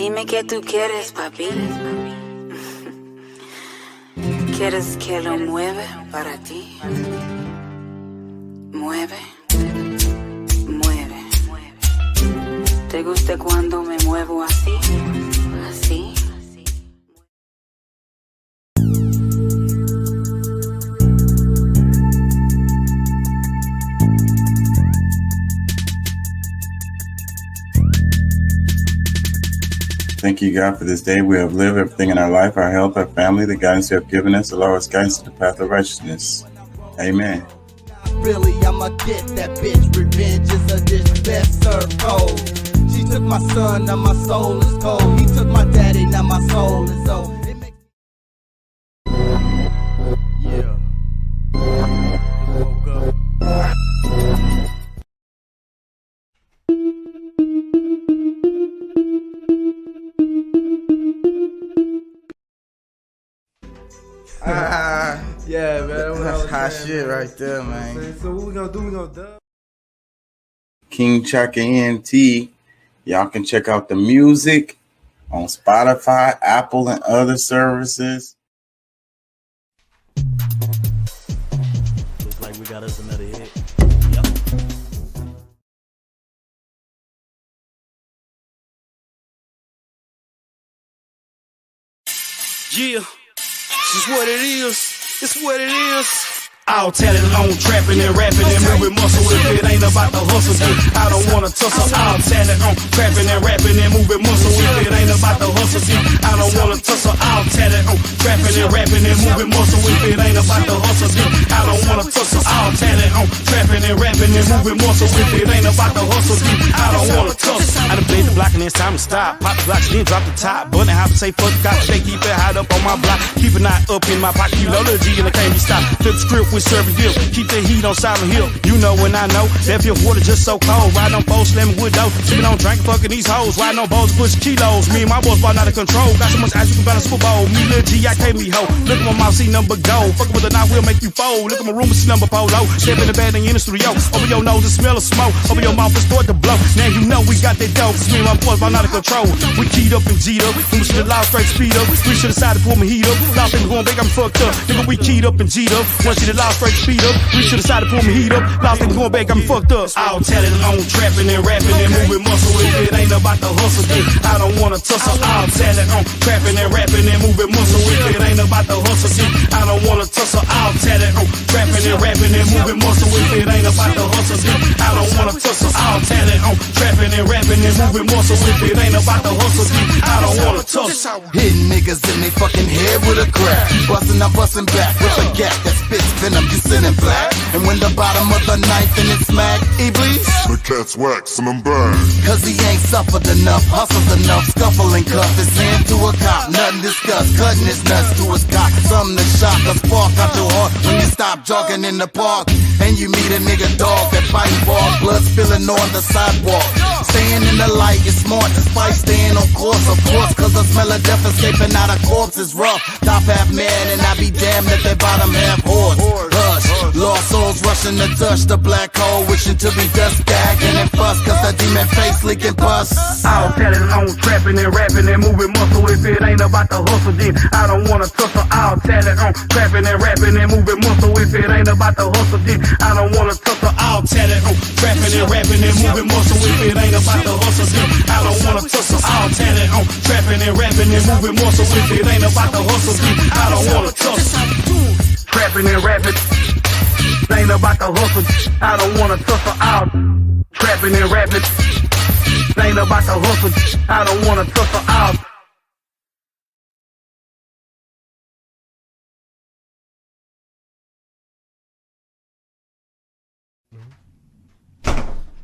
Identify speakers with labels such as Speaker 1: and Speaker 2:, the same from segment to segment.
Speaker 1: Dime qué tú quieres, papi. ¿Quieres que lo mueva para ti? Mueve, mueve. ¿Te gusta cuando me muevo así? Así.
Speaker 2: Thank you, God, for this day. We have lived everything in our life, our health, our family, the guidance you have given us, allow us guidance to the path of righteousness. Amen.
Speaker 3: Really, I'ma get that bitch. Revenge is a dish best served cold. She took my son, now my soul is cold. He took my daddy, now my soul is old. Yeah. Woke up.
Speaker 4: Yeah, man.
Speaker 5: That's hot shit right there, man.
Speaker 4: So what we gonna do? We gonna dub?
Speaker 2: King Chaka ENT. Y'all can check out the music on Spotify, Apple, and other services.
Speaker 6: Looks like we got us another hit. Yep. Yeah, this is what it is. It's what it is. All talent on trapping and rapping and moving muscle. If it ain't about the hustle, then I don't wanna tussle. All talent on trapping and rapping and moving muscle. If it ain't about the hustle, then I don't wanna tussle. All talent on trapping and rapping and moving muscle. If it ain't about the hustle, then I don't wanna tussle. All talent on trapping and rapping and moving muscle. If it ain't about the hustle, then I don't wanna tussle. I done played the block and it's time to stop. Pop the block, then drop the top. Button how to say fuck the cops. They keep it hot up on my block. Keep it not up in my pocket. You know the G and I can't be stopped. Flip the script with serving dip. Keep the heat on Silent Hill. You know when I know that pure water just so cold. Riding on boats, slamming wood dough. Sipping on drink, fucking these hoes. Riding on boats, push kilos. Me and my boys ball out of control. Got so much ice we can balance Super Bowl. Me, Lil G, I can't be hoe. Look at my mouth, see number gold. Fucking with a knife, we'll make you fold. Look at my room, see number polo. Step in the bed and in the studio. Over your nose, the smell of smoke. Over your mouth, and start to blow. Now you know we got that dope. Me and my boys ball out of control. We keyed up and G'd up. We should've lost straight speed up. We should've decided to pull my heat up. Lost things going big, I'm fucked up. Nigga, we keyed up and G'd up. Once you lost straight speed up. We should've decided to pull my heat up. Lost things going back, I'm fucked up. All talent on trapping and rapping and moving muscle. If it ain't about the hustle, then I don't wanna tussle. All talent on trapping and rapping and moving muscle. If it ain't about the hustle, then I don't wanna tussle. All talent on trapping and rapping and moving muscle. If it ain't about the hustle, then I don't wanna tussle. All talent on trapping and rapping and moving muscle. If it ain't about the hustle, then I don't wanna tussle.
Speaker 3: Hitting niggas in they fucking head with a crack. Bustin', I'm bustin' back with a gap that spits venom. You sitting black. And when the bottom of the knife and it's smack, Iblis,
Speaker 7: the cat's waxing him back.
Speaker 3: Cause he ain't suffered enough, hustled enough, scuffling cuff his hand to a cop, nothing discussed, cutting his nuts to his cock. Something to shock a spark out your heart when you stop jogging in the park. And you meet a nigga dog that fight ball, blood spilling on the sidewalk. Staying in the light is smart despite staying on course, of course, cause the smell of death escaping out of corpse is rough. Top half man and I be damned if they bottom half horse. Hush, lost souls rushing to touch the black hole, wishing to be dust gagging and fuss, cause the demon face leaking pus.
Speaker 6: All talent on trapping and rapping and moving muscle. If it ain't about the hustle, then I don't wanna tussle. All talent on trapping and rapping and moving muscle. If it ain't about the hustle, then I don't wanna tussle. All talent on trapping and rapping and moving muscle. If it ain't about the hustle, then I don't wanna tussle. All talent on trapping and rapping and moving muscle. If it ain't about the hustle, then I don't wanna tussle. Trapping and rapping ain't about the hustle. I don't wanna tussle. Out trapping and rapping ain't about the hustle. I don't wanna tussle. Out.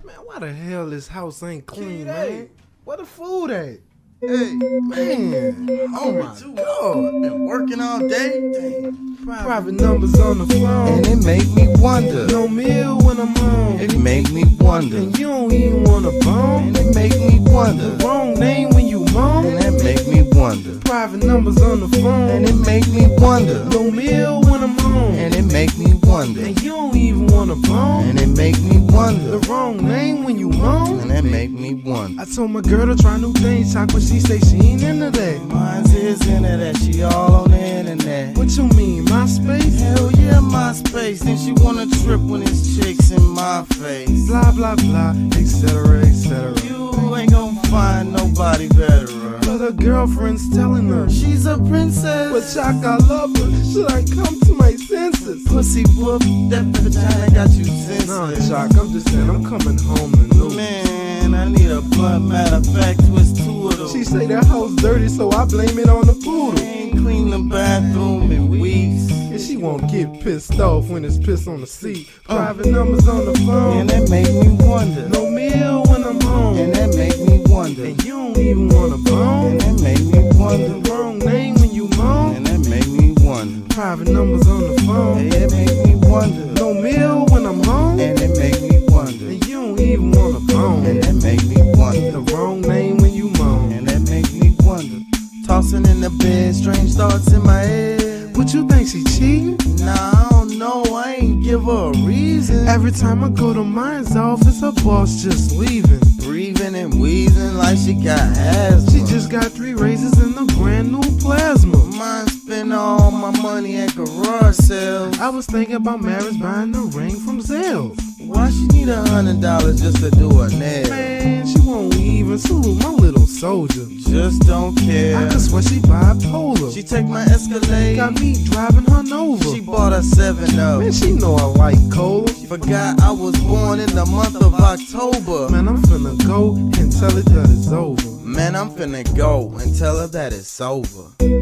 Speaker 4: Man, why the hell this house ain't clean, man? Where the food at? Hey, man. Oh my God.
Speaker 5: Been working all day.
Speaker 4: Dang. Private numbers on the phone.
Speaker 5: And it make me wonder.
Speaker 4: No meal when I'm home.
Speaker 5: It make me wonder.
Speaker 4: And you don't even want a bone.
Speaker 5: And it make me wonder.
Speaker 4: The wrong name when you moan.
Speaker 5: And that make me wonder.
Speaker 4: Private numbers on the phone.
Speaker 5: And it make me wonder.
Speaker 4: No meal when I'm home.
Speaker 5: And it make me wonder.
Speaker 4: And you don't even wanna bone.
Speaker 5: And it make me wonder.
Speaker 4: The wrong name when you moan.
Speaker 5: And that make me wonder.
Speaker 4: I told my girl to try new things, talk, but she say she ain't into that.
Speaker 5: Mine's is into that, she all on the internet.
Speaker 4: What you mean, MySpace?
Speaker 5: Hell yeah, MySpace. Then she wanna trip when it's chicks in my face.
Speaker 4: Blah, blah, blah, etc., etc.
Speaker 5: You ain't gon' find nobody better.
Speaker 4: But her girlfriend's telling her
Speaker 5: She's a princess.
Speaker 4: but Chuck, I love her. Should I come to my senses?
Speaker 5: Pussy whoop, that vagina got you
Speaker 4: No,
Speaker 5: senseless.
Speaker 4: Chuck, I'm just saying, I'm coming home to new.
Speaker 5: Man, I need a blunt. Matter of fact, twist two of them.
Speaker 4: She say that house dirty, so I blame it on the poodle.
Speaker 5: ain't clean the bathroom in weeks.
Speaker 4: And she won't get pissed off when it's piss on the seat. Private numbers on the phone.
Speaker 5: And that make me wonder.
Speaker 4: No meal when I'm home.
Speaker 5: And that make me wonder.
Speaker 4: And you don't even wanna bone.
Speaker 5: And that make me wonder.
Speaker 4: The wrong name when you moan.
Speaker 5: And that make me wonder.
Speaker 4: Private numbers on the phone.
Speaker 5: And it make me wonder.
Speaker 4: No meal when I'm home.
Speaker 5: And it make me wonder.
Speaker 4: And you don't even wanna bone.
Speaker 5: And that make me wonder.
Speaker 4: The wrong name when you moan.
Speaker 5: And that make me wonder. Tossing in the bed, strange thoughts in my head.
Speaker 4: What you think, she cheating?
Speaker 5: Nah, I don't know, I ain't give her a reason.
Speaker 4: Every time I go to mine's office, her boss just leaving.
Speaker 5: Breathing and wheezing like she got asthma.
Speaker 4: She just got 3 raises and a brand new plasma.
Speaker 5: Mine spend all my money at garage sales.
Speaker 4: I was thinking about marriage, buying a ring from Zelle.
Speaker 5: Why she need $100 just to do her nails?
Speaker 4: Man, she won't even salute my little soldier.
Speaker 5: Just don't care.
Speaker 4: I could swear she bipolar.
Speaker 5: She take my Escalade.
Speaker 4: Got me driving her Nova.
Speaker 5: She bought a 7-Up.
Speaker 4: Man, she know I like cola.
Speaker 5: Forgot I was born in the month of October.
Speaker 4: Man, I'm finna go and tell her that it's over.
Speaker 5: Man, I'm finna go and tell her that it's over.
Speaker 8: Yes,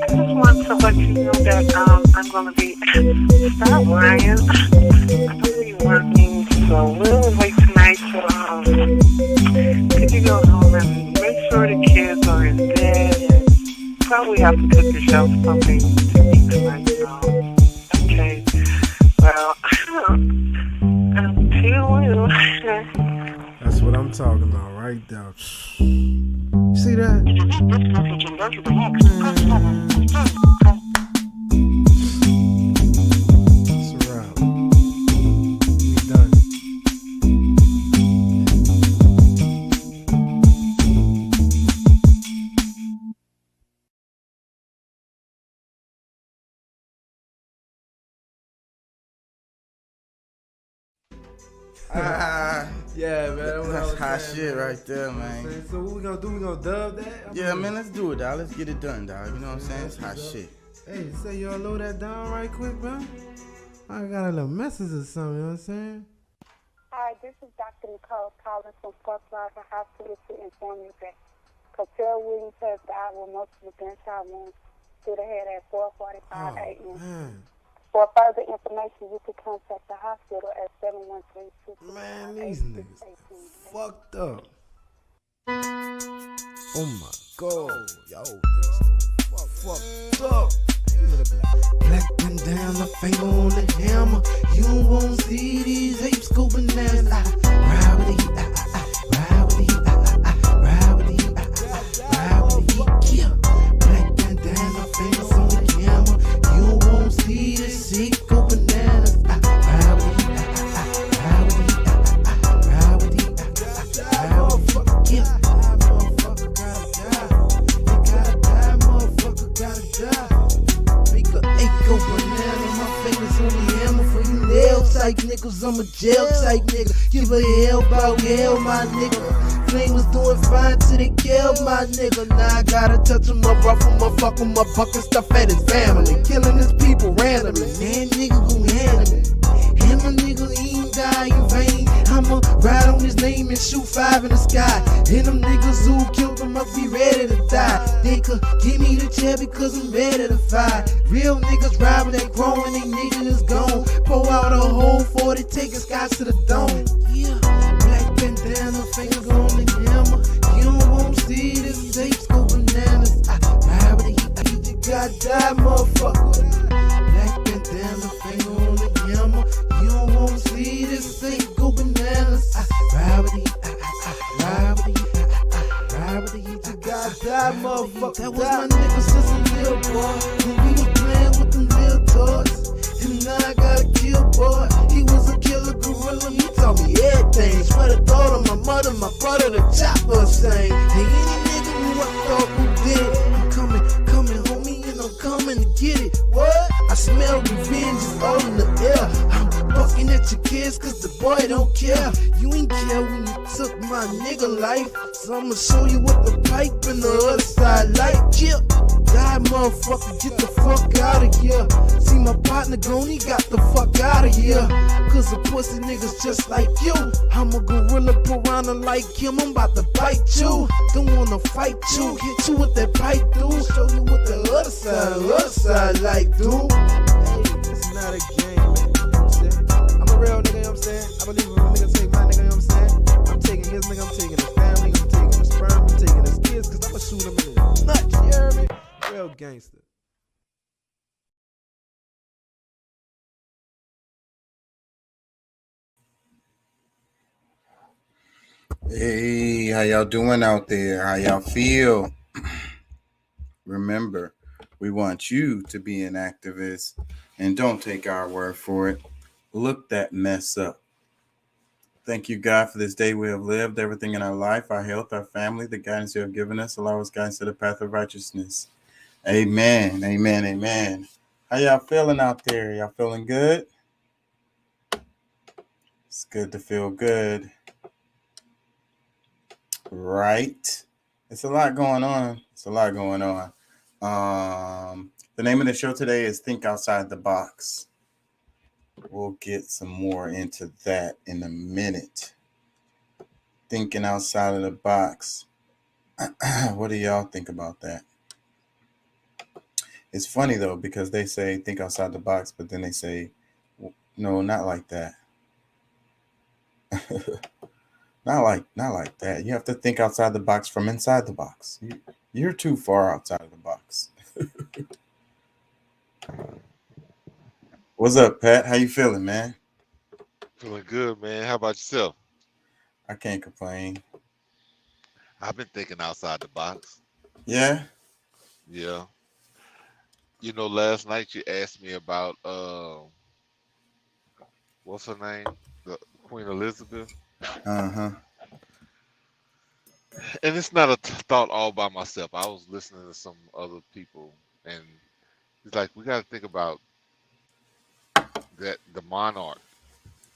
Speaker 8: I just want to let you know that I'm going to be. Stop, Ryan. I'm going to be working so a little late tonight. So, could you go home and make sure the kids are in bed? And probably have to cook yourself something to eat tonight. So, okay. Well, until
Speaker 4: That's what I'm talking about right there. See that? It's a wrap. We done. Yeah, man.
Speaker 5: That's hot shit right there, man.
Speaker 4: So what we gonna do? We gonna dub that?
Speaker 5: Yeah, man, let's do it, dog. Let's get it done, dog. You know what I'm saying? It's hot shit.
Speaker 4: Hey, say y'all load that down right quick, bro. I got a little message or something, you know what I'm saying?
Speaker 9: Hi, this is Dr. Nicole calling from Fort Plaza Hospital to inform you that Catrell Williams has died with multiple gunshot wounds to the head at 4:45 a.m.
Speaker 4: Man.
Speaker 9: For further information, you can contact the hospital at 713-2.
Speaker 4: Man, these niggas fucked up. Oh my god, yo, fucked up. Black bandana, finger on the hammer. You won't see these apes go bananas. Ride with the heat, ride with the heat, ride with the heat, ride with the heat. Yeah, black bandana, fingers on the camera. You won't see this ape go bananas. Ride with the heat, ride with the heat, ride with the heat, ride with the heat. Yeah, motherfucker gotta die. You gotta die, motherfucker gotta die. Go banana, my fingers on the hammer for you nail type niggas. I'm a jail type nigga. Give a hell about hell, my nigga. Flame was doing fine till they killed my nigga. Now I gotta touch him up, rough him up, fuck him up, fucking stuff at his family. Killing his people randomly. Man, nigga gon' handle me. And my nigga, he ain't die in vain. I'ma ride on his name and shoot 5 in the sky. And them niggas who killed him must be ready to die. They could give me the chair because I'm ready to fight. Real niggas ride when they grown and they niggas is gone. Pull out a whole 40, taking scotch to the dome. Yeah, black bandana, fingers on the hammer. You won't see this tapes go bananas. Ride with the heat, you gotta die, motherfucker. Black bandana, finger on the hammer. You won't see this tape go bananas. Ride with the heat, ride with the heat, ride with the heat, you gotta die, motherfucker. That was my nigga since a little boy. When we was playing with the toys. And now I got a kill boy. He was a killer gorilla. He taught me everything. Swear to God on my mother, my brother, the chopper sang. Hey, any nigga who I thought who did it, I'm coming, homie, and I'm coming to get it. What? I smell revenge is all in the air. I'm fucking at your kids cause the boy don't care. You ain't care when you took my nigga life. So I'ma show you what the pipe and the other side like. Yeah. Die, motherfucker, get the fuck out of here. See my partner gone, he got the fuck out of here. Cause the pussy niggas just like you. I'm a gorilla piranha like him, I'm about to bite you. Don't wanna fight you, hit you with that pipe, dude. Show you what the other side like, dude. Hey, it's not a game, man. You know what I'm saying? I'm a real nigga, you know what I'm saying? I believe when a nigga take my nigga, you know what I'm saying? I'm taking his nigga, I'm taking his family, I'm taking his sperm, I'm taking his kids, cause I'ma shoot him in the nuts, you hear me? Real gangster.
Speaker 2: Hey, how y'all doing out there? How y'all feel? Remember, we want you to be an activist, and don't take our word for it. Look that mess up. Thank you, God, for this day we have lived, everything in our life, our health, our family, the guidance you have given us. Allow us guidance to the path of righteousness. Amen, amen, amen. How y'all feeling out there? Y'all feeling good? It's good to feel good. Right? It's a lot going on. The name of the show today is Think Outside the Box. We'll get some more into that in a minute. Thinking outside of the box. What do y'all think about that? It's funny though, because they say think outside the box, but then they say, no, not like that. Not like that. You have to think outside the box from inside the box. You're too far outside of the box. What's up, Pat? How you feeling, man?
Speaker 10: Feeling good, man. How about yourself?
Speaker 2: I can't complain.
Speaker 10: I've been thinking outside the box.
Speaker 2: Yeah?
Speaker 10: Yeah. You know, last night you asked me about what's her name? The Queen Elizabeth.
Speaker 2: Uh-huh.
Speaker 10: And it's not a thought all by myself. I was listening to some other people, and it's like we got to think about that the monarch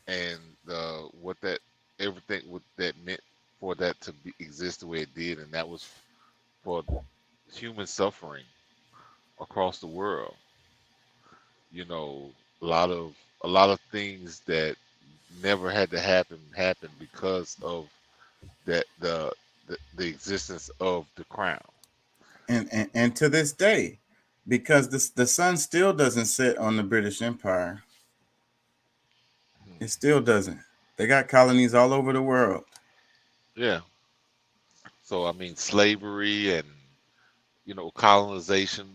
Speaker 10: and what that everything what that meant for that to exist the way it did, and that was for human suffering across the world. You know, a lot of things that never had to happen because of that the existence of the crown.
Speaker 2: And to this day, because the sun still doesn't set on the British Empire. It still doesn't. They got colonies all over the world.
Speaker 10: Yeah. So I mean, slavery and colonization.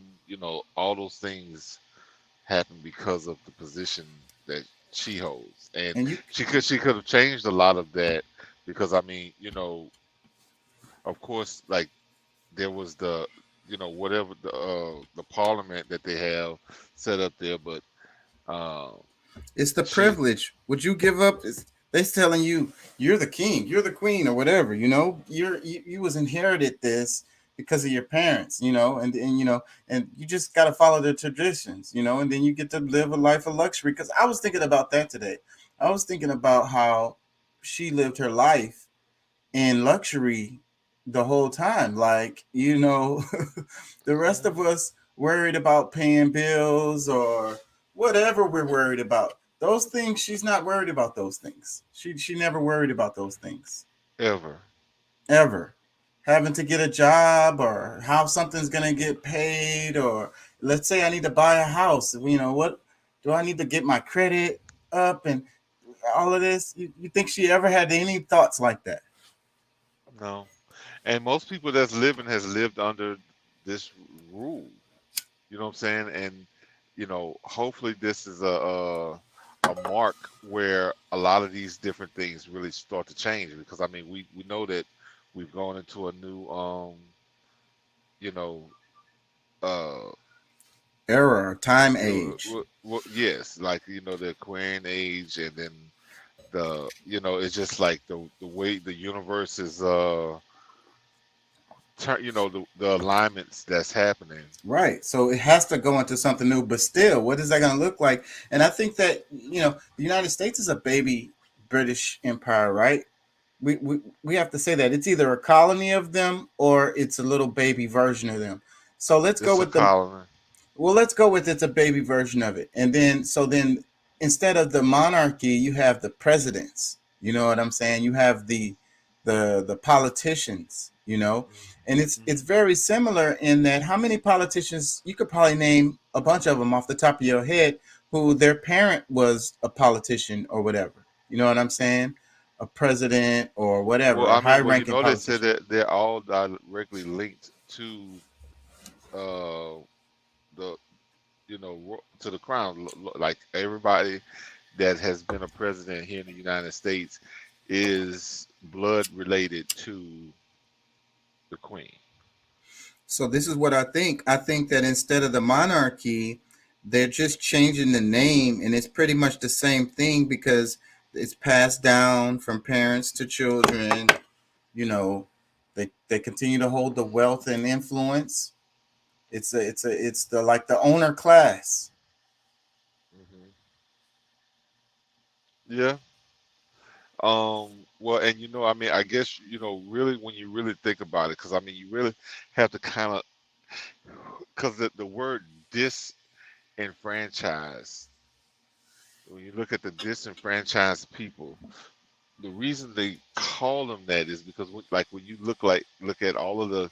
Speaker 10: All those things happen because of the position that she holds, and she could have changed a lot of that because I mean, of course, like there was the whatever the parliament that they have set up there, but
Speaker 2: it's the privilege. Would you give up? They're telling you you're the king, you're the queen, or whatever. You was inherited this because of your parents, and you just got to follow the traditions, and then you get to live a life of luxury. Because I was thinking about that today. I was thinking about how she lived her life in luxury the whole time. Like, the rest of us worried about paying bills or whatever we're worried about. Those things, she's not worried about those things. She never worried about those things. Ever. Having to get a job or how something's going to get paid, or let's say I need to buy a house. What do I need to get my credit up and all of this? You think she ever had any thoughts like that?
Speaker 10: No. And most people that's living has lived under this rule. You know what I'm saying? And hopefully this is a mark where a lot of these different things really start to change, because I mean we know that we've gone into a new
Speaker 2: era or time age.
Speaker 10: Yes, like the Aquarian age, and then it's just like the way the universe is the alignments that's happening.
Speaker 2: Right. So it has to go into something new, but still, what is that going to look like? And I think that, the United States is a baby British empire, right? We have to say that it's either a colony of them or it's a little baby version of them. So let's go
Speaker 10: It's a
Speaker 2: with the
Speaker 10: colony.
Speaker 2: well, let's go with it's a baby version of it. And then instead of the monarchy, you have the presidents. You know what I'm saying? You have the politicians, And it's very similar in that how many politicians you could probably name a bunch of them off the top of your head who their parent was a politician or whatever. You know what I'm saying? A president or whatever,
Speaker 10: Well,
Speaker 2: a
Speaker 10: I
Speaker 2: high
Speaker 10: mean,
Speaker 2: ranking
Speaker 10: they said
Speaker 2: politician.
Speaker 10: that they're all directly linked to uh the to the crown. Like everybody that has been a president here in the United States is blood related to the queen.
Speaker 2: So this is what I think. I think that instead of the monarchy, they're just changing the name, and it's pretty much the same thing because it's passed down from parents to children. You know, they continue to hold the wealth and influence. It's the like the owner class.
Speaker 10: Hmm. Yeah. Well, and I mean, I guess really when you really think about it, because I mean, you really have to kind of, because the word disenfranchise, when you look at the disenfranchised people, the reason they call them that is because like when you look at all of the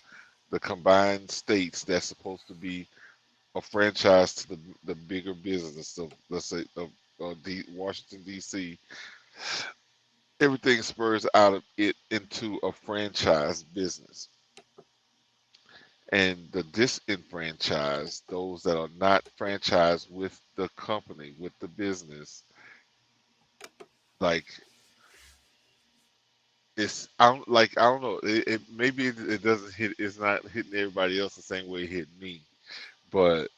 Speaker 10: combined states that's supposed to be a franchise to the bigger business of, let's say, of Washington D.C., everything spurs out of it into a franchise business. And the disenfranchised, those that are not franchised with the company, with the business, like I don't know, maybe it doesn't hit, it's not hitting everybody else the same way it hit me, but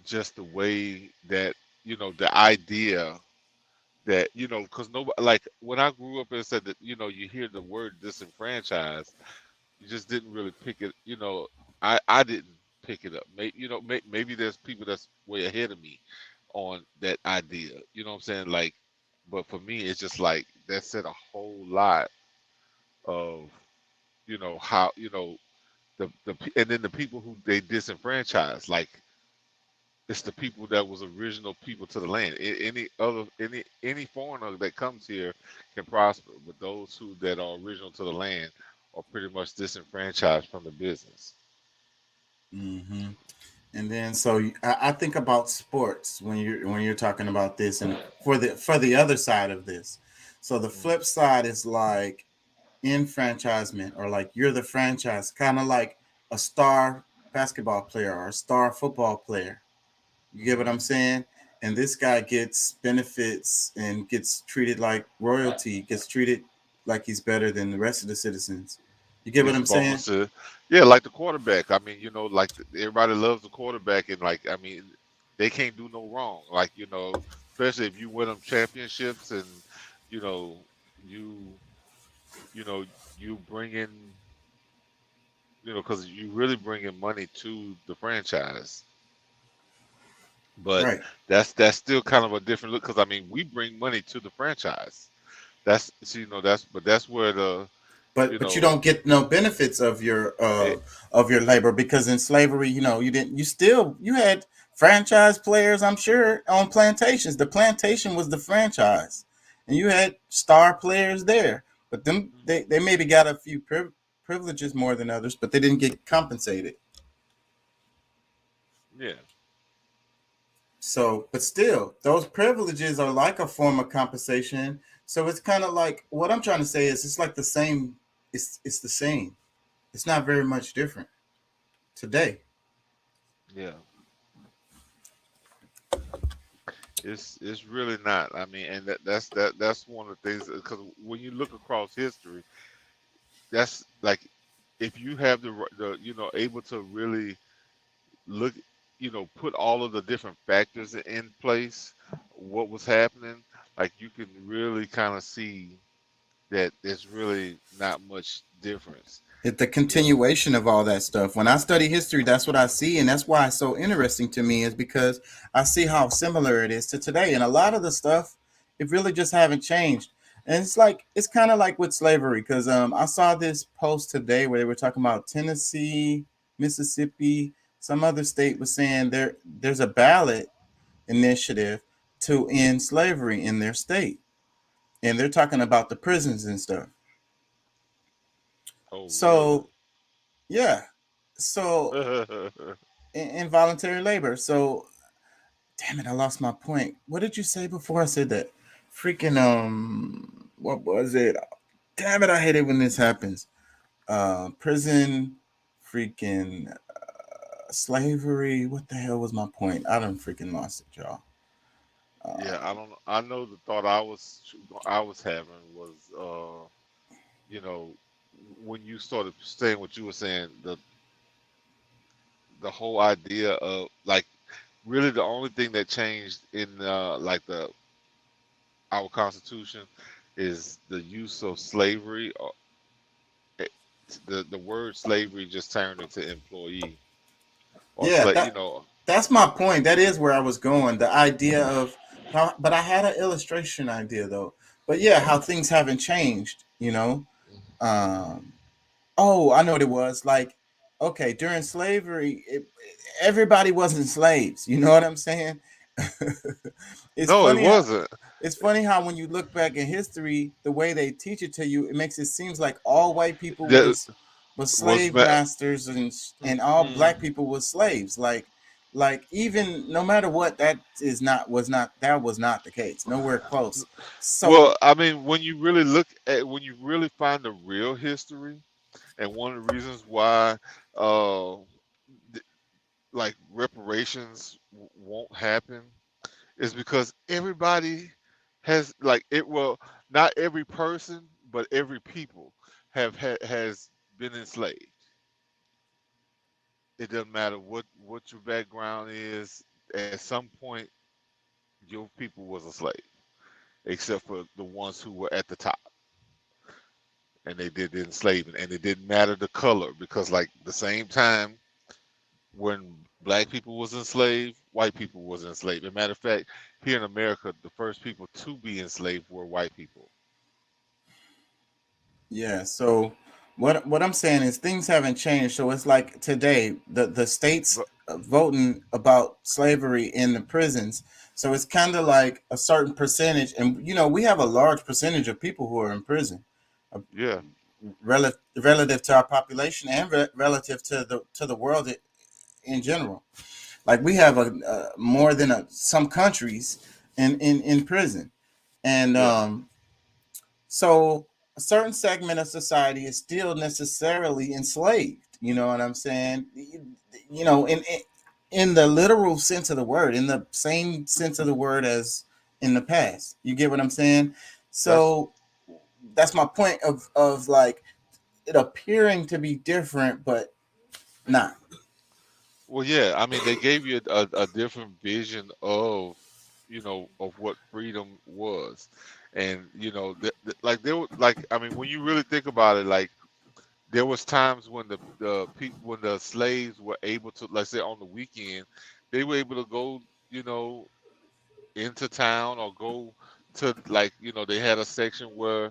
Speaker 10: just the way that the idea that because nobody, like when I grew up and said that you hear the word disenfranchised, you just didn't really pick it. I didn't pick it up. Maybe there's people that's way ahead of me on that idea. You know what I'm saying? Like, but for me, it's just like that said a whole lot of how and then the people who they disenfranchise, like it's the people that was original people to the land. Any foreigner that comes here can prosper, but those who that are original to the land are pretty much disenfranchised from the business.
Speaker 2: Hmm. And then I think about sports when you're talking about this, and for the other side of this. So the flip side is like enfranchisement, or like you're the franchise, kind of like a star basketball player or a star football player. You get what I'm saying? And this guy gets benefits and gets treated like royalty, gets treated like he's better than the rest of the citizens. You get what
Speaker 10: Gets
Speaker 2: I'm saying?
Speaker 10: bonuses, yeah, like the quarterback. I mean, like everybody loves the quarterback, and like I mean, they can't do no wrong. Like especially if you win them championships, and you know, you you know you bring in because you really bring in money to the franchise. But
Speaker 2: Right.
Speaker 10: that's still kind of a different look because I mean we bring money to the franchise. That's so, that's where the you
Speaker 2: But you
Speaker 10: know
Speaker 2: don't get no benefits of your
Speaker 10: it,
Speaker 2: labor, because in slavery, you had franchise players, I'm sure, on plantations. The plantation was the franchise, and you had star players there. But them they maybe got a few privileges more than others, but they didn't get compensated.
Speaker 10: yeah.
Speaker 2: So, but still, those privileges are like a form of compensation. So it's kind of like what I'm trying to say is it's like the same. It's the same. It's not very much different today.
Speaker 10: Yeah, it's really not. I mean, and that's one of the things because when you look across history, that's like if you have the able to really look, put all of the different factors in place, what was happening, like you can really kind of see that there's really not much difference.
Speaker 2: It's the
Speaker 10: You know,
Speaker 2: continuation of all that stuff. When I study history, that's what I see, and that's why it's so interesting to me, is because I see how similar it is to today. And a lot of the stuff, it really just haven't changed. And it's kind of like with slavery, because I saw this post today where they were talking about Tennessee, Mississippi, some other state was saying there's a ballot initiative to end slavery in their state, and they're talking about the prisons and stuff.
Speaker 10: oh
Speaker 2: So yeah, so
Speaker 10: really?
Speaker 2: involuntary labor. So damn it, I lost my point. What did you say before I said that? Freaking what was it? Damn it, I hate it when this happens. Prison, freaking slavery. What the hell was my point? I done freaking lost it, y'all.
Speaker 10: Yeah, I don't. I know the thought I was having was, you know, when you started saying what you were saying, the whole idea of like really the only thing that changed in like our Constitution is the use of slavery. eh, the word slavery just turned into employee or
Speaker 2: Yeah,
Speaker 10: slave.
Speaker 2: that's my point. That is where I was going. The idea of how, but I had an illustration idea though. But yeah, how things haven't changed, you know. Um, oh, I know what it was. Like, okay, during slavery, everybody wasn't slaves. You know what I'm saying? it's
Speaker 10: No, it
Speaker 2: funny.
Speaker 10: wasn't.
Speaker 2: It's funny how when you look back in history, the way they teach it to you, it makes it seems like all white people
Speaker 10: That
Speaker 2: was
Speaker 10: was
Speaker 2: slave masters and all
Speaker 10: mm,
Speaker 2: black people was slaves. Like even no matter what, that was not the case. Nowhere close. So
Speaker 10: well, I mean, when you really find the real history, and one of the reasons why, uh, th- like reparations won't happen is because everybody has like it. Well, not every person, but every people has been enslaved. It doesn't matter what your background is. At some point, your people was a slave, except for the ones who were at the top, and they did the enslavement, and it didn't matter the color because, like, the same time when black people was enslaved, white people was enslaved. As a matter of fact, here in America, the first people to be enslaved were white people.
Speaker 2: yeah, so what I'm saying is things haven't changed. So it's like today, the states
Speaker 10: But
Speaker 2: voting about slavery in the prisons. So it's kind of like a certain percentage, and we have a large percentage of people who are in prison,
Speaker 10: yeah,
Speaker 2: relative to our population and relative to the world in general. Like we have more than some countries in prison, and
Speaker 10: yeah.
Speaker 2: so a certain segment of society is still necessarily enslaved. You know what I'm saying? In the literal sense of the word, in the same sense of the word as in the past. You get what I'm saying?
Speaker 10: That's
Speaker 2: So that's my point of like it appearing to be different, but not.
Speaker 10: well, yeah. I mean, they gave you a different vision of what freedom was, and like they were like. I mean, when you really think about it, like there was times when the people when the slaves were able to, let's say on the weekend, they were able to go, into town or go to, like, they had a section where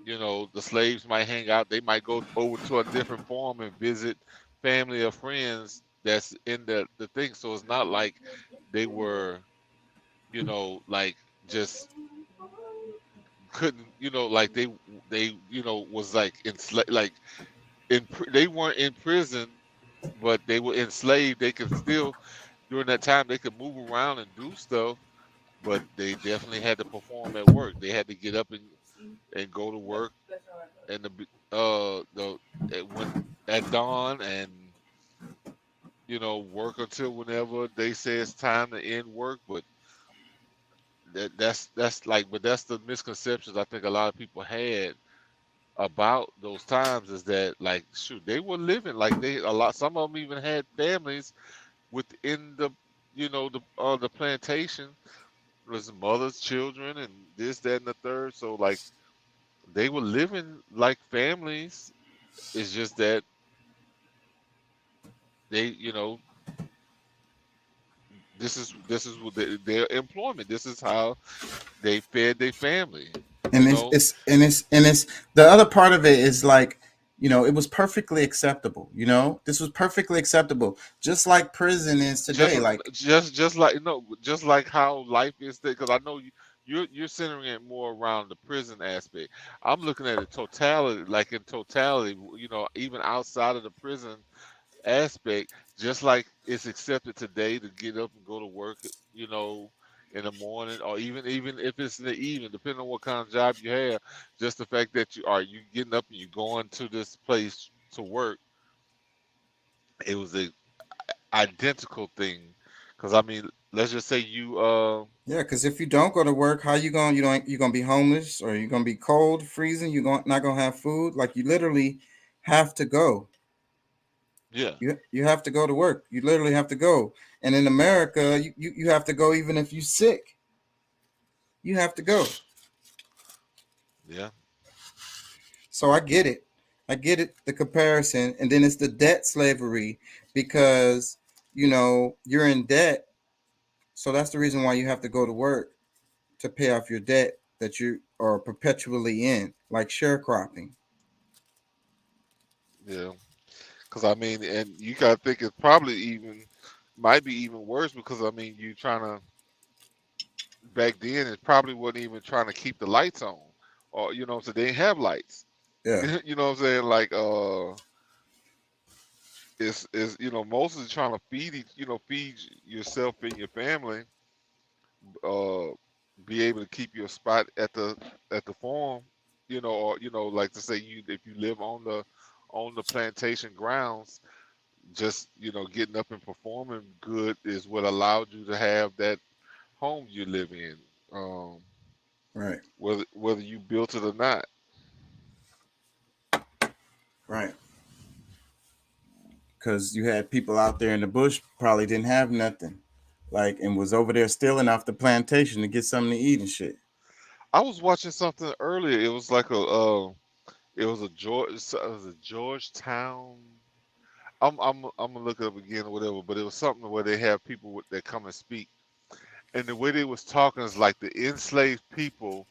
Speaker 10: the slaves might hang out. They might go over to a different farm and visit family or friends that's in the thing. So it's not like they were, like just couldn't, like they was like like they weren't in prison, but they were enslaved. They could still, during that time, they could move around and do stuff, but they definitely had to perform at work. They had to get up and go to work, and when at dawn, and work until whenever they say it's time to end work. But that's like, but that's the misconceptions I think a lot of people had about those times, is that, like, shoot, they were living like some of them even had families within the the plantation was mothers, children, and this, that, and the third. So like they were living like families. It's just that they, this is what their employment. This is how they fed their family.
Speaker 2: And
Speaker 10: You know,
Speaker 2: it's the other part of it is like, it was perfectly acceptable. This was perfectly acceptable, just like prison is
Speaker 10: just
Speaker 2: today. Like,
Speaker 10: just like no, just like how life is there. Because I know you're centering it more around the prison aspect. I'm looking at it totality, like in totality. Even outside of the prison aspect, just like it's accepted today to get up and go to work, you know, in the morning, or even if it's in the evening, depending on what kind of job you have. Just the fact that you getting up and you going to this place to work, it was a identical thing. Because I mean, let's just say
Speaker 2: yeah, because if you don't go to work, how you gonna be homeless, or you gonna be cold, freezing? You going not gonna have food? Like, you literally have to go.
Speaker 10: yeah,
Speaker 2: You have to go to work. You literally have to go. And in America, you have to go even if you're sick. You have to go.
Speaker 10: yeah,
Speaker 2: So I get it. I get it, the comparison. And then it's the debt slavery, because you're in debt. So that's the reason why you have to go to work, to pay off your debt that you are perpetually in, like sharecropping.
Speaker 10: yeah. Because I mean, and you gotta think it's probably even might be even worse, because I mean, you trying to back then it probably wasn't even trying to keep the lights on, or so they didn't have lights.
Speaker 2: Yeah.
Speaker 10: You know what I'm saying? Like it's mostly trying to feed yourself and your family, uh be able to keep your spot at the farm, or like to say, if you live on the plantation grounds, just getting up and performing good is what allowed you to have that home you live in, um
Speaker 2: Right.
Speaker 10: whether you built it or not.
Speaker 2: Right. Because you had people out there in the bush probably didn't have nothing, like, and was over there stealing off the plantation to get something to eat and shit.
Speaker 10: I was watching something earlier. It was like it was a Georgetown. I'm gonna look it up again or whatever, but it was something where they have people that come and speak, and the way they was talking is like the enslaved people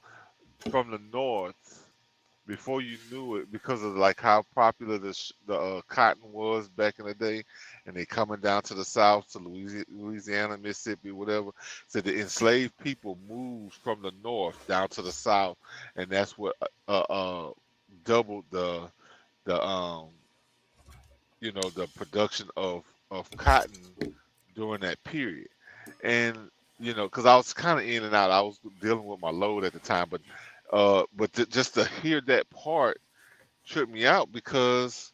Speaker 10: from the north, before you knew it, because of like how popular the cotton was back in the day, and they coming down to the south, to Louisiana, Mississippi, whatever. So the enslaved people moved from the north down to the south, and that's what doubled the the production of cotton during that period. And because I was kind of in and out, I was dealing with my load at the time, but just to hear that part tripped me out, because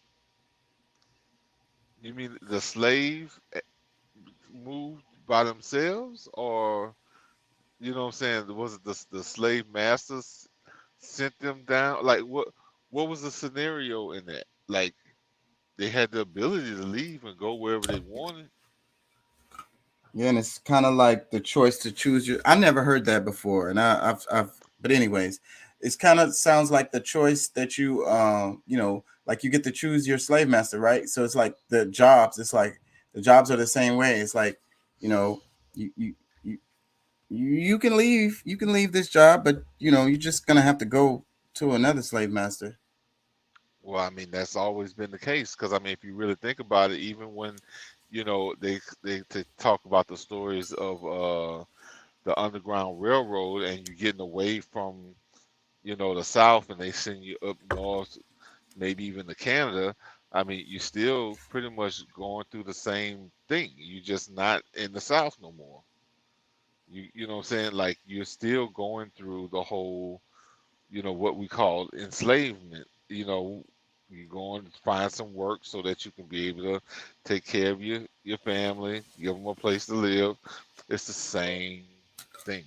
Speaker 10: you mean the slave moved by themselves, or what I'm saying, was it the slave masters sent them down? Like, what was the scenario in that? Like, they had the ability to leave and go wherever they wanted.
Speaker 2: Yeah, and it's kind of like the choice to choose your. I never heard that before, and I've. But anyways, it's kind of sounds like the choice that like you get to choose your slave master, right? So it's like the jobs. It's like the jobs are the same way. It's like, you you you can leave. You can leave this job, but you're just gonna have to go to another slave master.
Speaker 10: Well, I mean, that's always been the case, because I mean, if you really think about it, even when they talk about the stories of the Underground Railroad, and you getting away from the South, and they send you up north, maybe even to Canada. I mean, you still pretty much going through the same thing. You just not in the South no more. You know what I'm saying? Like, you're still going through the whole, what we call enslavement. You go and find some work so that you can be able to take care of your family, give them a place to live. It's the same thing.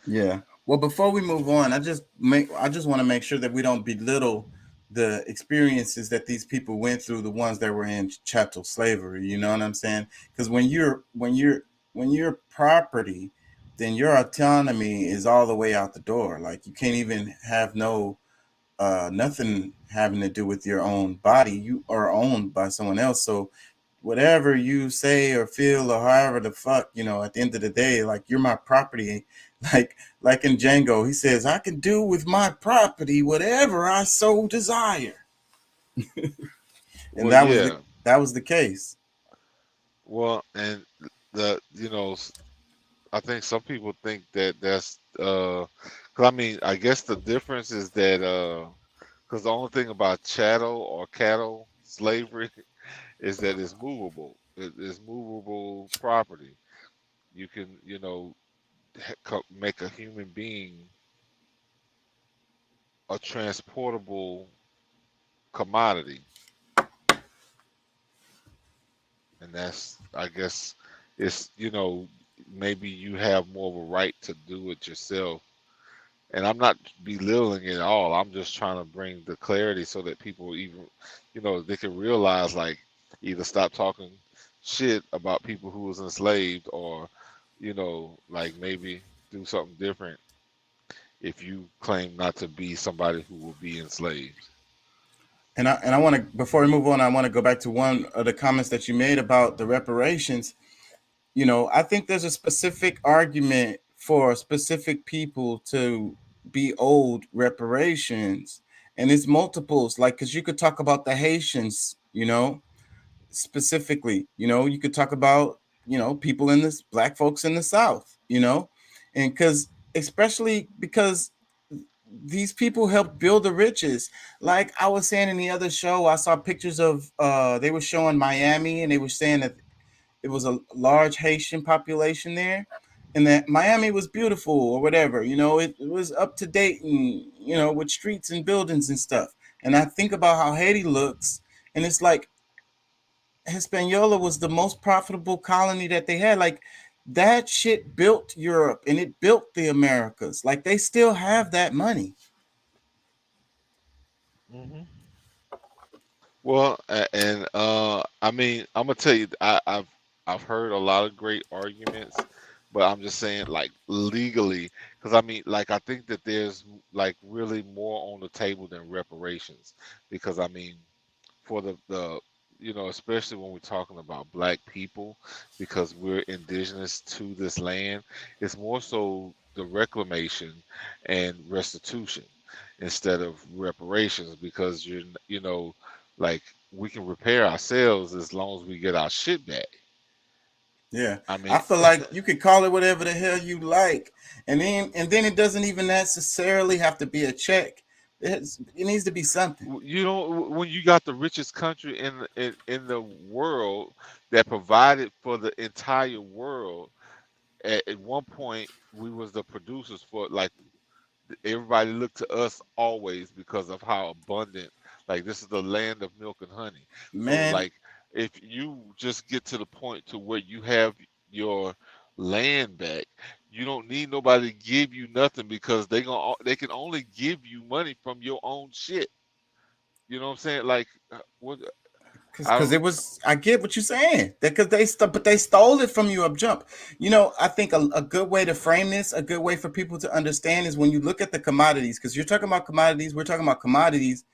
Speaker 2: Yeah. Well, before we move on, I just want to make sure that we don't belittle the experiences that these people went through, the ones that were in chattel slavery. You know what I'm saying? Because when you're property, then your autonomy is all the way out the door. Like you can't even have no nothing having to do with your own body. You are owned by someone else. So whatever you say or feel or however the fuck, at the end of the day, like you're my property. Like in Django, he says, I can do with my property whatever I so desire. And
Speaker 10: Well,
Speaker 2: that was
Speaker 10: yeah.
Speaker 2: the case.
Speaker 10: Well, and I think some people think that that's 'cause I mean, I guess the difference is that because the only thing about chattel or cattle slavery is that it's movable. It's movable property. You can, make a human being a transportable commodity, and that's, I guess, it's maybe you have more of a right to do it yourself. And I'm not belittling it at all. I'm just trying to bring the clarity so that people even, they can realize, like, either stop talking shit about people who was enslaved, or, like maybe do something different if you claim not to be somebody who will be enslaved.
Speaker 2: And I want to, before we move on, I want to go back to one of the comments that you made about the reparations. I think there's a specific argument for specific people to be owed reparations, and it's multiples. Like, because you could talk about the Haitians, specifically. You could talk about people in this, black folks in the South, and especially because these people helped build the riches. Like I was saying in the other show, I saw pictures of they were showing Miami, and they were saying that it was a large Haitian population there, and that Miami was beautiful or whatever. It was up to date, and with streets and buildings and stuff. And I think about how Haiti looks, and it's like Hispaniola was the most profitable colony that they had. Like that shit built Europe, and it built the Americas. Like they still have that money.
Speaker 10: Hmm. Well, and I mean, I'm gonna tell you, I've heard a lot of great arguments, but I'm just saying, like, legally, because I mean, like, I think that there's like really more on the table than reparations, because I mean, for the especially when we're talking about black people, because we're indigenous to this land, it's more so the reclamation and restitution instead of reparations, because like, we can repair ourselves as long as we get our shit back.
Speaker 2: Yeah,
Speaker 10: I mean,
Speaker 2: I feel like you could call it whatever the hell you like, and then it doesn't even necessarily have to be a check. It needs to be something.
Speaker 10: when you got the richest country in the world that provided for the entire world, at one point we was the producers for, like, everybody looked to us always because of how abundant, like, this is the land of milk and honey. So,
Speaker 2: Man,
Speaker 10: like, if you just get to the point to where you have your land back, you don't need nobody to give you nothing, because they can only give you money from your own shit. You know what I'm saying? Like, what?
Speaker 2: because it was, I get what you're saying. Because but they stole it from you up jump. I think a good way to frame this, a good way for people to understand, is when you look at the commodities. Because you're talking about commodities, we're talking about commodities.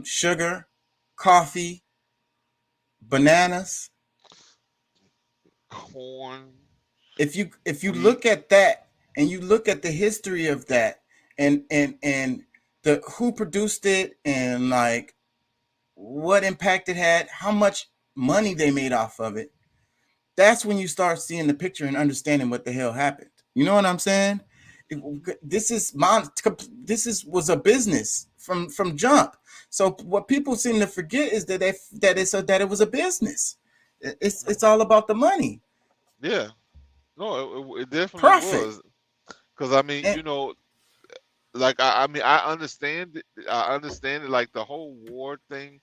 Speaker 2: Sugar, coffee, bananas,
Speaker 10: Corn.
Speaker 2: if you
Speaker 10: Wheat.
Speaker 2: look at that, and you look at the history of that, and the who produced it, and like what impact it had, how much money they made off of it, that's when you start seeing the picture and understanding what the hell happened. You know what I'm saying? This was a business from jump. So what people seem to forget is that it was a business. It's all about the money.
Speaker 10: Yeah. No, it definitely
Speaker 2: Profit.
Speaker 10: was. Because I mean,
Speaker 2: And-
Speaker 10: like, I mean, I understand it. I understand it. Like, the whole war thing.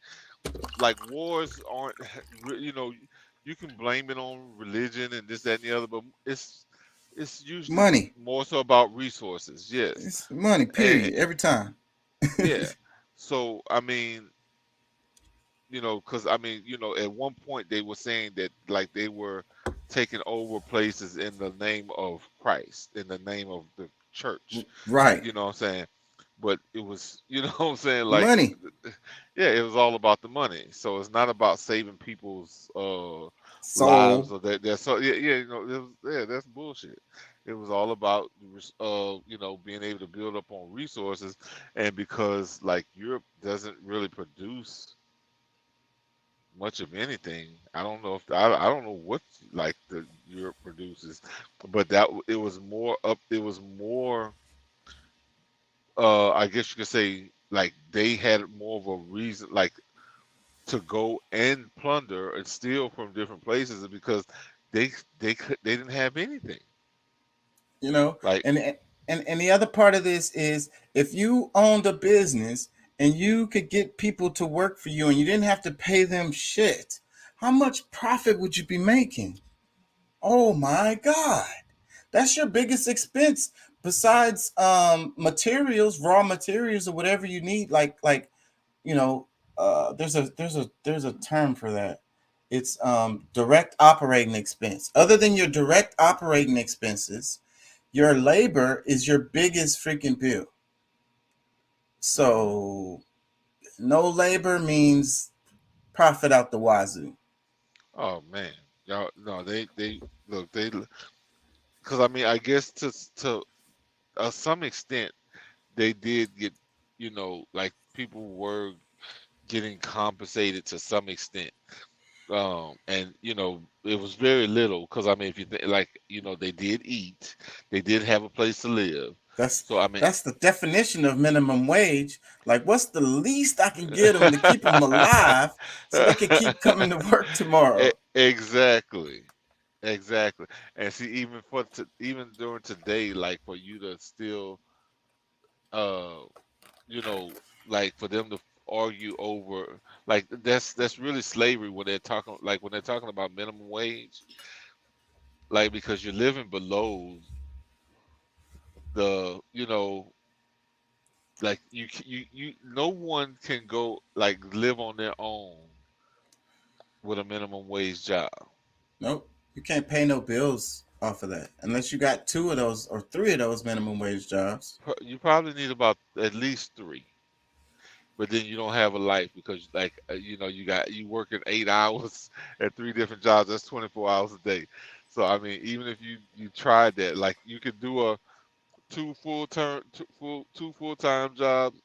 Speaker 10: Like, wars aren't. You can blame it on religion and this, that, and the other, but it's usually
Speaker 2: Money.
Speaker 10: more so about resources. Yes.
Speaker 2: It's money, period, every time.
Speaker 10: Yeah. So I mean, because I mean, at one point they were saying that like they were taking over places in the name of Christ, in the name of the church.
Speaker 2: Right.
Speaker 10: You know what I'm saying? But it was, what I'm saying, like,
Speaker 2: Money.
Speaker 10: yeah, it was all about the money. So it's not about saving people's lives
Speaker 2: Soul.
Speaker 10: or that. So yeah, that's bullshit. It was all about being able to build up on resources, and because like Europe doesn't really produce much of anything. I don't know if I don't know what like the Europe produces, but it was more up. It was more. I guess you could say like they had more of a reason like to go and plunder and steal from different places because they didn't have anything. Like
Speaker 2: And the other part of this is if you owned a business and you could get people to work for you and you didn't have to pay them shit, how much profit would you be making? Oh my God. That's your biggest expense besides materials, raw materials or whatever you need. There's a term for that. It's direct operating expense. Other than your direct operating expenses, your labor is your biggest freaking bill. So no labor means profit out the wazoo.
Speaker 10: oh man, y'all no they look they because I mean I guess to some extent they did get like people were getting compensated to some extent. And it was very little because I mean if you think like they did eat, they did have a place to live. So I mean
Speaker 2: That's the definition of minimum wage. Like, what's the least I can get them to keep them alive so they can keep coming to work tomorrow?
Speaker 10: Exactly. Exactly. And see, even during today, like for you to still, uh, like for them to argue over, like that's really slavery when they're talking about minimum wage, like because you're living below the, like no one can go like live on their own with a minimum wage job.
Speaker 2: Nope. You can't pay no bills off of that unless you got 2 of those or 3 of those minimum wage jobs.
Speaker 10: You probably need about at least 3. But then you don't have a life because like you working 8 hours at 3 different jobs. That's 24 hours a day. So I mean, even if you tried that, like you could do a 2 full-time jobs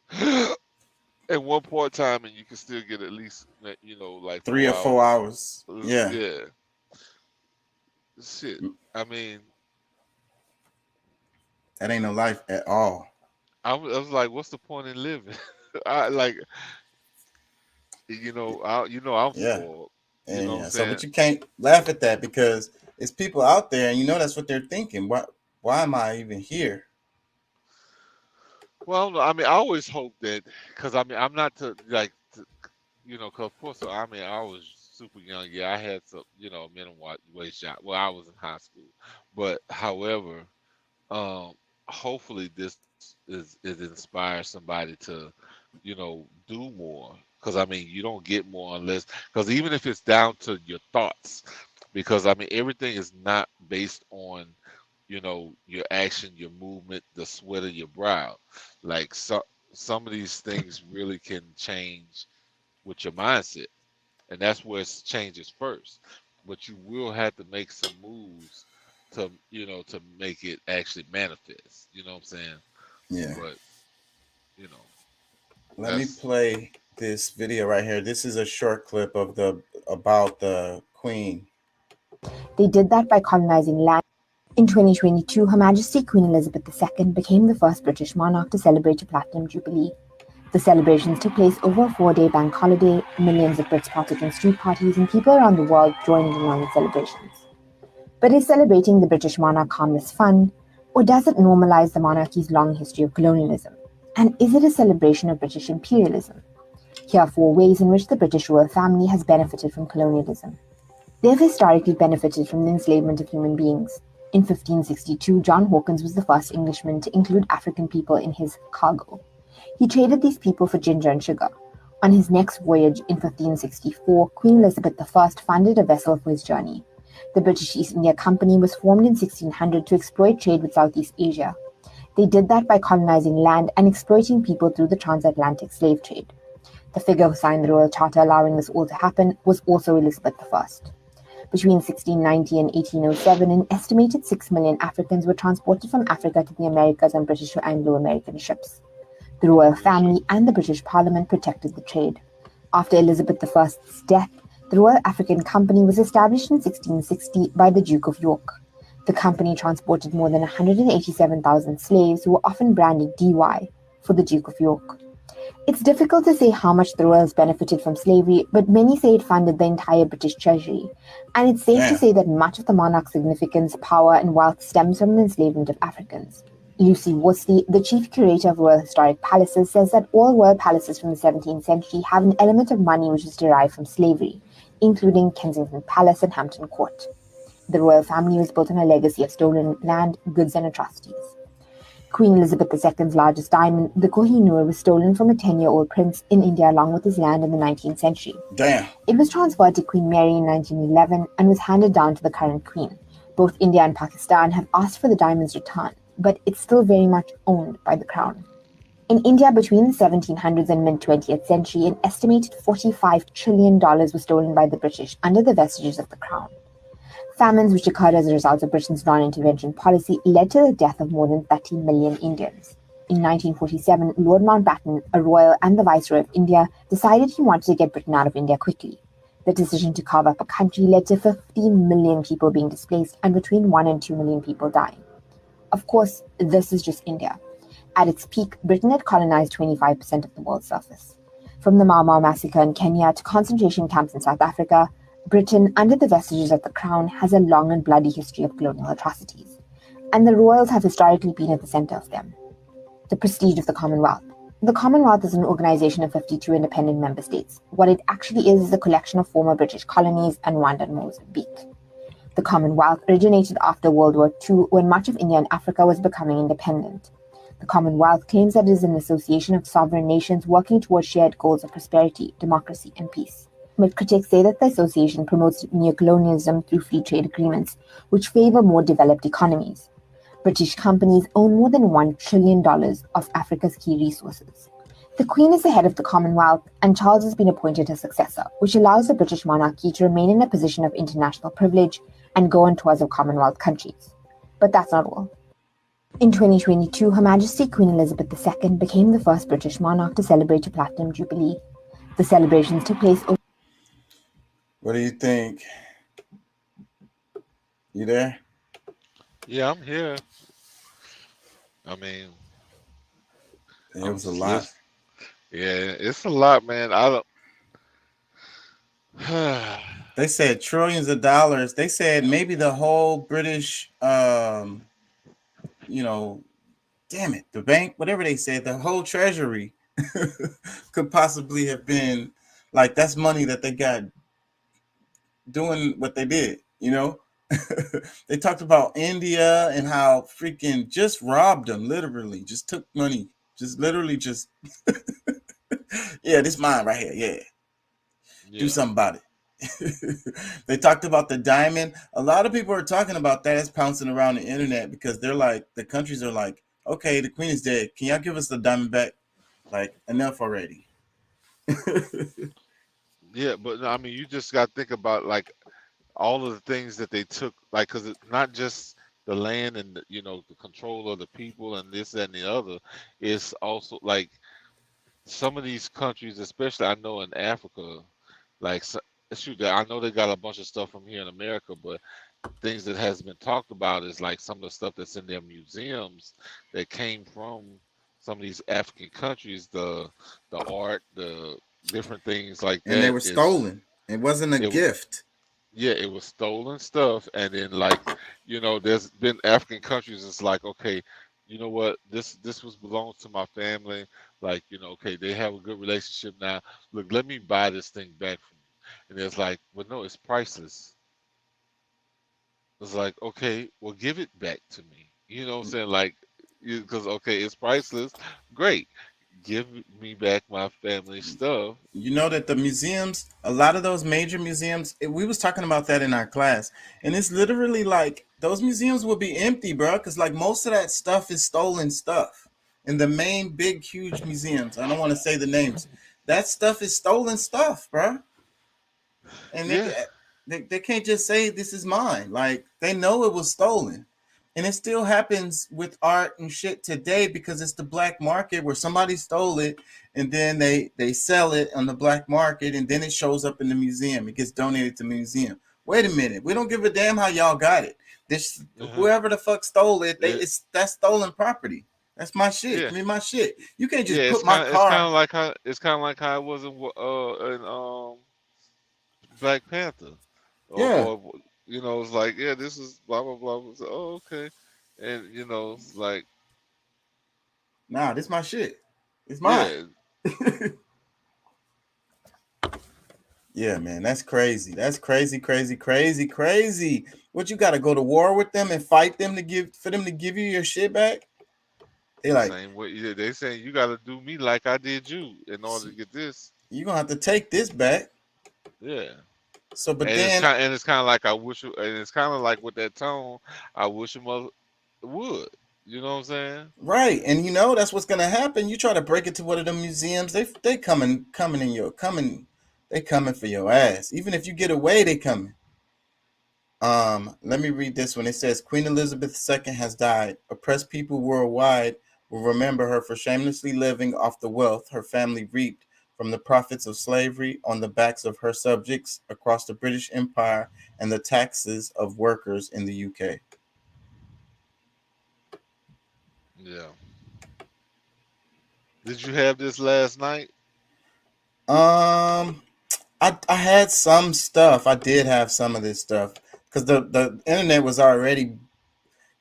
Speaker 10: and 1 part-time, and you can still get at least like
Speaker 2: 3 or 4 hours. Yeah.
Speaker 10: Yeah. Shit. I mean,
Speaker 2: that ain't no life at all.
Speaker 10: I was like, what's the point in living? I like, I'm
Speaker 2: Yeah.
Speaker 10: spoiled.
Speaker 2: And
Speaker 10: What I'm
Speaker 2: so,
Speaker 10: saying?
Speaker 2: but you can't laugh at that because it's people out there, and that's what they're thinking. Why am I even here?
Speaker 10: Well, I mean, I always hope that because I mean, I'm not because of course, I mean, I was super young. Yeah, I had some, minimum wage job. Well, I was in high school, but however, hopefully this is inspires somebody to, do more. Because I mean, you don't get more unless because even if it's down to your thoughts, because I mean, everything is not based on your action, your movement, the sweat of your brow. Like some of these things really can change with your mindset, and that's where it changes first. But you will have to make some moves to to make it actually manifest. You know what I'm saying?
Speaker 2: Yeah.
Speaker 10: But
Speaker 2: let me play this video right here. This is a short clip of about the Queen.
Speaker 11: They did that by colonizing land. In 2022, Her Majesty Queen Elizabeth II became the first British monarch to celebrate a Platinum Jubilee. The celebrations took place over a 4-day bank holiday. Millions of Brits partook in street parties and people around the world joined in on the celebrations. But is celebrating the British monarch harmless fun, or does it normalize the monarchy's long history of colonialism? And is it a celebration of British imperialism? Here are 4 ways in which the British royal family has benefited from colonialism. They have historically benefited from the enslavement of human beings. In 1562, John Hawkins was the first Englishman to include African people in his cargo. He traded these people for ginger and sugar. On his next voyage in 1564, Queen Elizabeth I funded a vessel for his journey. The British East India Company was formed in 1600 to exploit trade with Southeast Asia. They did that by colonizing land and exploiting people through the transatlantic slave trade. The figure who signed the Royal Charter allowing this all to happen was also Elizabeth I. Between 1690 and 1807, an estimated 6 million Africans were transported from Africa to the Americas on British or Anglo-American ships. The royal family and the British Parliament protected the trade. After Elizabeth I's death, the Royal African Company was established in 1660 by the Duke of York. The company transported more than 187,000 slaves who were often branded DY for the Duke of York. It's difficult to say how much the royals benefited from slavery, but many say it funded the entire British treasury. And it's safe to say that much of the monarch's significance, power, and wealth stems from the enslavement of Africans. Lucy Worsley, the chief curator of Royal Historic Palaces, says that all royal palaces from the 17th century have an element of money which is derived from slavery, including Kensington Palace and Hampton Court. The royal family was built on a legacy of stolen land, goods, and atrocities. Queen Elizabeth II's largest diamond, the Kohinoor, was stolen from a 10-year-old prince in India along with his land in the 19th century.
Speaker 2: Damn.
Speaker 11: It was transferred to Queen Mary in 1911 and was handed down to the current queen. Both India and Pakistan have asked for the diamond's return, but it's still very much owned by the crown. In India, between the 1700s and mid-20th century, an estimated $45 trillion was stolen by the British under the vestiges of the crown. Famines which occurred as a result of Britain's non-intervention policy led to the death of more than 30 million Indians. In 1947, Lord Mountbatten, a royal and the Viceroy of India, decided he wanted to get Britain out of India quickly. The decision to carve up a country led to 15 million people being displaced and between 1 and 2 million people dying. Of course, this is just India. At its peak, Britain had colonized 25% of the world's surface. From the Mau Mau massacre in Kenya to concentration camps in South Africa, Britain, under the vestiges of the crown, has a long and bloody history of colonial atrocities, and the royals have historically been at the center of them. The prestige of the Commonwealth. The Commonwealth is an organization of 52 independent member states. What it actually is a collection of former British colonies and Rwanda and Mozambique. The Commonwealth originated after World War II, when much of India and Africa was becoming independent. The Commonwealth claims that it is an association of sovereign nations working towards shared goals of prosperity, democracy, and peace. But critics say that the association promotes neocolonialism through free trade agreements, which favor more developed economies. British companies own more than $1 trillion of Africa's key resources. The Queen is the head of the Commonwealth, and Charles has been appointed her successor, which allows the British monarchy to remain in a position of international privilege and go on tours of Commonwealth countries. But that's not all. In 2022, Her Majesty Queen Elizabeth II became the first British monarch to celebrate a Platinum Jubilee. The celebrations took place over...
Speaker 2: What do you think? You there?
Speaker 10: Yeah, I'm here. I mean,
Speaker 2: it was a lot.
Speaker 10: Yeah, it's a lot, man. I don't.
Speaker 2: They said trillions of dollars. They said maybe the whole British, damn it, the bank, whatever they said, the whole treasury could possibly have been like, that's money that they got doing what they did, They talked about India and how freaking just robbed them, literally, just took money, just literally just, yeah, this mine right here, yeah. Do something about it. They talked about the diamond. A lot of people are talking about that. It's pouncing around the internet because they're like, the countries are like, okay, the queen is dead. Can y'all give us the diamond back? Like, enough already.
Speaker 10: Yeah, but I mean, you just got to think about like all of the things that they took, like, because it's not just the land and the control of the people and this that, and the other. It's also like some of these countries, especially I know in Africa, like shoot, I know they got a bunch of stuff from here in America, but things that has been talked about is like some of the stuff that's in their museums that came from some of these African countries, the art, the different things like that.
Speaker 2: And they were stolen. It wasn't a gift.
Speaker 10: Yeah, it was stolen stuff. And then like, there's been African countries, it's like, okay, you know what, this belongs to my family. Like, okay, they have a good relationship now. Look, let me buy this thing back from you. And it's like, well, no, it's priceless. It's like, okay, well, give it back to me. You know what I'm saying? Like, because, okay, it's priceless. Great. give me back my family stuff.
Speaker 2: You know that the museums, a lot of those major museums, we was talking about that in our class, and it's literally like those museums will be empty, bro, because like most of that stuff is stolen stuff. In the main big huge museums, I don't want to say the names, that stuff is stolen stuff, bro. And
Speaker 10: Yeah,
Speaker 2: they can't just say this is mine. Like they know it was stolen. And it still happens with art and shit today because it's the black market where somebody stole it and then they sell it on the black market and then it shows up in the museum. It gets donated to the museum. Wait a minute. We don't give a damn how y'all got it. This whoever the fuck stole it,
Speaker 10: yeah,
Speaker 2: that's stolen property. That's my shit.
Speaker 10: yeah,
Speaker 2: Give me my shit. You can't
Speaker 10: yeah.
Speaker 2: just put my car.
Speaker 10: It's kind of like how it was in Black Panther,
Speaker 2: Yeah.
Speaker 10: or it's like, yeah, this is blah blah blah. It's like, oh, okay, and it's like,
Speaker 2: Nah, this my shit. It's mine.
Speaker 10: yeah,
Speaker 2: Yeah, man, that's crazy. That's crazy, crazy, crazy, crazy. What you got to go to war with them and fight them for them to give you your shit back? They
Speaker 10: the
Speaker 2: like,
Speaker 10: same way. Yeah, they saying you got to do me like I did you in order to get this.
Speaker 2: you gonna have to take this back.
Speaker 10: Yeah.
Speaker 2: So, but
Speaker 10: And
Speaker 2: then
Speaker 10: it's kind of like I wish, and it's kind of like with that tone, I wish a mother would. You know what I'm saying?
Speaker 2: right, and that's what's gonna happen. You try to break it to one of them museums, they coming in your coming, they coming for your ass. Even if you get away, they coming. Let me read this one. It says Queen Elizabeth II has died. Oppressed people worldwide will remember her for shamelessly living off the wealth her family reaped from the profits of slavery on the backs of her subjects across the British Empire and the taxes of workers in the UK.
Speaker 10: Yeah. Did you have this last night?
Speaker 2: Um, I had some stuff. I did have some of this stuff because the internet was already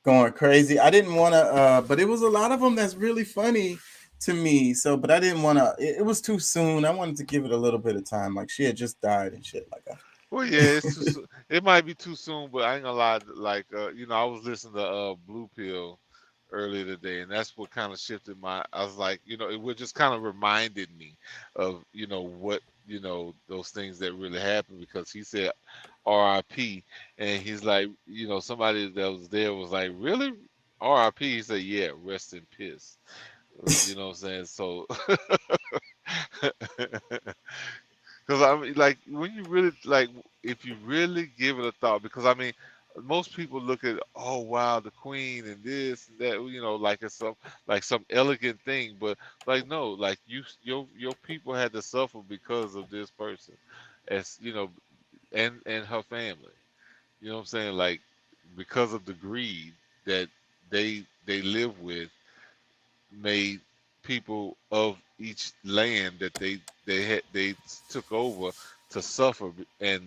Speaker 2: going crazy. I didn't want to, but it was a lot of them that's really funny to me. So, but I didn't want to. It was too soon. I wanted to give it a little bit of time. Like she had just died and shit like that.
Speaker 10: Well, yeah, it's too soon. It might be too soon, but I ain't gonna lie. Like, I was listening to Blue Pill earlier today, and that's what kind of shifted my. I was like, it would just kind of reminded me of what those things that really happened because he said R.I.P. and he's like, somebody that was there was like, really R.I.P. He said, yeah, rest in peace. You know what I'm saying? So, because I mean, like when you really like, if you really give it a thought, because I mean, most people look at, oh wow, the queen and this and that, like it's some elegant thing, but like no, like your people had to suffer because of this person, as and her family. You know what I'm saying? Like because of the greed that they live with, made people of each land that they took over to suffer and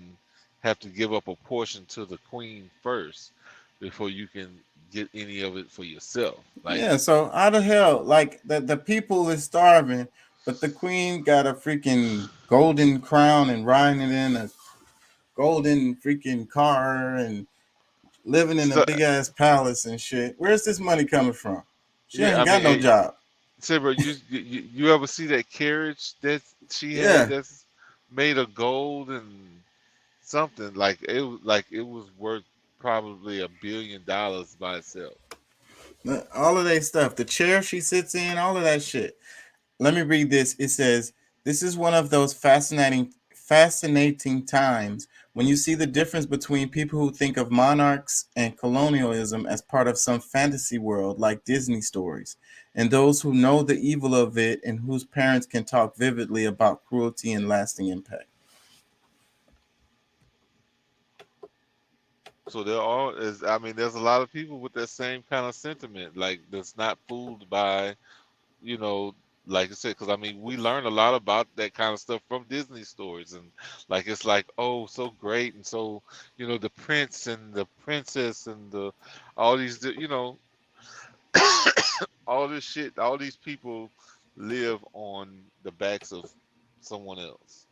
Speaker 10: have to give up a portion to the queen first before you can get any of it for yourself. Like,
Speaker 2: Yeah. So how the hell, like the people is starving, but the queen got a freaking golden crown and riding it in a golden freaking car and living in a
Speaker 10: so,
Speaker 2: big ass palace and shit. Where's this money coming from? She
Speaker 10: yeah,
Speaker 2: ain't
Speaker 10: I
Speaker 2: got
Speaker 10: mean,
Speaker 2: no job.
Speaker 10: say, bro, you ever see that carriage that she had
Speaker 2: Yeah.
Speaker 10: that's made of gold and something like it was worth probably $1 billion by itself.
Speaker 2: All of that stuff. The chair she sits in, all of that shit. Let me read this. It says, "This is one of those fascinating times when you see the difference between people who think of monarchs and colonialism as part of some fantasy world like Disney stories, and those who know the evil of it and whose parents can talk vividly about cruelty and lasting impact."
Speaker 10: So I mean, there's a lot of people with that same kind of sentiment, like that's not fooled by, you know, like I said, because I mean, we learn a lot about that kind of stuff from Disney stories, and like it's like, oh, so great, and so the prince and the princess and all these, all this shit, all these people live on the backs of someone else.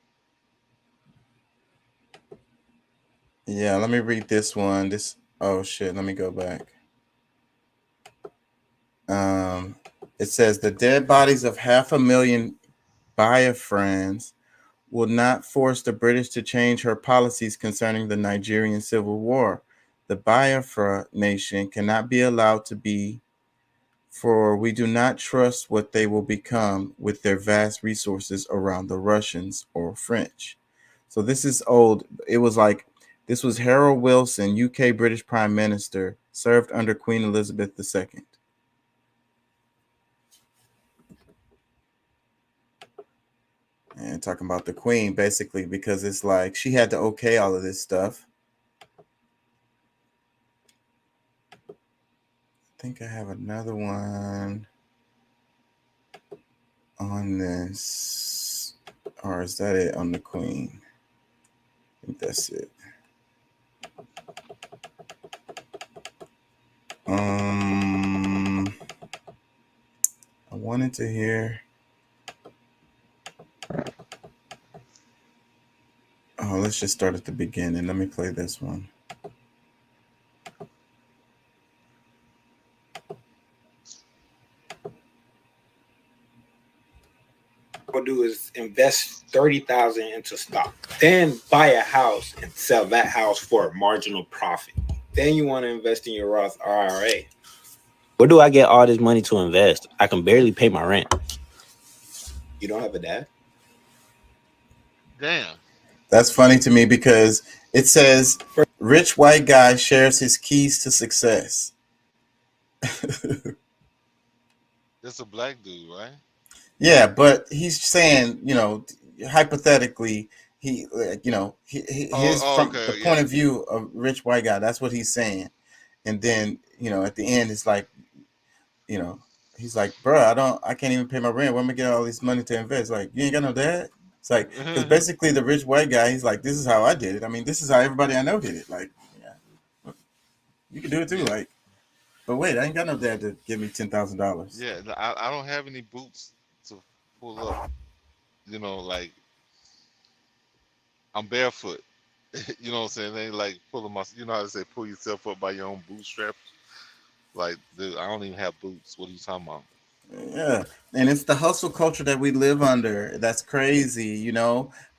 Speaker 2: Yeah, let me read this one. Oh shit, let me go back. It says the dead bodies of 500,000 Biafrans will not force the British to change her policies concerning the Nigerian Civil War. The Biafra nation cannot be allowed to be, for we do not trust what they will become with their vast resources around the Russians or French. So this is old. It was like, this was Harold Wilson, UK British Prime Minister, served under Queen Elizabeth II. And talking about the Queen, basically, because it's like she had to okay all of this stuff. I think I have another one on this. Or is that it on the Queen? I think that's it. I wanted to hear. Oh, let's just start at the beginning. Let me play this one.
Speaker 12: What do is invest 30,000 into stock, then buy a house and sell that house for a marginal profit. Then you want to invest in your Roth IRA.
Speaker 13: Where do I get all this money to invest? I can barely pay my rent.
Speaker 12: You don't have a dad?
Speaker 10: Damn.
Speaker 2: That's funny to me because it says rich white guy shares his keys to success.
Speaker 10: That's a black dude, right?
Speaker 2: Yeah, but he's saying, hypothetically, his from the point of view of rich white guy, that's what he's saying. And then, at the end, it's like, he's like, bro, I can't even pay my rent. Where am I get all this money to invest? Like, you ain't got no dad? It's like, because basically the rich white guy, he's like, this is how I did it. I mean, this is how everybody I know did it. Like, yeah, you can do it too. Like, but wait, I ain't got no dad to give me $10,000.
Speaker 10: Yeah, I don't have any boots to pull up. Like I'm barefoot. You know what I'm saying? They ain't like pulling my. You know how to say pull yourself up by your own bootstraps. Like, dude, I don't even have boots. What are you talking about?
Speaker 2: Yeah, and it's the hustle culture that we live under. That's crazy,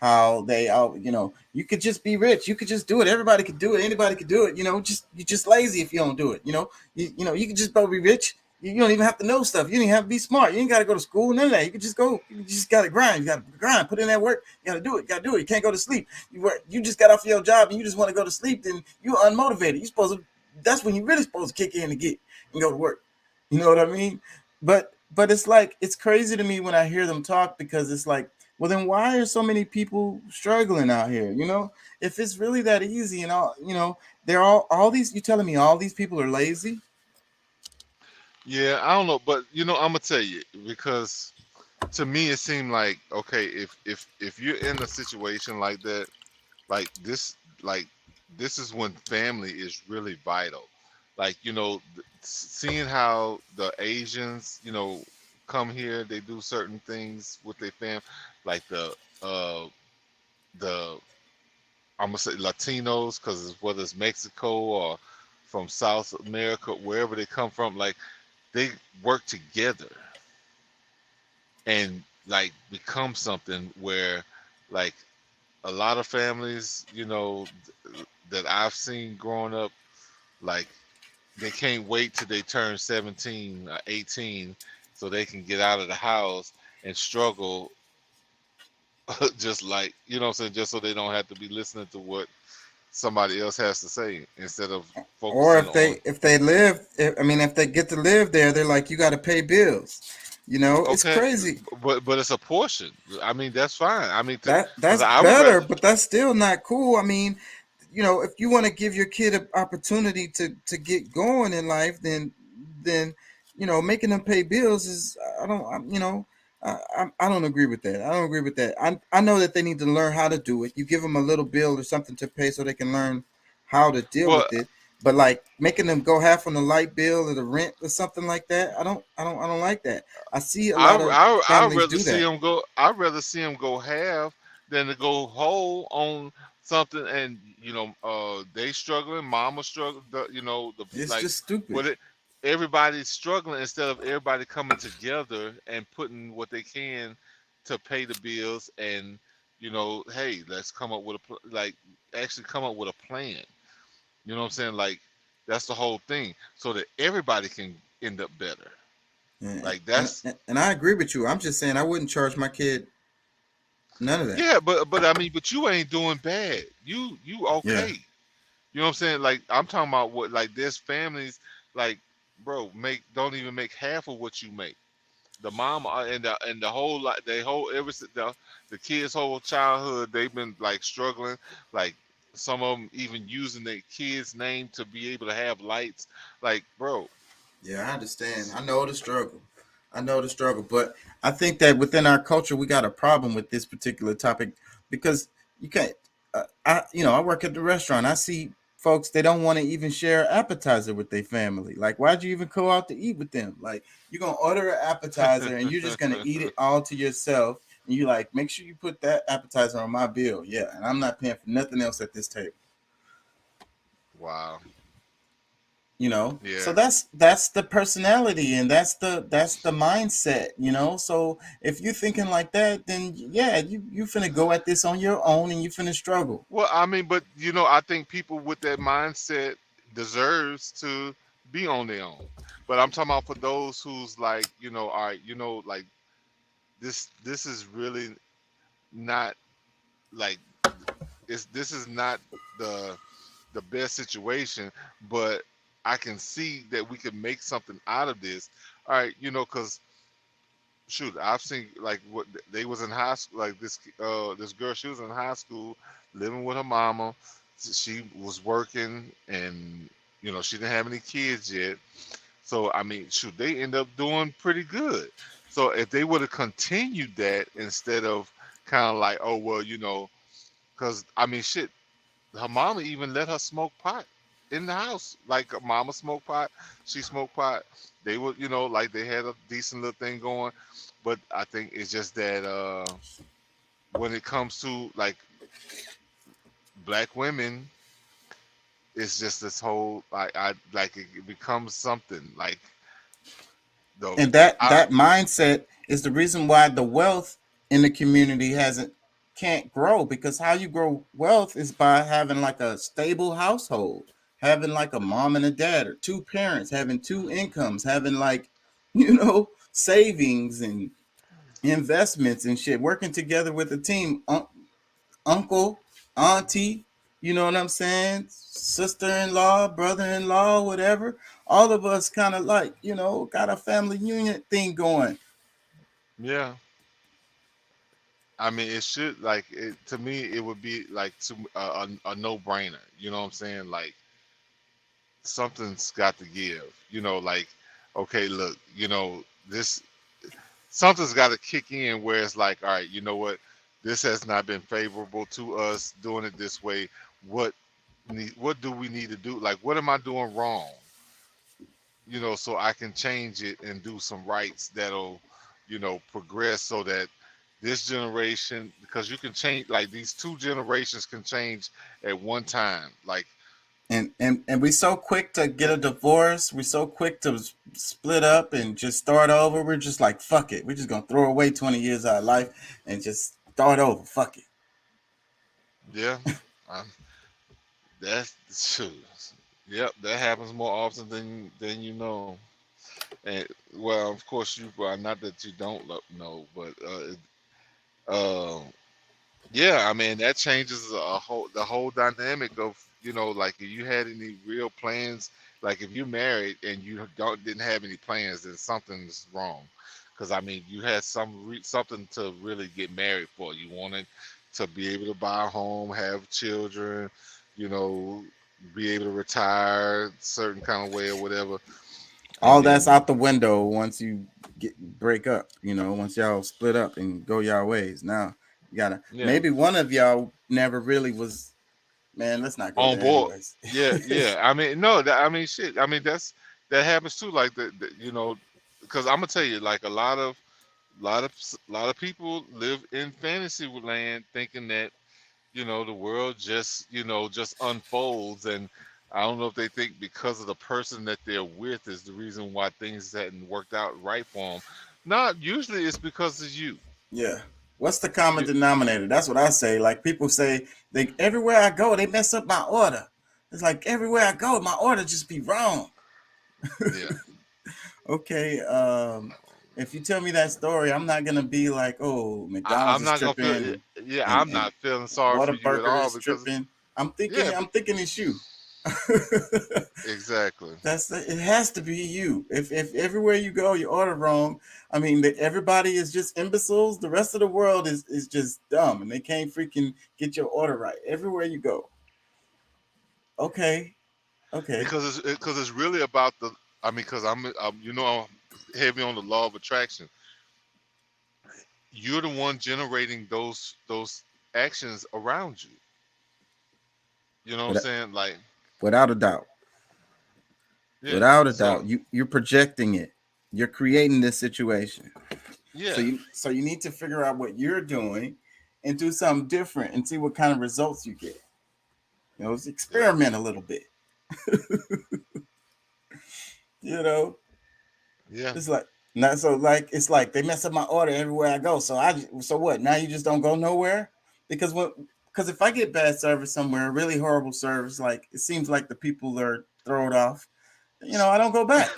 Speaker 2: how they all, you could just be rich, you could just do it. Everybody could do it. Anybody could do it. You're just lazy if you don't do it. You could just go be rich. You don't even have to know stuff. You don't even have to be smart. You ain't got to go to school, none of that. You could just go. You just got to grind. You got to grind. Put in that work. You got to do it. You got to do it. You can't go to sleep. You just got off your job and you just want to go to sleep. Then you're unmotivated. You supposed to. That's when you really supposed to kick in and go to work. You know what I mean? But it's like, it's crazy to me when I hear them talk, because it's like, well, then why are so many people struggling out here? If it's really that easy and all, they're all these, you telling me all these people are lazy?
Speaker 10: Yeah, I don't know, but I'm gonna tell you, because to me it seemed like, okay, if you're in a situation like that, like this is when family is really vital. Like, seeing how the Asians, come here, they do certain things with their fam, like the I'm gonna say Latinos, because whether it's Mexico or from South America, wherever they come from, like they work together and like become something where, like, a lot of families, that I've seen growing up, like they can't wait till they turn 17 or 18 so they can get out of the house and struggle just like, what I'm saying, just so they don't have to be listening to what somebody else has to say instead of focusing
Speaker 2: or if they get to live there, they're like, you got to pay bills. It's crazy.
Speaker 10: But it's a portion. I mean, that's fine. I mean,
Speaker 2: that's better, but that's still not cool. I mean, if you want to give your kid an opportunity to get going in life, then making them pay bills is, I don't agree with that. I don't agree with that. I know that they need to learn how to do it. You give them a little bill or something to pay so they can learn how to deal with it. But like making them go half on the light bill or the rent or something like that, I don't like that. I see a lot of families do that.
Speaker 10: I'd rather see them go half than to go whole on something, and they struggling, mama struggling.
Speaker 2: It's like, just stupid.
Speaker 10: everybody's struggling instead of everybody coming together and putting what they can to pay the bills and hey, let's come up with like actually come up with a plan. You know what I'm saying? Like that's the whole thing, so that everybody can end up better. Like that's
Speaker 2: and I agree with you. I'm just saying I wouldn't charge my kid none of that.
Speaker 10: yeah, but I mean, but you ain't doing bad. You
Speaker 2: Yeah.
Speaker 10: okay. You know what I'm saying? Like I'm talking about what like there's families like bro don't even make half of what you make. The mom and the whole like they whole ever since the kids' whole childhood they've been like struggling. Like some of them even using their kids' name to be able to have lights. Like bro,
Speaker 2: Yeah, I understand. I know the struggle. I know the struggle, but I think that within our culture, we got a problem with this particular topic because you can't. I work at the restaurant. I see folks they don't want to even share appetizer with their family. Like, why'd you even go out to eat with them? Like, you're gonna order an appetizer and you're just gonna eat it all to yourself. And you like, make sure you put that appetizer on my bill. Yeah, and I'm not paying for nothing else at this table.
Speaker 10: wow,
Speaker 2: So
Speaker 10: yeah.
Speaker 2: that's the personality and that's the mindset. So if you're thinking like that, then yeah, you finna go at this on your own and you finna struggle.
Speaker 10: Well, I mean, but I think people with that mindset deserves to be on their own. But I'm talking about for those who's like, all right, like this is really not like this is not the best situation, but I can see that we can make something out of this. All right, because shoot, I've seen like what they was in high school, like this girl, she was in high school living with her mama. She was working and she didn't have any kids yet. So I mean, shoot, they end up doing pretty good. So if they would have continued that instead of kind of like, oh well, because I mean, shit, her mama even let her smoke pot in the house. Like mama smoked pot, she smoked pot. They would, like they had a decent little thing going. But I think it's just that when it comes to like black women, it's just this whole like I like it becomes something like though
Speaker 2: And that
Speaker 10: I
Speaker 2: that mindset is the reason why the wealth in the community hasn't can't grow, because how you grow wealth is by having like a stable household, having like a mom and a dad or two parents, having two incomes, having like savings and investments and shit, working together with a team, uncle, auntie, you know what I'm saying? Sister-in-law, brother-in-law, whatever. All of us kind of like, got a family unit thing going.
Speaker 10: yeah. I mean, it should like it to me. It would be like a no brainer. You know what I'm saying? Like something's got to give. Like okay, look, this something's got to kick in where it's like, all right, you know what? This has not been favorable to us doing it this way. What what do we need to do? Like, what am I doing wrong? So I can change it and do some rights that'll, progress so that this generation, because you can change, like these two generations can change at one time. Like,
Speaker 2: And we so quick to get a divorce. We're so quick to split up and just start over. We're just like, fuck it. We're just gonna throw away 20 years of our life and just start over. Fuck it.
Speaker 10: yeah, um, that's true. Yep, that happens more often than you know. And well, of course, not that you don't know, but yeah, I mean that changes the whole dynamic of like if you had any real plans, like if you're married and you didn't have any plans, then something's wrong. Because I mean you had something to really get married for. You wanted to be able to buy a home, have children, you know, be able to retire certain kind of way or whatever, and
Speaker 2: All that's
Speaker 10: then
Speaker 2: out the window once you break up. Once y'all split up and go y'all ways. Now you gotta
Speaker 10: yeah.
Speaker 2: maybe one of y'all never really was. Man, let's not go
Speaker 10: On
Speaker 2: there
Speaker 10: board.
Speaker 2: anyways.
Speaker 10: Yeah. I mean, no, I mean, shit. I mean, that happens too. Like because I'm gonna tell you, like a lot of people live in fantasy land, thinking that the world just just unfolds, and I don't know if they think because of the person that they're with is the reason why things hadn't worked out right for them. Not usually, it's because of you.
Speaker 2: Yeah. What's the common
Speaker 10: You,
Speaker 2: denominator? That's what I say. Like people say, they everywhere I go, they mess up my order. It's like everywhere I go, my order just be wrong.
Speaker 10: yeah.
Speaker 2: Okay. If you tell me that story, I'm not gonna be like, oh, McDonald's
Speaker 10: I'm
Speaker 2: is
Speaker 10: not gonna feel.
Speaker 2: tripping
Speaker 10: Yeah, I'm
Speaker 2: and
Speaker 10: not feeling sorry for you at
Speaker 2: Whataburger
Speaker 10: all
Speaker 2: is
Speaker 10: because
Speaker 2: tripping. I'm
Speaker 10: yeah,
Speaker 2: thinking it's you.
Speaker 10: exactly.
Speaker 2: It has to be you. If everywhere you go you order wrong, I mean everybody is just imbeciles. The rest of the world is just dumb and they can't freaking get your order right everywhere you go. Okay, okay.
Speaker 10: Because it's really about the. I mean, because I'm heavy on the law of attraction. You're the one generating those actions around you. You know what I'm
Speaker 2: Without,
Speaker 10: saying? Like,
Speaker 2: without a doubt,
Speaker 10: yeah.
Speaker 2: without a
Speaker 10: So
Speaker 2: doubt, you're projecting it. You're creating this situation. So
Speaker 10: yeah,
Speaker 2: you need to figure out what you're doing and do something different and see what kind of results you get. Let's
Speaker 10: yeah,
Speaker 2: experiment a little bit. you know,
Speaker 10: yeah.
Speaker 2: it's like not so like it's like they mess up my order everywhere I go. So what? Now you just don't go nowhere because if I get bad service somewhere, really horrible service, like it seems like the people are thrown off. I don't go back.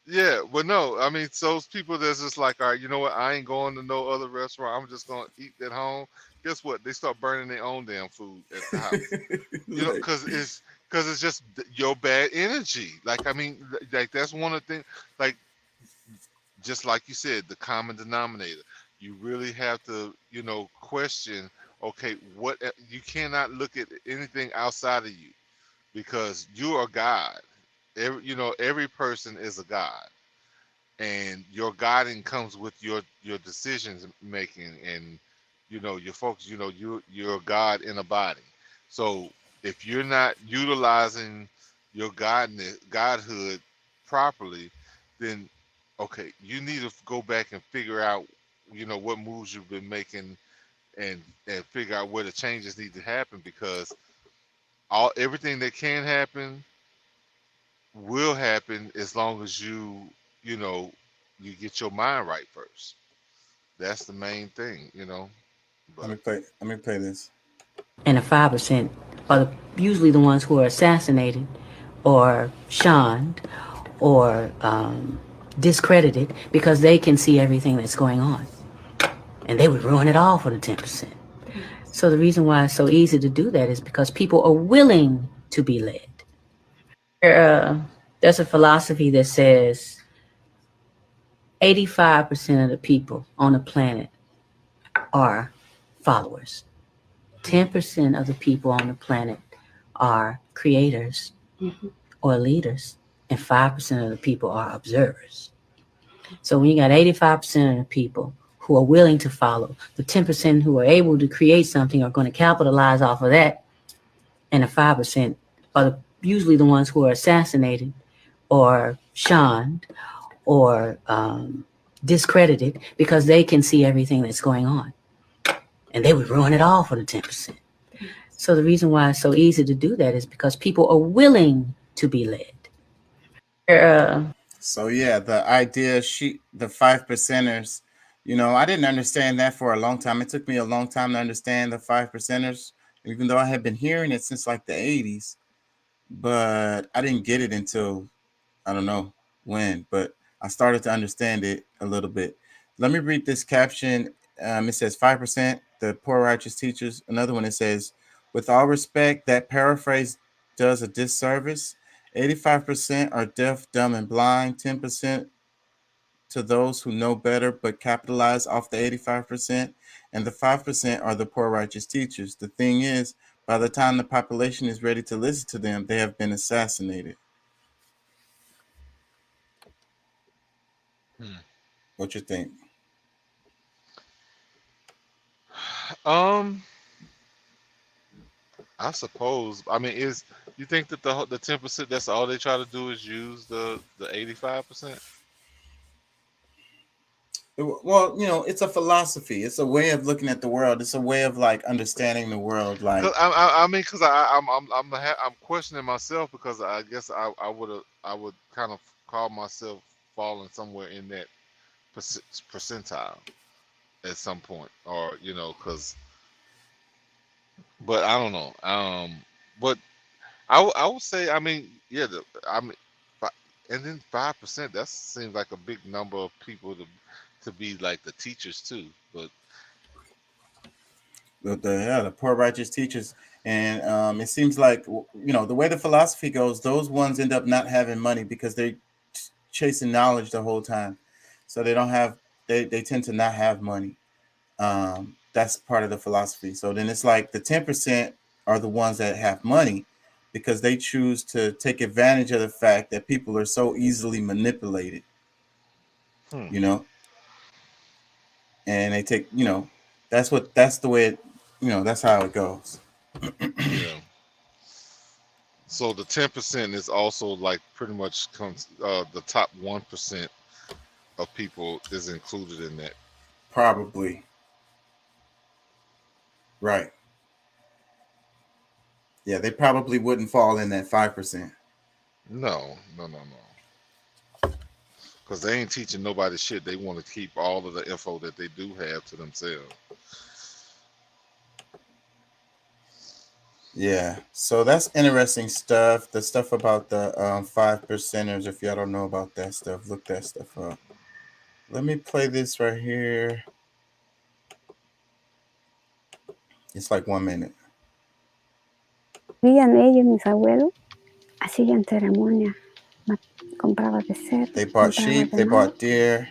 Speaker 10: Yeah, well, no, I mean, so those people that's just like, all right, you know what? I ain't going to no other restaurant. I'm just gonna eat at home. Guess what? They start burning their own damn food at the house.
Speaker 2: Like,
Speaker 10: Because it's just your bad energy. Like, I mean, like that's one of the things. Like, just like you said, the common denominator. You really have to, question. Okay, you cannot look at anything outside of you because you are God. Every person is a God, and your guiding comes with your decisions making and your focus. You're a God in a body. So if you're not utilizing your godhood properly, then okay, you need to go back and figure out what moves you've been making and figure out where the changes need to happen because everything that can happen will happen as long as you know you get your mind right first. That's the main thing. But
Speaker 2: let me play this.
Speaker 14: And the 5% are usually the ones who are assassinated or shunned or discredited because they can see everything that's going on. And they would ruin it all for the 10%. So the reason why it's so easy to do that is because people are willing to be led. There's a philosophy that says 85% of the people on the planet are followers. 10% of the people on the planet are creators or leaders, and 5% of the people are observers. So when you got 85% of the people who are willing to follow, the 10% who are able to create something are going to capitalize off of that, and the 5% are usually the ones who are assassinated or shunned or discredited because they can see everything that's going on. And they would ruin it all for the 10%. So the reason why it's so easy to do that is because people are willing to be led.
Speaker 2: So yeah, the idea the 5%ers, I didn't understand that for a long time. It took me a long time to understand the 5%ers, even though I had been hearing it since like the 80s. But I didn't get it until I don't know when, but I started to understand it a little bit. Let me read this caption. It says 5%, the poor righteous teachers. Another one, it says, with all respect, that paraphrase does a disservice. 85% are deaf, dumb, and blind. 10% to those who know better but capitalize off the 85%. And the 5% are the poor righteous teachers. The thing is, by the time the population is ready to listen to them, they have been assassinated. What you think?
Speaker 10: I suppose. I mean, you think that the 10% that's all they try to do is use the 85%?
Speaker 2: Well, it's a philosophy. It's a way of looking at the world. It's a way of like understanding the world. Like,
Speaker 10: I mean, because I'm questioning myself because I guess I would kind of call myself falling somewhere in that percentile at some point, or because. But I don't know. But I would say, I mean, yeah, and then 5%. That seems like a big number of people to be like the teachers too. But
Speaker 2: the poor righteous teachers, and it seems like the way the philosophy goes, those ones end up not having money because they're chasing knowledge the whole time, so they don't have they tend to not have money. That's part of the philosophy. So then it's like the 10% are the ones that have money because they choose to take advantage of the fact that people are so easily manipulated. And they take, that's the way it, that's how it goes.
Speaker 10: Yeah. So the 10% is also like pretty much the top 1% of people is included in that.
Speaker 2: Probably. Right. Yeah, they probably wouldn't fall in that 5%.
Speaker 10: No. Because they ain't teaching nobody shit. They want to keep all of the info that they do have to themselves.
Speaker 2: Yeah, so that's interesting stuff. The stuff about the 5%ers, if y'all don't know about that stuff, look that stuff up. Let me play this right here. It's like 1 minute.
Speaker 9: Ellos, mis abuelos, hacían ceremonia. Compraba becerros.
Speaker 2: They bought sheep, they bought deer.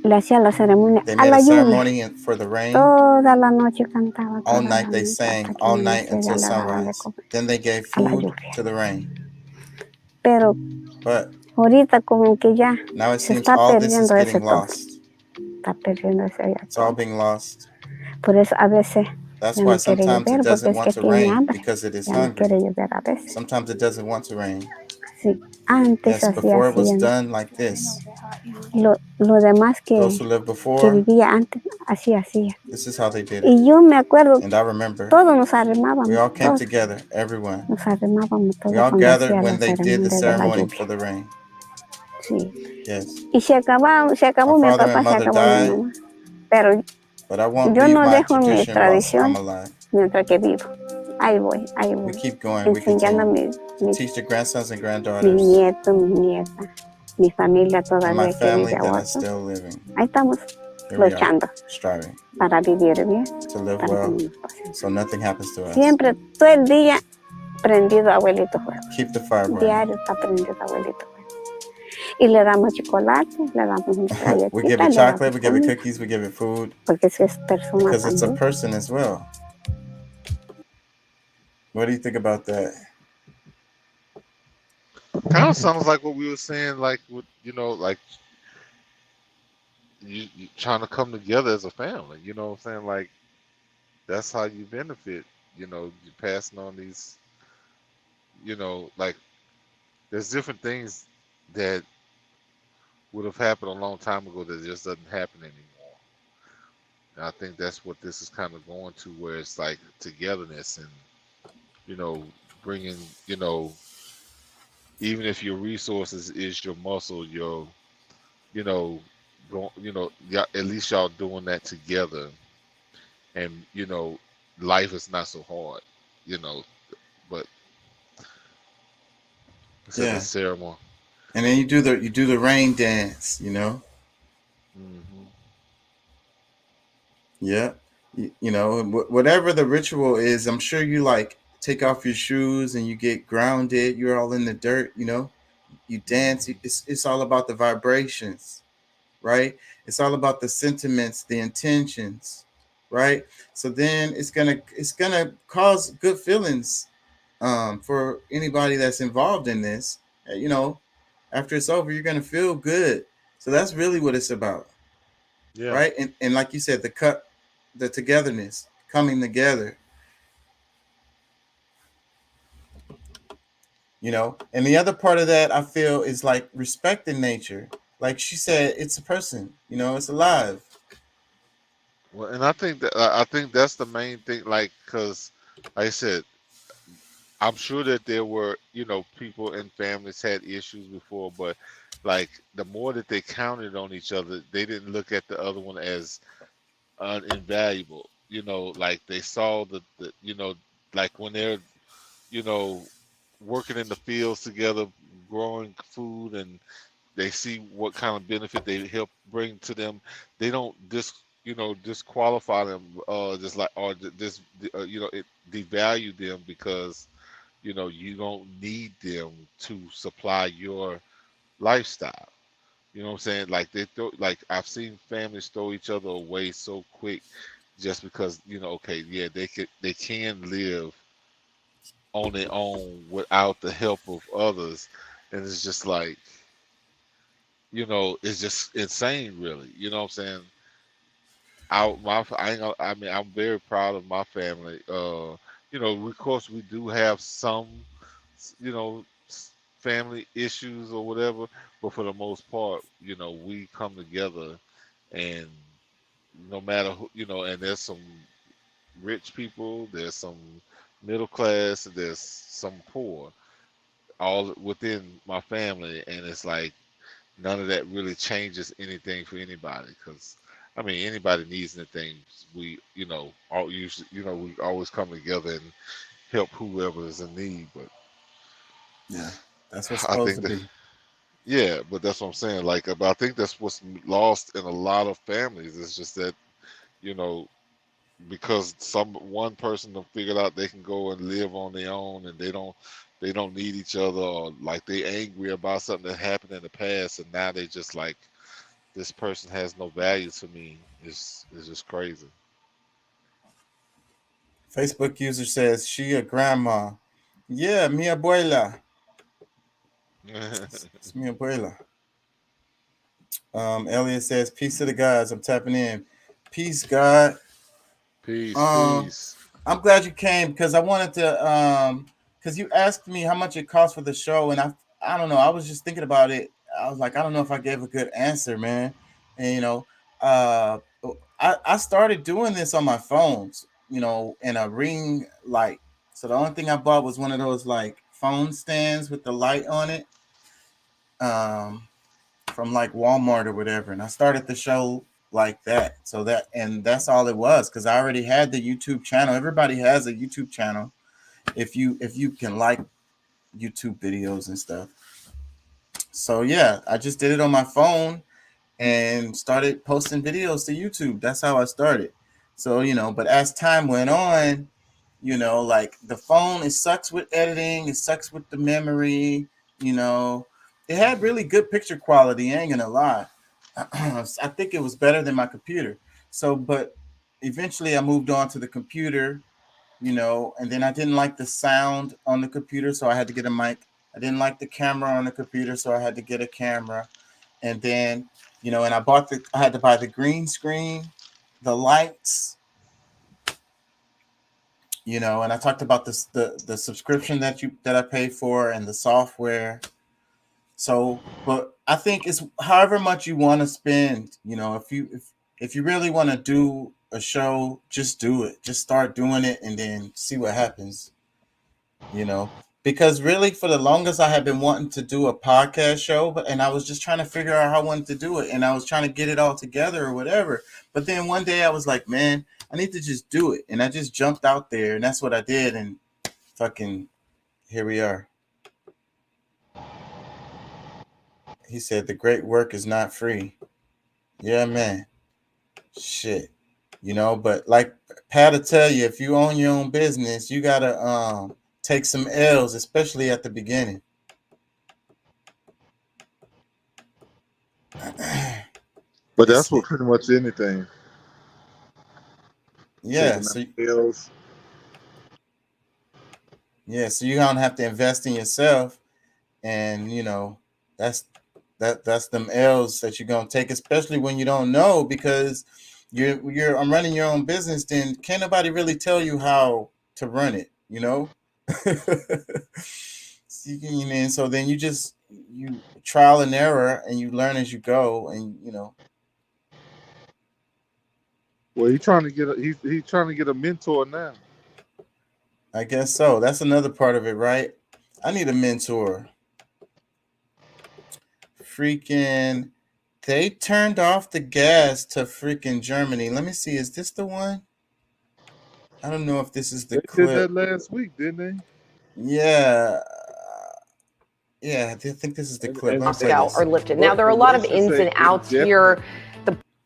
Speaker 9: Le hacían la ceremonia
Speaker 2: They
Speaker 9: a
Speaker 2: made
Speaker 9: la
Speaker 2: a
Speaker 9: lluvia.
Speaker 2: ceremony for the rain.
Speaker 9: Toda la noche cantaba.
Speaker 2: All night they sang, all night until sunrise. Then they gave food to the rain.
Speaker 9: Pero
Speaker 2: But
Speaker 9: ahorita como que ya
Speaker 2: now it
Speaker 9: se
Speaker 2: seems
Speaker 9: está
Speaker 2: all this is
Speaker 9: perdiendo ese
Speaker 2: getting
Speaker 9: toque.
Speaker 2: lost.
Speaker 9: Está perdiendo ese
Speaker 2: It's all being lost.
Speaker 9: Por eso a veces
Speaker 2: That's
Speaker 9: ya
Speaker 2: why
Speaker 9: no quiere
Speaker 2: sometimes
Speaker 9: llover
Speaker 2: it
Speaker 9: porque
Speaker 2: doesn't
Speaker 9: es
Speaker 2: want
Speaker 9: que
Speaker 2: to
Speaker 9: tiene
Speaker 2: rain
Speaker 9: hambre.
Speaker 2: because it is
Speaker 9: Ya no
Speaker 2: hungry.
Speaker 9: quiere llover a veces.
Speaker 2: Sometimes it doesn't want to rain.
Speaker 9: Sí. Antes
Speaker 2: Yes,
Speaker 9: hacía
Speaker 2: before it was
Speaker 9: así.
Speaker 2: done like this.
Speaker 9: Lo demás
Speaker 2: Those who lived
Speaker 9: que
Speaker 2: before,
Speaker 9: vivía antes, así hacía.
Speaker 2: this is how they did
Speaker 9: Y
Speaker 2: it.
Speaker 9: yo me acuerdo,
Speaker 2: And I remember
Speaker 9: todos nos arrimábamos.
Speaker 2: we all came
Speaker 9: Todos
Speaker 2: together, everyone.
Speaker 9: nos arrimábamos
Speaker 2: We
Speaker 9: todos
Speaker 2: all
Speaker 9: cuando
Speaker 2: gathered
Speaker 9: hacía
Speaker 2: when
Speaker 9: la
Speaker 2: they did the
Speaker 9: ceremonia de la
Speaker 2: ceremony
Speaker 9: lluvia.
Speaker 2: for the rain.
Speaker 9: Sí.
Speaker 2: Yes.
Speaker 9: Y se acabó
Speaker 2: My
Speaker 9: mi
Speaker 2: father
Speaker 9: papá,
Speaker 2: and
Speaker 9: se
Speaker 2: mother
Speaker 9: acabó mi
Speaker 2: died,
Speaker 9: mamá. Pero
Speaker 2: but I won't
Speaker 9: yo
Speaker 2: leave
Speaker 9: no
Speaker 2: my
Speaker 9: dejo mi
Speaker 2: tradition whilst I'm
Speaker 9: tradición
Speaker 2: alive.
Speaker 9: mientras que vivo. Ahí voy.
Speaker 2: We keep going, we
Speaker 9: Enseñando a
Speaker 2: continue.
Speaker 9: mis
Speaker 2: Teach the grandsons and granddaughters
Speaker 9: nietos, mis nietas, mi familia
Speaker 2: and my
Speaker 9: todavía que
Speaker 2: family
Speaker 9: vive
Speaker 2: that
Speaker 9: a
Speaker 2: is still living.
Speaker 9: Ahí estamos
Speaker 2: Here we are,
Speaker 9: luchando
Speaker 2: striving
Speaker 9: para vivir bien.
Speaker 2: to live
Speaker 9: Para
Speaker 2: well
Speaker 9: que no
Speaker 2: so nothing happens to us.
Speaker 9: Siempre, todo el día, prendido abuelito fuego.
Speaker 2: Keep the fire burning.
Speaker 9: Diario está prendido abuelito fuego. Y le damos chocolate, le damos unas galletitas.
Speaker 2: We give it chocolate, we give it cookies, we give it food.
Speaker 9: Porque es persona
Speaker 2: Because it's a
Speaker 9: también.
Speaker 2: person as well. What do you think about that?
Speaker 10: Kind of sounds like what we were saying, like with like you trying to come together as a family. You know what I'm saying? Like that's how you benefit. You're passing on these. Like there's different things that would have happened a long time ago that just doesn't happen anymore. And I think that's what this is kind of going to, where it's like togetherness and bringing even if your resources is your muscle, your at least y'all doing that together, and life is not so hard, but it's a ceremony.
Speaker 2: And then you do the rain dance,
Speaker 10: Mm-hmm.
Speaker 2: Yeah. Whatever the ritual is, I'm sure you like take off your shoes and you get grounded. You're all in the dirt, you dance. It's all about the vibrations, right? It's all about the sentiments, the intentions, right? So then it's gonna cause good feelings for anybody that's involved in this. After it's over, you're gonna feel good. So that's really what it's about.
Speaker 10: Yeah.
Speaker 2: Right. And like you said, the togetherness, coming together. And the other part of that I feel is like respecting nature. like she said, it's a person. You know, it's alive.
Speaker 10: Well, and I think that's the main thing. Like, cause like I said, I'm sure that there were, people and families had issues before, but like the more that they counted on each other, they didn't look at the other one as invaluable. Like they saw like when they're, you know, working in the fields together, growing food, and they see what kind of benefit they help bring to them. They don't disqualify them, just like, or just it devalue them because you don't need them to supply your lifestyle. You know what I'm saying? Like I've seen families throw each other away so quick just because, okay, yeah, they can live on their own without the help of others. And it's just like, it's just insane, really. You know what I'm saying? I'm very proud of my family. Of course, we do have some, family issues or whatever, but for the most part, we come together, and no matter who, and there's some rich people, there's some middle class, there's some poor, all within my family, and it's like none of that really changes anything for anybody, because I mean, anybody needs anything, we all usually we always come together and help whoever is in need. But
Speaker 2: Yeah, that's what's
Speaker 10: I
Speaker 2: supposed
Speaker 10: think
Speaker 2: to
Speaker 10: that
Speaker 2: be.
Speaker 10: yeah, but that's what I'm saying. Like, but I think that's what's lost in a lot of families. It's just that you know because one person have figured out they can go and live on their own, and they don't need each other, or like they angry about something that happened in the past, and now they just like, this person has no value to me. It's just crazy.
Speaker 2: Facebook user says she a grandma. Yeah, mi abuela. It's mi abuela. Elliot says peace to the guys. I'm tapping in. Peace, God.
Speaker 10: Peace, peace.
Speaker 2: I'm glad you came because I wanted to because you asked me how much it costs for the show, and I don't know, I was just thinking about it. I was like, I don't know if I gave a good answer, man. And uh I started doing this on my phones, in a ring light. So the only thing I bought was one of those like phone stands with the light on it. From like Walmart or whatever, and I started the show like that. So that's all it was, because I already had the YouTube channel. Everybody has a YouTube channel if you can like YouTube videos and stuff. So yeah, I just did it on my phone and started posting videos to YouTube. That's how I started. So but as time went on, like the phone, it sucks with editing, it sucks with the memory. It had really good picture quality, I ain't gonna lie. I think it was better than my computer. So, but eventually I moved on to the computer, and then I didn't like the sound on the computer, so I had to get a mic. I didn't like the camera on the computer, so I had to get a camera. And then, and I had to buy the green screen, the lights, and I talked about this, the subscription that I pay for, and the software. So, but I think it's however much you want to spend. If you really want to do a show, just do it. Just start doing it and then see what happens. Because really, for the longest, I had been wanting to do a podcast show, and I was just trying to figure out how I wanted to do it, and I was trying to get it all together or whatever. But then one day I was like, man, I need to just do it, and I just jumped out there, and that's what I did, and fucking here we are. He said the great work is not free. Yeah, man. Shit. But like Pat will tell you, if you own your own business, you gotta take some L's, especially at the beginning.
Speaker 10: But that's what pretty much anything.
Speaker 2: Yeah. So
Speaker 10: L's.
Speaker 2: Yeah, so you're gonna have to invest in yourself, and that's them L's that you're gonna take, especially when you don't know, because I'm running your own business, then can't nobody really tell you how to run it, So then you just you trial and error, and you learn as you go, and
Speaker 15: Well, he's trying to get he's trying to get a mentor now.
Speaker 2: I guess so. That's another part of it, right? I need a mentor. Freaking, they turned off the gas to freaking Germany. Let me see. Is this the one? I don't know if this is the
Speaker 15: They
Speaker 2: clip.
Speaker 15: did that last week, didn't they?
Speaker 2: Yeah. Yeah, I think this is the clip. Let me play
Speaker 16: Moscow
Speaker 2: this.
Speaker 16: are lifted. Now, there are a lot of ins and outs here.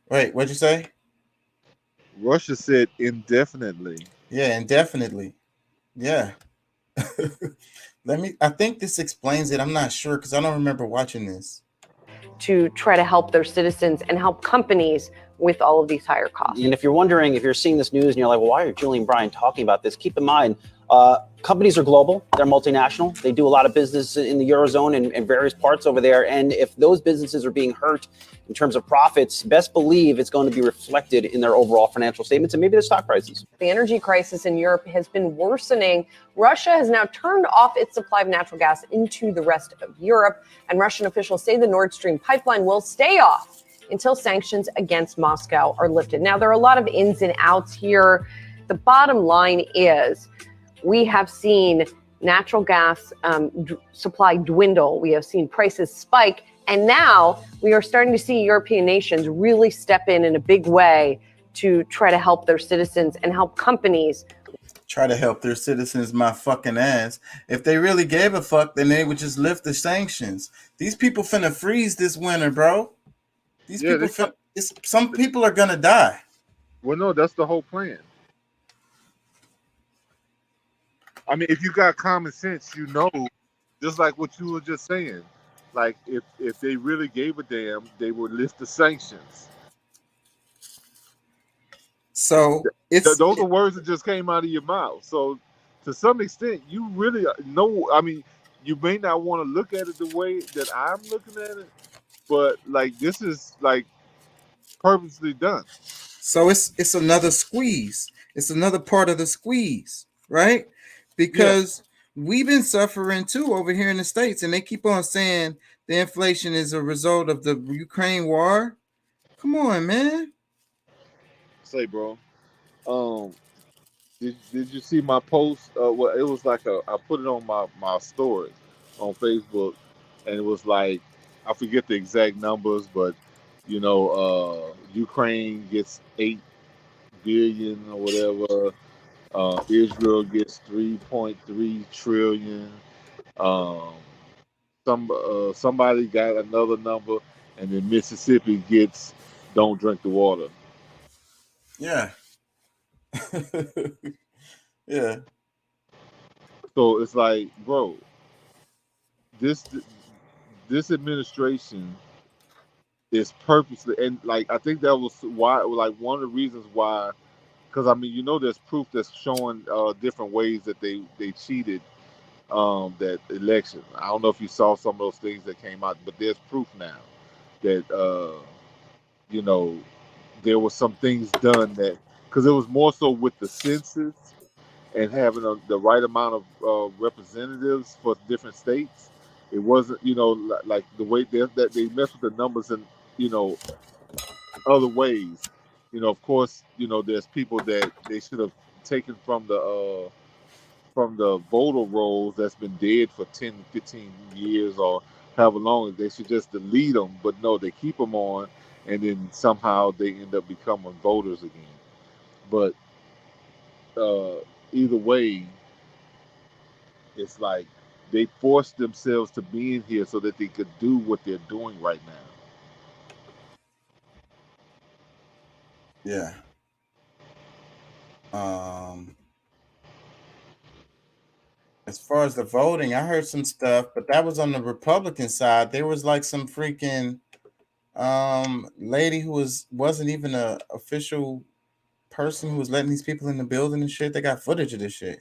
Speaker 2: Wait, what'd you say?
Speaker 15: Russia said indefinitely.
Speaker 2: Yeah, indefinitely. Yeah. I think this explains it. I'm not sure because I don't remember watching this.
Speaker 16: To try to help their citizens and help companies with all of these higher costs.
Speaker 17: And if you're wondering, if you're seeing this news and you're like, well, why are Julie and Brian talking about this? Keep in mind, companies are global. They're multinational. They do a lot of business in the Eurozone and various parts over there. And if those businesses are being hurt in terms of profits, best believe it's going to be reflected in their overall financial statements and maybe their stock prices.
Speaker 16: The energy crisis in Europe has been worsening. Russia has now turned off its supply of natural gas into the rest of Europe. And Russian officials say the Nord Stream pipeline will stay off until sanctions against Moscow are lifted. Now, there are a lot of ins and outs here. The bottom line is we have seen natural gas supply dwindle. We have seen prices spike. And now we are starting to see European nations really step in a big way to try to help their citizens and help companies.
Speaker 2: Try to help their citizens, my fucking ass. If they really gave a fuck, then they would just lift the sanctions. These people finna freeze this winter, bro. These people, some people are gonna die.
Speaker 15: Well, no, that's the whole plan. I mean, if you got common sense, you know, just like what you were just saying. Like, if they really gave a damn, they would lift the sanctions.
Speaker 2: So
Speaker 15: those are words that just came out of your mouth. So to some extent, you really know. I mean, you may not want to look at it the way that I'm looking at it, but like this is like purposely done.
Speaker 2: So it's another squeeze. It's another part of the squeeze, right? Because we've been suffering too over here in the States, and they keep on saying the inflation is a result of the Ukraine war. Come on, man.
Speaker 15: Say, bro. Did you see my post? Well, it was like I put it on my story on Facebook, and it was like, I forget the exact numbers, but you know, Ukraine gets 8 billion or whatever. Israel gets 3.3 trillion. Somebody got another number, and then Mississippi gets don't drink the water.
Speaker 2: Yeah. Yeah.
Speaker 15: So it's like, bro, this administration is purposely, and like I think that was why, like one of the reasons why, because I mean, you know, there's proof that's showing different ways that they cheated that election. I don't know if you saw some of those things that came out, but there's proof now that you know, there were some things done that, because it was more so with the census and having the right amount of representatives for different states. It wasn't, you know, like the way that they mess with the numbers and, you know, other ways. You know, of course, you know, there's people that they should have taken from the voter rolls that's been dead for 10, 15 years or however long. They should just delete them, but no, they keep them on, and then somehow they end up becoming voters again. But either way, it's like they forced themselves to be in here so that they could do what they're doing right now.
Speaker 2: Yeah. As far as the voting, I heard some stuff, but that was on the Republican side. There was like some freaking lady who wasn't even a official person who was letting these people in the building and shit. They got footage of this shit.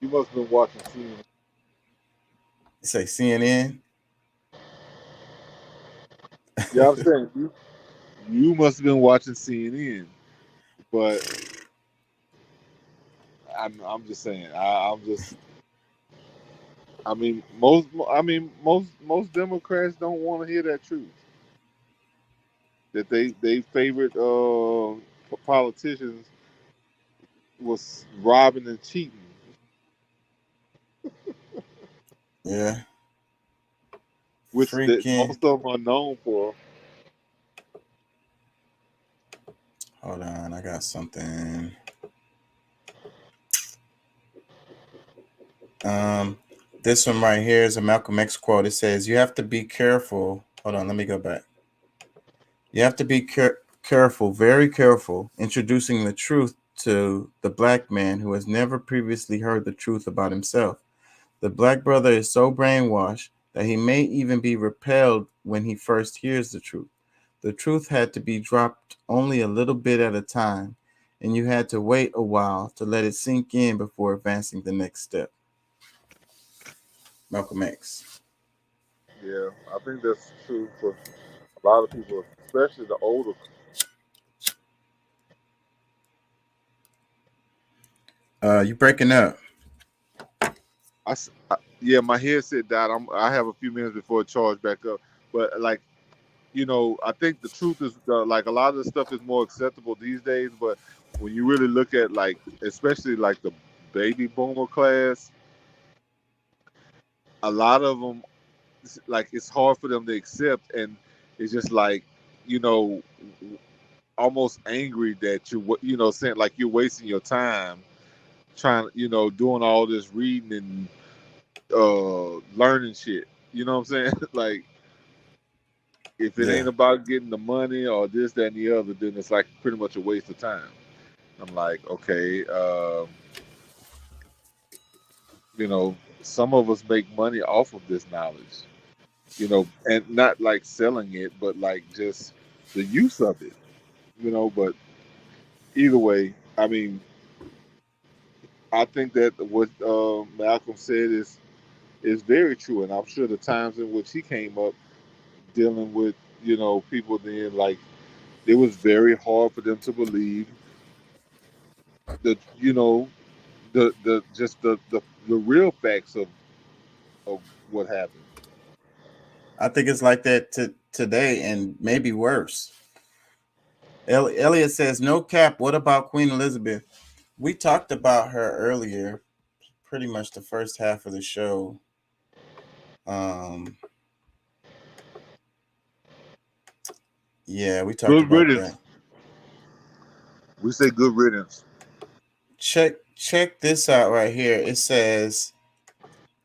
Speaker 15: You must have been watching CNN.
Speaker 2: You say CNN?
Speaker 15: Yeah, I'm saying you must have been watching CNN, but I'm just saying I'm just I mean, most Democrats don't want to hear that truth. That they favorite politicians was robbing and cheating.
Speaker 2: Yeah.
Speaker 15: Which that
Speaker 2: Freaking.
Speaker 15: most of them are known for.
Speaker 2: Hold on, I got something. This one right here is a Malcolm X quote. It says, "You have to be careful." Hold on, let me go back. You have to be careful, very careful, introducing the truth to the black man who has never previously heard the truth about himself. The black brother is so brainwashed that he may even be repelled when he first hears the truth. The truth had to be dropped only a little bit at a time, and you had to wait a while to let it sink in before advancing the next step. Malcolm X.
Speaker 15: Yeah, I think that's true for a lot of people, especially the older.
Speaker 2: You breaking up?
Speaker 15: Yeah, my headset died. I have a few minutes before it charge back up. But like, I think the truth is like a lot of the stuff is more acceptable these days. But when you really look at like, especially like the baby boomer class, a lot of them, like it's hard for them to accept, and it's just like, almost angry that saying like you're wasting your time trying, doing all this reading and learning shit. You know what I'm saying? Like, if it ain't about getting the money or this, that, and the other, then it's like pretty much a waste of time. I'm like, okay, some of us make money off of this knowledge, and not like selling it, but like just the use of it, but either way, I mean, I think that what Malcolm said is very true, and I'm sure the times in which he came up dealing with people then, like, it was very hard for them to believe the the real facts of what happened.
Speaker 2: I think it's like that today, and maybe worse. Elliot says, "No cap. What about Queen Elizabeth?" We talked about her earlier, pretty much the first half of the show. Yeah, we talked
Speaker 15: Good
Speaker 2: about
Speaker 15: riddance.
Speaker 2: that.
Speaker 15: We say good riddance.
Speaker 2: Check this out right here. It says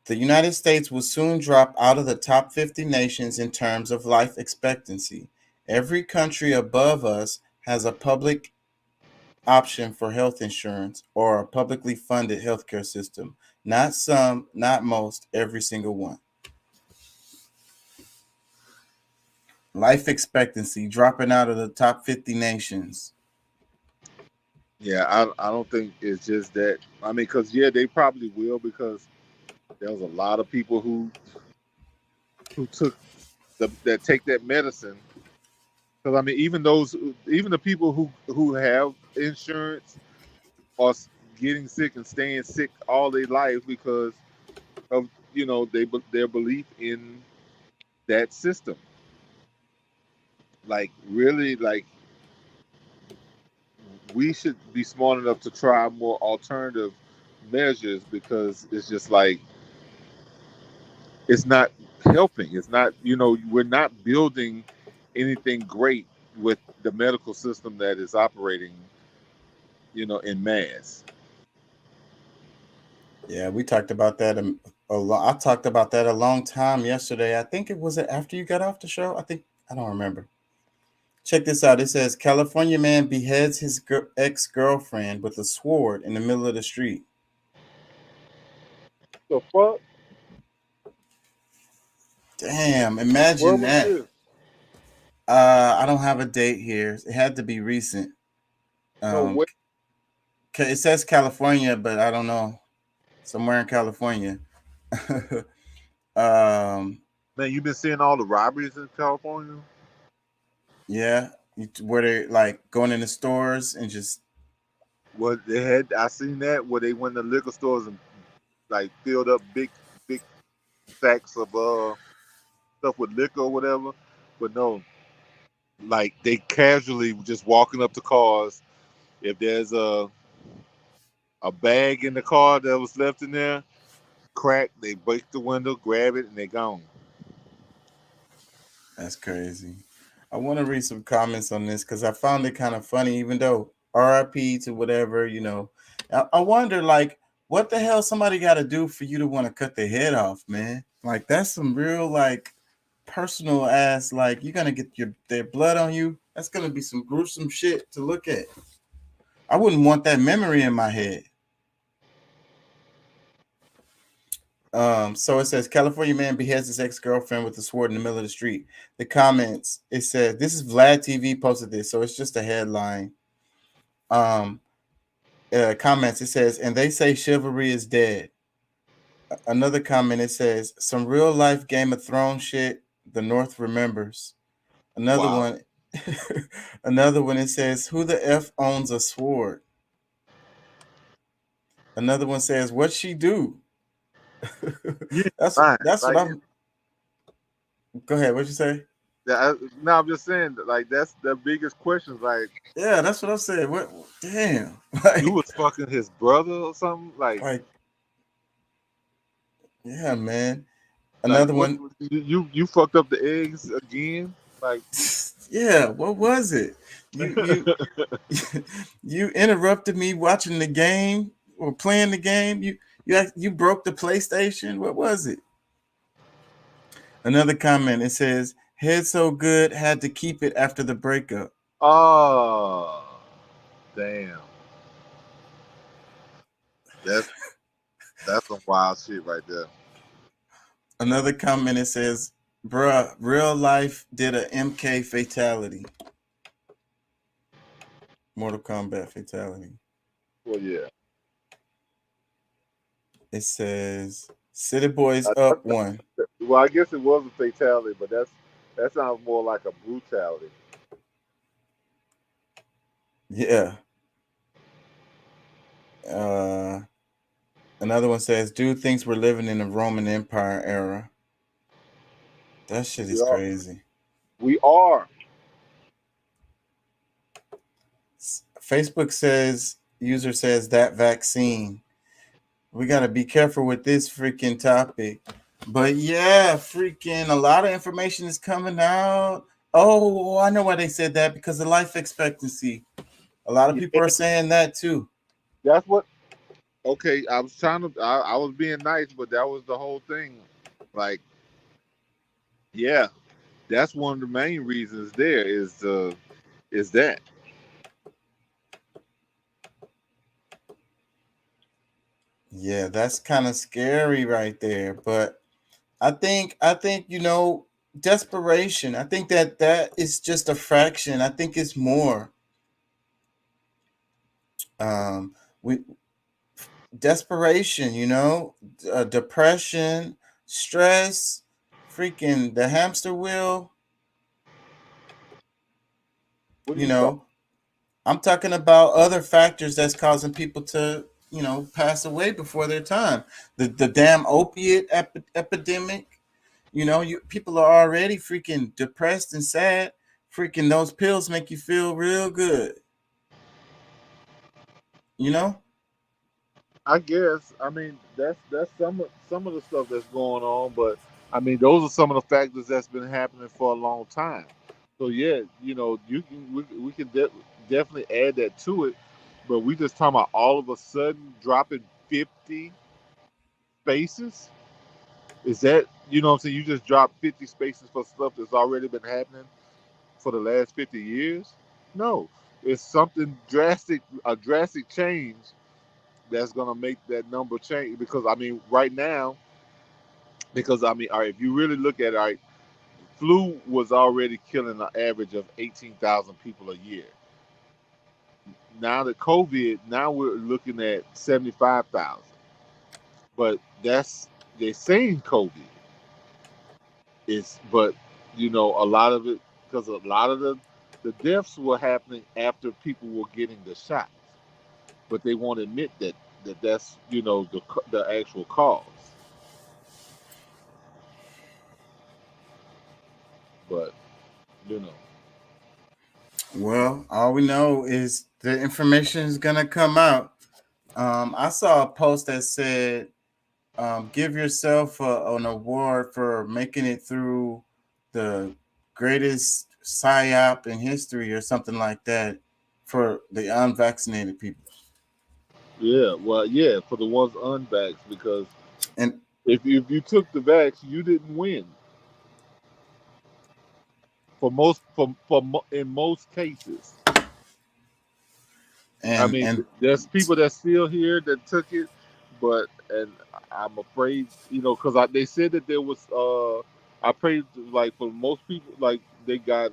Speaker 2: the United States will soon drop out of the top 50 nations in terms of life expectancy. Every country above us has a public option for health insurance or a publicly funded healthcare system. Not some, not most, every single one. Life expectancy dropping out of the top 50 nations.
Speaker 15: Yeah, I don't think it's just that. I mean, because they probably will, because there was a lot of people who took that take that medicine. Because I mean, even the people who have insurance are getting sick and staying sick all their life because of their belief in that system. Like, really, like, we should be smart enough to try more alternative measures, because it's just like it's not helping. It's not, we're not building anything great with the medical system that is operating, in mass.
Speaker 2: Yeah, we talked about that a lot. I talked about that a long time yesterday. I think it was after you got off the show. I don't remember. Check this out. It says California man beheads his ex-girlfriend with a sword in the middle of the street.
Speaker 15: The fuck?
Speaker 2: Damn, imagine that.
Speaker 15: This?
Speaker 2: I don't have a date here. It had to be recent.
Speaker 15: No,
Speaker 2: it says California, but I don't know. Somewhere in California.
Speaker 15: Man, you've been seeing all the robberies in California?
Speaker 2: Yeah, where they're like going in the stores and just.
Speaker 15: Well, I seen that where they went to liquor stores and like filled up big sacks of stuff with liquor or whatever. But no, like they casually just walking up to cars. If there's a bag in the car that was left in there, crack, they break the window, grab it, and they gone.
Speaker 2: That's crazy. I want to read some comments on this because I found it kind of funny, even though RIP to whatever, you know. I wonder, like, what the hell somebody got to do for you to want to cut their head off, man? Like, that's some real, like, personal ass, like, you're going to get their blood on you. That's going to be some gruesome shit to look at. I wouldn't want that memory in my head. So it says California man beheads his ex-girlfriend with a sword in the middle of the street. The comments, it says, this is Vlad TV posted this, so it's just a headline. Comments, it says, and they say chivalry is dead. Another comment, it says, some real life Game of Thrones shit the North remembers. Another one, another one, it says, who the F owns a sword? Another one says, what'd she do? That's what I'm. Go ahead. What'd you say?
Speaker 15: No, I'm just saying, like, that's the biggest question. Like,
Speaker 2: yeah, that's what I'm saying. What? Damn.
Speaker 15: You was fucking his brother or something? Like
Speaker 2: yeah, man. Another one.
Speaker 15: You fucked up the eggs again? Like,
Speaker 2: yeah. What was it? You interrupted me watching the game or playing the game. You broke the PlayStation. What was it? Another comment. It says, head so good, had to keep it after the breakup.
Speaker 15: Oh, damn. That's some wild shit right there.
Speaker 2: Another comment. It says, bruh, real life did a MK fatality. Mortal Kombat fatality.
Speaker 15: Well, yeah.
Speaker 2: It says City Boys up 1.
Speaker 15: Well, I guess it was a fatality, but that sounds more like a brutality.
Speaker 2: Yeah. Another one says, dude thinks we're living in the Roman Empire era. That shit is crazy.
Speaker 15: We are.
Speaker 2: Facebook says, user says, that vaccine. We got to be careful with this freaking topic. But yeah, freaking a lot of information is coming out. Oh, I know why they said that, because of life expectancy. A lot of people are saying that too.
Speaker 15: That's what. Okay, I was I was being nice, but that was the whole thing. Like, yeah, that's one of the main reasons there is that.
Speaker 2: Yeah, that's kind of scary right there. But I think, you know, desperation. I think that is just a fraction. I think it's more. Desperation, you know, depression, stress, freaking the hamster wheel. You know, I'm talking about other factors that's causing people to, you know, pass away before their time. The damn opiate epidemic. You know, people are already freaking depressed and sad. Freaking those pills make you feel real good. You know?
Speaker 15: I guess. I mean, that's some of the stuff that's going on, but I mean, those are some of the factors that's been happening for a long time. So yeah, you know, we can definitely add that to it, but we just talking about all of a sudden dropping 50 spaces. Is that, you know what I'm saying? You just dropped 50 spaces for stuff that's already been happening for the last 50 years? No, it's something drastic, a drastic change that's gonna make that number change. Because I mean, right now, because I mean, all right, if you really look at it, all right, flu was already killing an average of 18,000 people a year. Now that COVID, now we're looking at 75,000. But that's, they're saying COVID. But you know, a lot of it, because a lot of the deaths were happening after people were getting the shots, but they won't admit that's, you know, the actual cause. But you know,
Speaker 2: Well, all we know is the information is gonna come out. I saw a post that said, "Give yourself an award for making it through the greatest psyop in history," or something like that, for the unvaccinated people.
Speaker 15: yeah, well, yeah, for the ones unvaxxed, because
Speaker 2: And
Speaker 15: if you took the vax, you didn't win. In most cases. I mean,
Speaker 2: and
Speaker 15: there's people that's still here that took it, and I'm afraid, because they said that there was, I prayed, like, for most people, like, they got,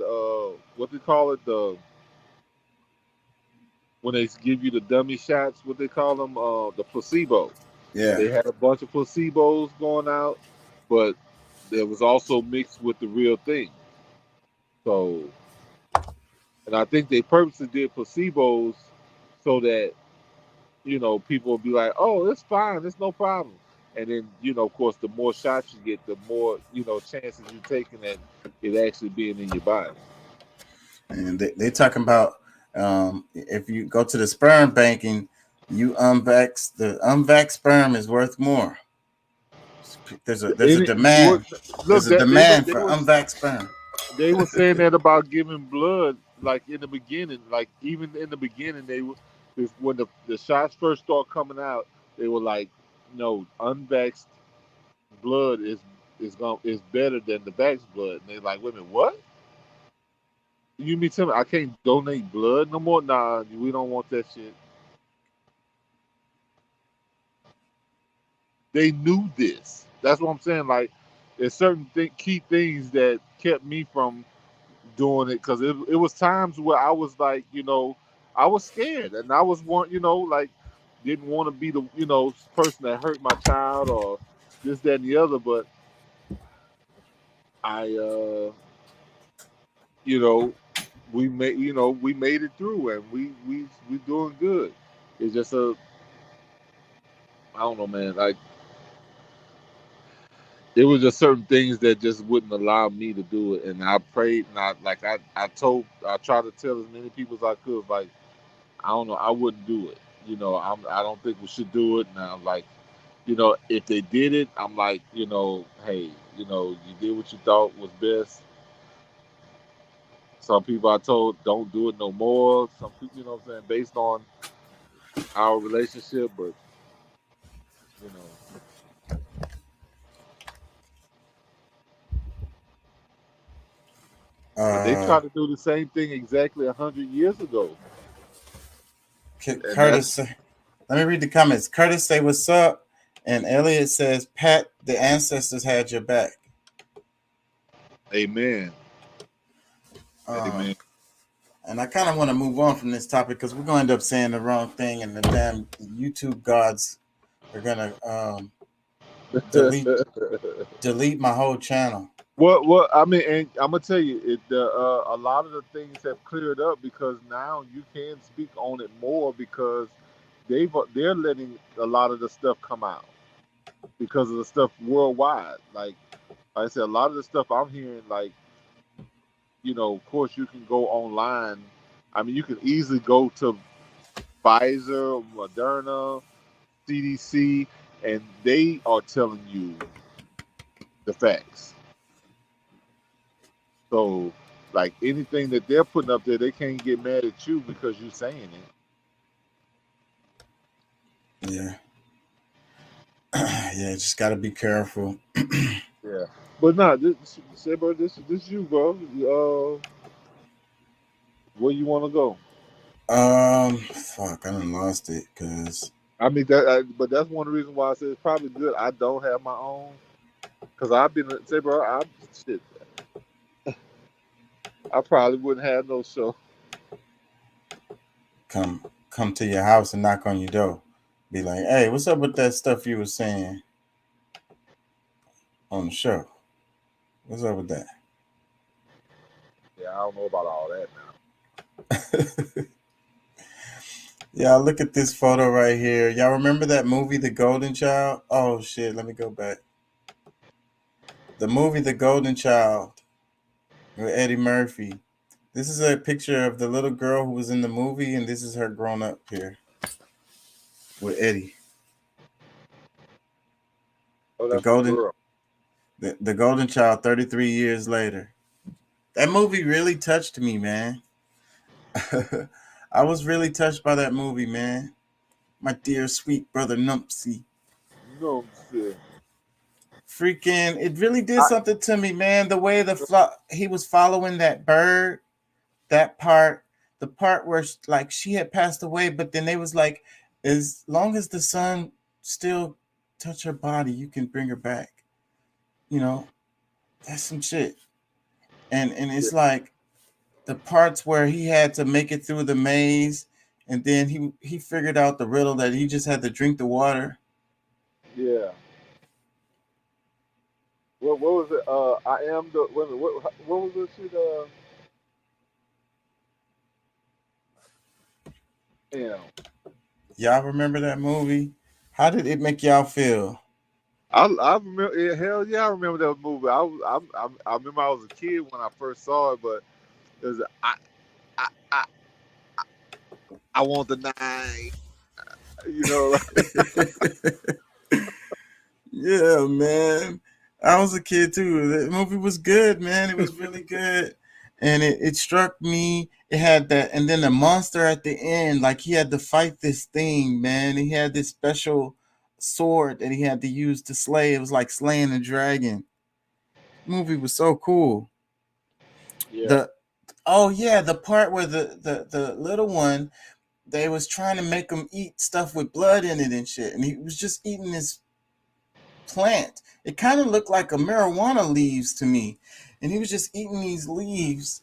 Speaker 15: what they call it, when they give you the dummy shots, what they call them, the placebo.
Speaker 2: yeah,
Speaker 15: They had a bunch of placebos going out, but there was also mixed with the real thing. So, and I think they purposely did placebos so that, people will be like, "Oh, it's fine, it's no problem." And then, of course, the more shots you get, the more, chances you're taking that it actually being in your body.
Speaker 2: and they talking about, if you go to the sperm banking, the unvaxxed sperm is worth more. There's a demand. There's a demand for unvaxxed sperm.
Speaker 15: They were saying that about giving blood, like in the beginning, like even in the beginning, when the shots first start coming out, they were like, "No, unvaxxed blood is better than the vaxxed blood." And they're like, "Wait a minute, what? You mean tell me I can't donate blood no more? Nah, we don't want that shit." They knew this. That's what I'm saying. Like, there's certain key things that kept me from doing it, because it was times where I was like, I was scared, and I was like, didn't want to be the person that hurt my child or this, that, and the other. But I we made it through, and we doing good. It's just I don't know, man. Like, it was just certain things that just wouldn't allow me to do it, and I prayed, and I tried to tell as many people as I could, like, I don't know, I wouldn't do it. I don't think we should do it. And I'm like, if they did it, I'm like, hey, you did what you thought was best. Some people I told don't do it no more. Some people, what I'm saying, based on our relationship, but they tried to do the same thing exactly 100 years ago.
Speaker 2: Curtis, let me read the comments. Curtis say, "What's up?" And Elliot says, "Pat, the ancestors had your back."
Speaker 15: Amen. Amen.
Speaker 2: And I kind of want to move on from this topic, because we're going to end up saying the wrong thing, and the damn YouTube gods are going to delete my whole channel.
Speaker 15: Well, I mean, and I'm gonna tell you, a lot of the things have cleared up, because now you can speak on it more, because they're letting a lot of the stuff come out because of the stuff worldwide. Like I said, a lot of the stuff I'm hearing, like, of course you can go online. I mean, you can easily go to Pfizer, Moderna, CDC, and they are telling you the facts. So, like, anything that they're putting up there, they can't get mad at you because you're saying
Speaker 2: it. Yeah. Yeah, just got to be careful.
Speaker 15: Yeah. But nah, this is you, bro. Where you want to go?
Speaker 2: Fuck, I done lost it, because
Speaker 15: I mean, but that's one of the reasons why I said it's probably good I don't have my own, because I've been say, bro, shit. I probably wouldn't have no show.
Speaker 2: Come to your house and knock on your door. Be like, "Hey, what's up with that stuff you were saying on the show? What's up with that?"
Speaker 15: Yeah, I don't know about all that now.
Speaker 2: Yeah, look at this photo right here. Y'all remember that movie, The Golden Child? Oh, shit, let me go back. The movie, The Golden Child. with Eddie Murphy. This is a picture of the little girl who was in the movie, and this is her grown up here with Eddie.
Speaker 15: Oh,
Speaker 2: The
Speaker 15: that's
Speaker 2: golden,
Speaker 15: girl.
Speaker 2: the golden child. 33 years later, that movie really touched me, man. I was really touched by that movie, man. My dear sweet brother Numpsy.
Speaker 15: No, shit.
Speaker 2: Freaking, it really did something to me, man. The way he was following that bird, that part, the part where like she had passed away, but then they was like, as long as the sun still touch her body, you can bring her back. You know, that's some shit. And it's like the parts where he had to make it through the maze, and then he figured out the riddle that he just had to drink the water.
Speaker 15: Yeah. What was it? I am the. What was this shit? Damn.
Speaker 2: Y'all remember that movie? How did it make y'all feel?
Speaker 15: I remember. Yeah, hell yeah, I remember that movie. I remember I was a kid when I first saw it, but it was I want the night. You know.
Speaker 2: Yeah, man. I was a kid too. The movie was good, man. It was really good. And it struck me. It had that, and then the monster at the end, like he had to fight this thing, man. He had this special sword that he had to use to slay. It was like slaying a dragon. The movie was so cool.
Speaker 15: Yeah.
Speaker 2: The part where the little one, they was trying to make him eat stuff with blood in it and shit, and he was just eating this plant. It kind of looked like a marijuana leaves to me, and he was just eating these leaves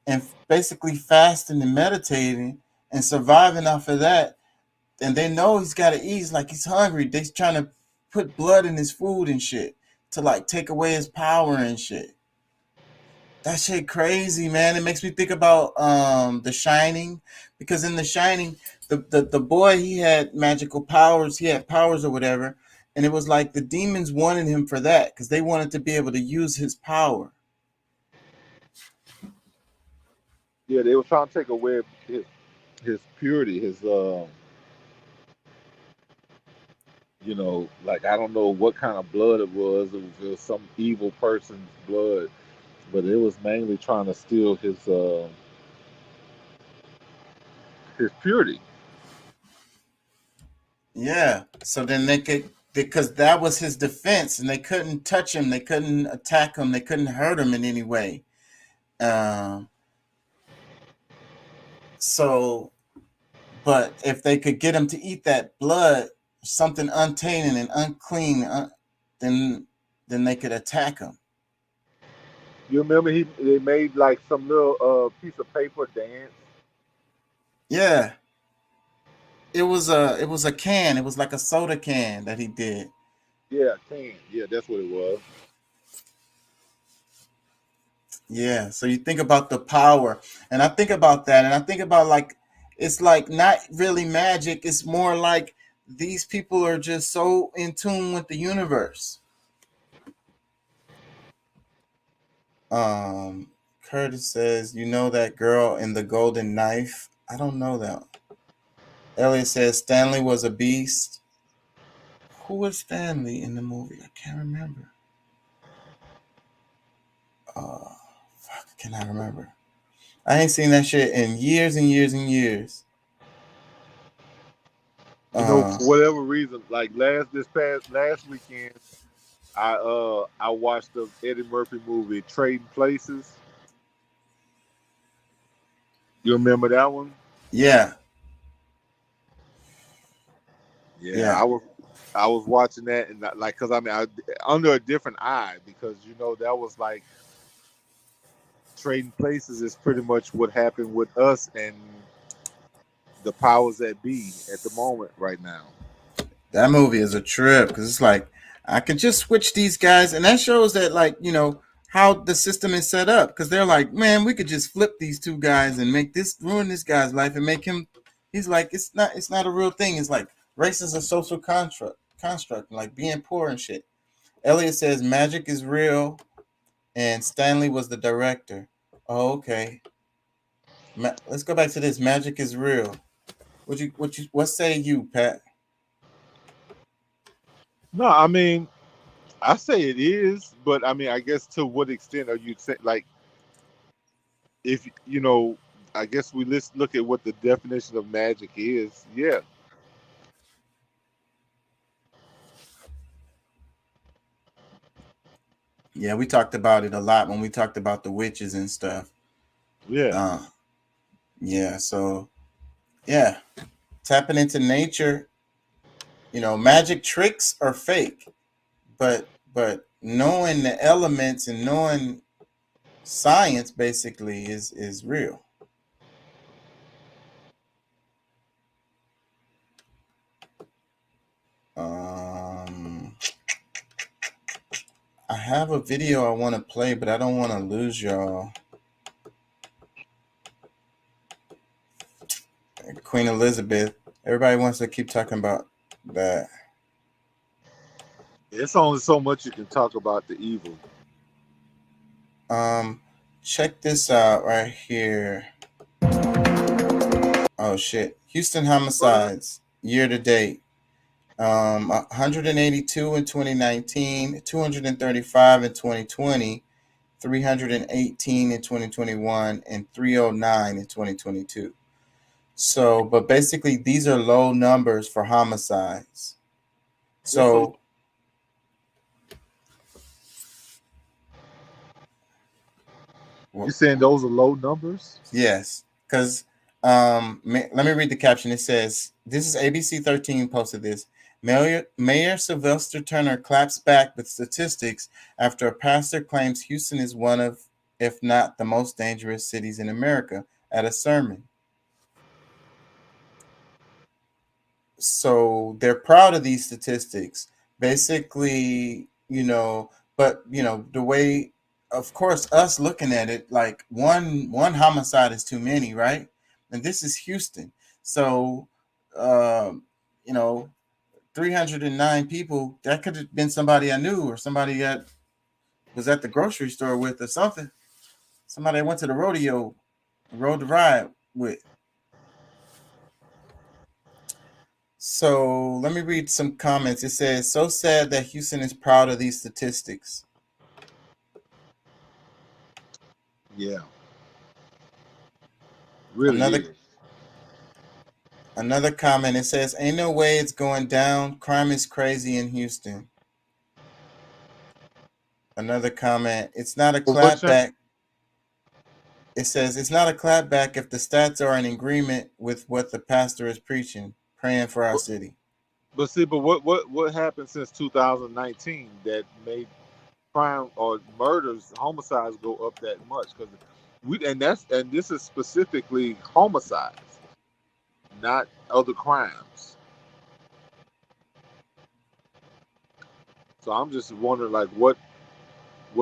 Speaker 2: and basically fasting and meditating and surviving off of that. And they know he's got to eat. He's like he's hungry. They're trying to put blood in his food and shit to like take away his power and shit. That shit crazy, man. It makes me think about The Shining, because in The Shining, the boy, he had magical powers. He had powers or whatever. And it was like the demons wanted him for that because they wanted to be able to use his power.
Speaker 15: Yeah, they were trying to take away his purity, his you know, like I don't know what kind of blood it was. It was some evil person's blood, but it was mainly trying to steal his purity.
Speaker 2: Yeah. So then they could, because that was his defense, and they couldn't touch him, they couldn't attack him, they couldn't hurt him in any way. So, but if they could get him to eat that blood, something untainted and unclean, then they could attack him.
Speaker 15: You remember they made like some little piece of paper dance.
Speaker 2: Yeah. It was a can. It was like a soda can that he did.
Speaker 15: Yeah, can. Yeah, that's what it was.
Speaker 2: Yeah. So you think about the power, and I think about that, and I think about like it's like not really magic. It's more like these people are just so in tune with the universe. Curtis says, "You know that girl in the golden knife?" I don't know that. Elliot says Stanley was a beast. Who was Stanley in the movie? I can't remember. Fuck, I cannot remember. I ain't seen that shit in years and years and years.
Speaker 15: You know, for whatever reason, like last weekend, I watched the Eddie Murphy movie Trading Places. You remember that one?
Speaker 2: Yeah.
Speaker 15: Yeah. I was watching that, and like, cause I mean, under a different eye, because you know that was like Trading Places is pretty much what happened with us and the powers that be at the moment right now.
Speaker 2: That movie is a trip because it's like I can just switch these guys, and that shows that, like, you know, how the system is set up, because they're like, man, we could just flip these two guys and ruin this guy's life and make him. He's like, it's not a real thing. It's like race is a social construct, like being poor and shit. Elliot says magic is real, and Stanley was the director. Oh, okay. Let's go back to this. Magic is real. What say you, Pat?
Speaker 15: No, I mean, I say it is, but I mean, I guess to what extent are you saying? Like, if you know, I guess let's look at what the definition of magic is. Yeah,
Speaker 2: Yeah, we talked about it a lot when we talked about the witches and stuff.
Speaker 15: yeah.
Speaker 2: Yeah, so yeah, tapping into nature. Magic tricks are fake, but knowing the elements and knowing science basically is real. I have a video I want to play, but I don't want to lose y'all. Queen Elizabeth. Everybody wants to keep talking about that.
Speaker 15: It's only so much you can talk about the evil.
Speaker 2: Check this out right here. Oh shit. Houston homicides year to date. 182 in 2019, 235 in 2020, 318 in 2021, and 309 in 2022. So, but basically these are low numbers for homicides. So
Speaker 15: you saying those are low numbers?
Speaker 2: Yes, because let me read the caption. It says, this is ABC 13 posted this. Mayor Sylvester Turner claps back with statistics after a pastor claims Houston is one of, if not the most dangerous cities in America at a sermon. So they're proud of these statistics. Basically, but the way, of course, us looking at it, like one homicide is too many, right? And this is Houston. So 309 people, that could have been somebody I knew or somebody that was at the grocery store with or something. Somebody I went to the rodeo, rode the ride with. So let me read some comments. It says, so sad that Houston is proud of these statistics.
Speaker 15: Yeah. Really
Speaker 2: Another comment, it says, ain't no way it's going down. Crime is crazy in Houston. Another comment, it's not a clapback. It says, it's not a clapback if the stats are in agreement with what the pastor is preaching, praying for our city.
Speaker 15: But see, what happened since 2019 that made crime or murders, homicides go up that much? Because this is specifically homicides, not other crimes. So I'm just wondering, like, what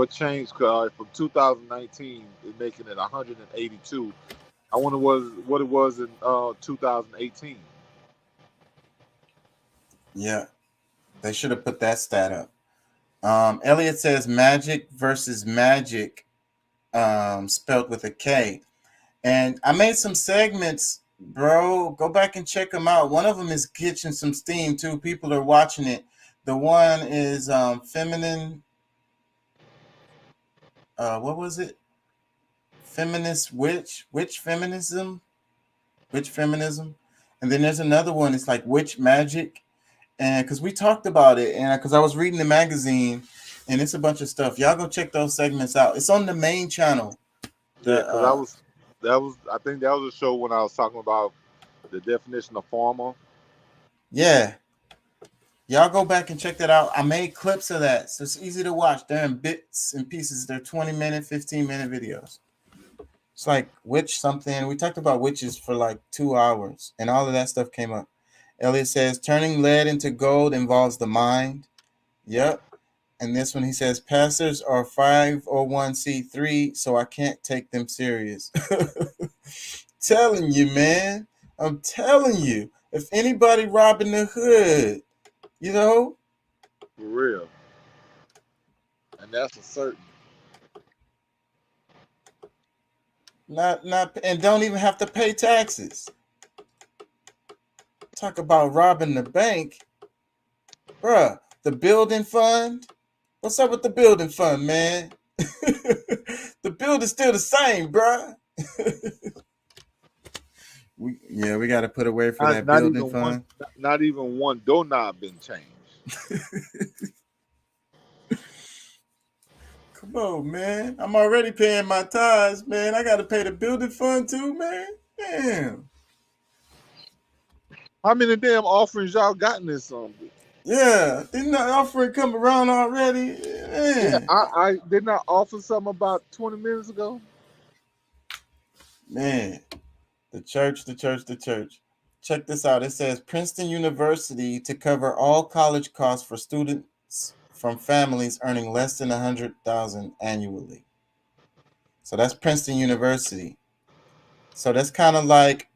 Speaker 15: changed? From 2019, it's making it 182. I wonder what it was in 2018.
Speaker 2: Yeah, they should have put that stat up. Elliot says magic versus magic, spelled with a K. And I made some segments, bro. Go back and check them out. One of them is catching some steam too. People are watching it. The one is feminine. What was it? Feminist witch feminism. And then there's another one. It's like witch magic. And because we talked about it, and because I was reading the magazine, and it's a bunch of stuff. Y'all go check those segments out. It's on the main channel.
Speaker 15: Because I think that was a show when I was talking about the definition of farmer.
Speaker 2: Yeah. Y'all go back and check that out. I made clips of that, so it's easy to watch. They're in bits and pieces. They're 20-minute, 15-minute videos. It's like witch something. We talked about witches for like 2 hours, and all of that stuff came up. Elliot says, turning lead into gold involves the mind. Yep. And this one, he says, pastors are 501c3, so I can't take them serious. Telling you, man. I'm telling you. If anybody robbing the hood,
Speaker 15: For real. And that's a certain.
Speaker 2: Not and don't even have to pay taxes. Talk about robbing the bank. Bruh, the building fund. What's up with the building fund, man? The building's still the same, bruh. we got to put away for that
Speaker 15: Not
Speaker 2: building
Speaker 15: even
Speaker 2: fund.
Speaker 15: not even one doorknob been changed.
Speaker 2: Come on, man. I'm already paying my tithes, man. I got to pay the building fund too, man. Damn.
Speaker 15: How many damn offerings y'all got in this something?
Speaker 2: Yeah, didn't that offering come around already?
Speaker 15: Yeah, I did not offer something about 20 minutes ago.
Speaker 2: Man, the church. Check this out. It says Princeton University to cover all college costs for students from families earning less than $100,000 annually. So that's Princeton University. So that's kind of like,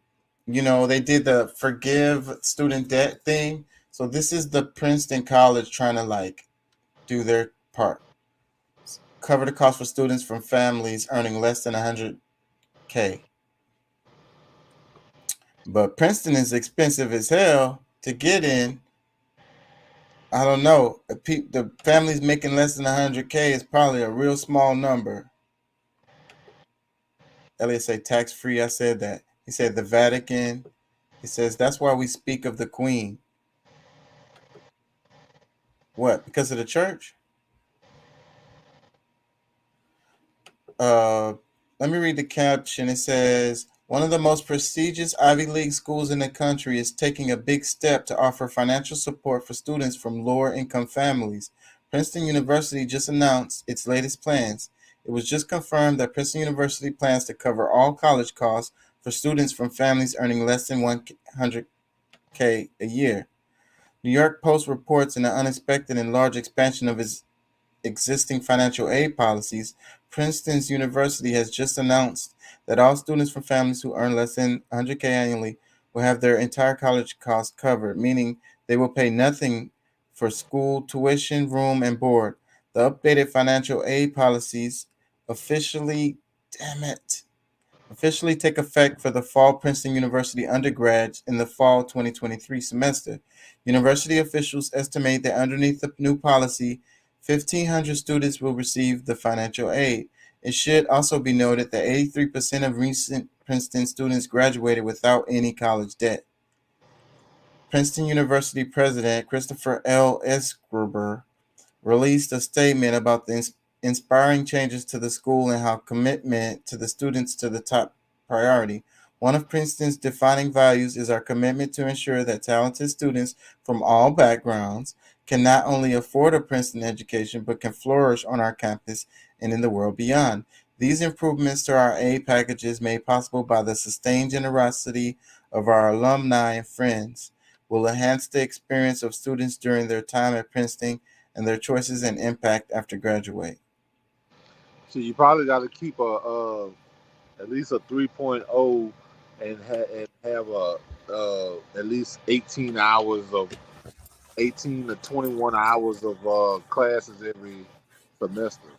Speaker 2: they did the forgive student debt thing. So this is the Princeton College trying to do their part. Cover the cost for students from families earning less than $100K. But Princeton is expensive as hell to get in. I don't know. The families making less than $100K is probably a real small number. Elliot say tax free. I said that. He said the Vatican. He says that's why we speak of the Queen. What? Because of the church? Let me read the caption. It says, one of the most prestigious Ivy League schools in the country is taking a big step to offer financial support for students from lower income families. Princeton University just announced its latest plans. It was just confirmed that Princeton University plans to cover all college costs for students from families earning less than $100K a year. New York Post reports an unexpected and large expansion of its existing financial aid policies. Princeton's University has just announced that all students from families who earn less than $100K annually will have their entire college costs covered, meaning they will pay nothing for school, tuition, room, and board. The updated financial aid policies officially take effect for the fall Princeton University undergrads in the fall 2023 semester. University officials estimate that underneath the new policy, 1,500 students will receive the financial aid. It should also be noted that 83% of recent Princeton students graduated without any college debt. Princeton University President Christopher L. Escobar released a statement about the inspiring changes to the school and how commitment to the students to the top priority. One of Princeton's defining values is our commitment to ensure that talented students from all backgrounds can not only afford a Princeton education, but can flourish on our campus and in the world beyond. These improvements to our aid packages, made possible by the sustained generosity of our alumni and friends, will enhance the experience of students during their time at Princeton and their choices and impact after graduate.
Speaker 15: So you probably got to keep at least a 3.0 and have at least 18 to 21 hours of classes every semester.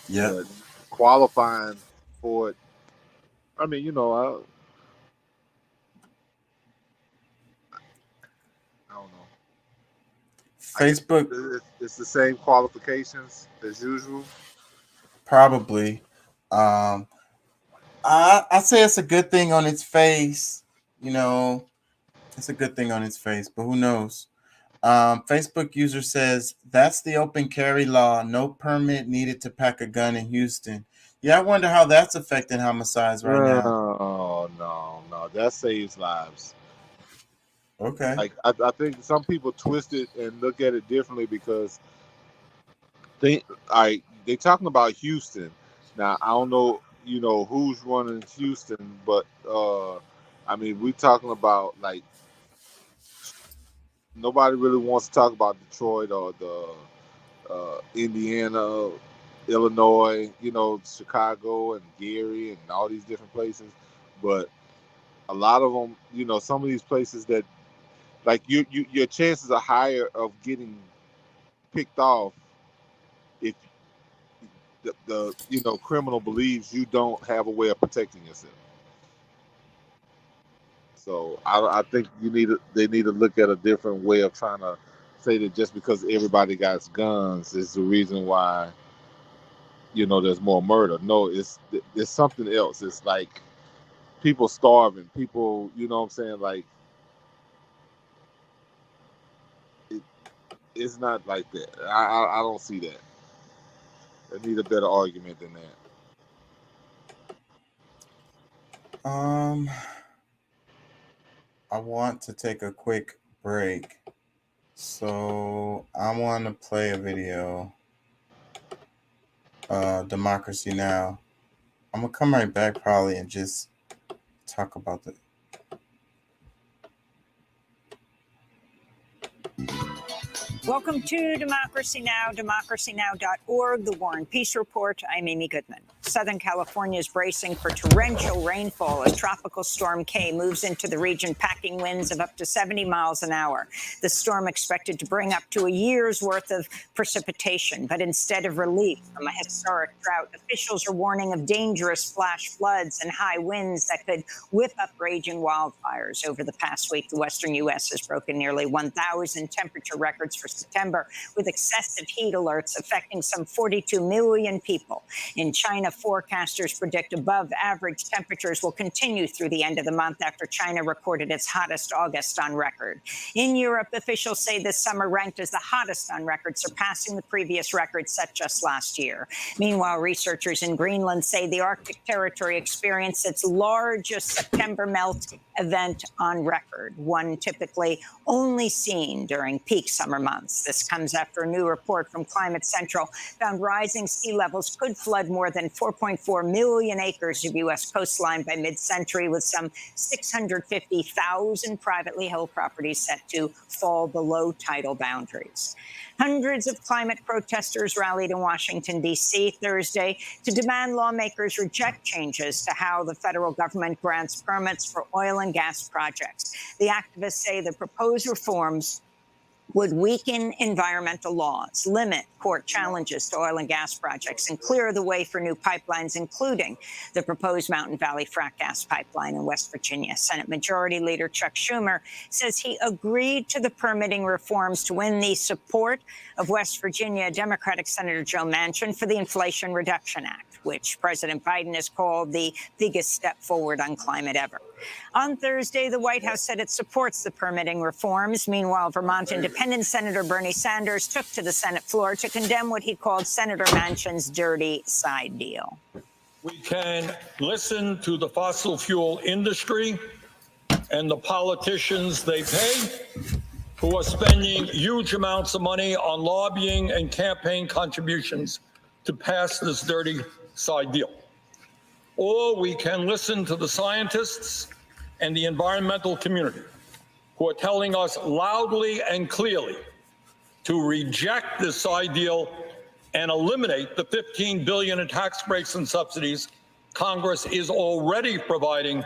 Speaker 2: Yeah.
Speaker 15: But qualifying for it, I mean, I don't know.
Speaker 2: Facebook,
Speaker 15: it's the same qualifications as usual.
Speaker 2: Probably. I say it's a good thing on its face. It's a good thing on its face, but who knows? Facebook user says that's the open carry law. No permit needed to pack a gun in Houston. Yeah, I wonder how that's affecting homicides right now.
Speaker 15: Oh no, that saves lives.
Speaker 2: Okay.
Speaker 15: Like I think some people twist it and look at it differently because they talking about Houston. Now I don't know, who's running Houston, but I mean we talking about like nobody really wants to talk about Detroit or the Indiana, Illinois, Chicago and Gary and all these different places, but a lot of them, some of these places that like your chances are higher of getting picked off if the criminal believes you don't have a way of protecting yourself. So I think they need to look at a different way of trying to say that just because everybody got guns is the reason why there's more murder. No, it's something else. It's like people starving, people, what I'm saying, like it's not like that. I don't see that. They need a better argument than that.
Speaker 2: I want to take a quick break, so I want to play a video. Democracy Now! I'm gonna come right back probably and just talk about the.
Speaker 18: Welcome to Democracy Now!, democracynow.org, the War and Peace Report. I'm Amy Goodman. Southern California is bracing for torrential rainfall as Tropical Storm K moves into the region, packing winds of up to 70 miles an hour. The storm expected to bring up to a year's worth of precipitation, but instead of relief from a historic drought, officials are warning of dangerous flash floods and high winds that could whip up raging wildfires. Over the past week, the western U.S. has broken nearly 1,000 temperature records for September, with excessive heat alerts affecting some 42 million people. In China, forecasters predict above average temperatures will continue through the end of the month after China recorded its hottest August on record. In Europe, officials say this summer ranked as the hottest on record, surpassing the previous record set just last year. Meanwhile, researchers in Greenland say the Arctic territory experienced its largest September melt event on record, one typically only seen during peak summer months. This comes after a new report from Climate Central found rising sea levels could flood more than 4.4 million acres of U.S. coastline by mid-century, with some 650,000 privately held properties set to fall below tidal boundaries. Hundreds of climate protesters rallied in Washington, D.C. Thursday to demand lawmakers reject changes to how the federal government grants permits for oil and gas projects. The activists say the proposed reforms would weaken environmental laws, limit court challenges to oil and gas projects, and clear the way for new pipelines, including the proposed Mountain Valley frack gas pipeline in West Virginia. Senate Majority Leader Chuck Schumer says he agreed to the permitting reforms to win the support of West Virginia Democratic Senator Joe Manchin for the Inflation Reduction Act, which President Biden has called the biggest step forward on climate ever. On Thursday, the White House said it supports the permitting reforms. Meanwhile, Vermont Independent Senator Bernie Sanders took to the Senate floor to condemn what he called Senator Manchin's dirty side deal.
Speaker 19: We can listen to the fossil fuel industry and the politicians they pay, who are spending huge amounts of money on lobbying and campaign contributions to pass this dirty side deal. Or we can listen to the scientists and the environmental community who are telling us loudly and clearly to reject this side deal and eliminate the $15 billion in tax breaks and subsidies Congress is already providing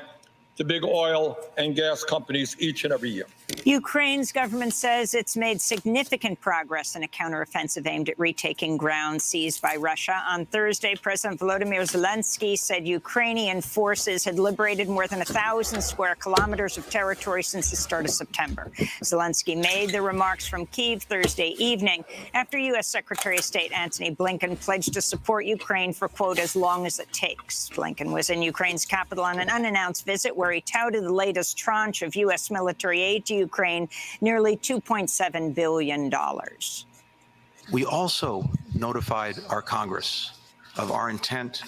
Speaker 19: to big oil and gas companies each and every year.
Speaker 18: Ukraine's government says it's made significant progress in a counteroffensive aimed at retaking ground seized by Russia. On Thursday, President Volodymyr Zelensky said Ukrainian forces had liberated more than 1,000 square kilometers of territory since the start of September. Zelensky made the remarks from Kyiv Thursday evening after U.S. Secretary of State Antony Blinken pledged to support Ukraine for, quote, as long as it takes. Blinken was in Ukraine's capital on an unannounced visit where he touted the latest tranche of U.S. military aid to Ukraine, nearly $2.7 billion.
Speaker 20: We also notified our Congress of our intent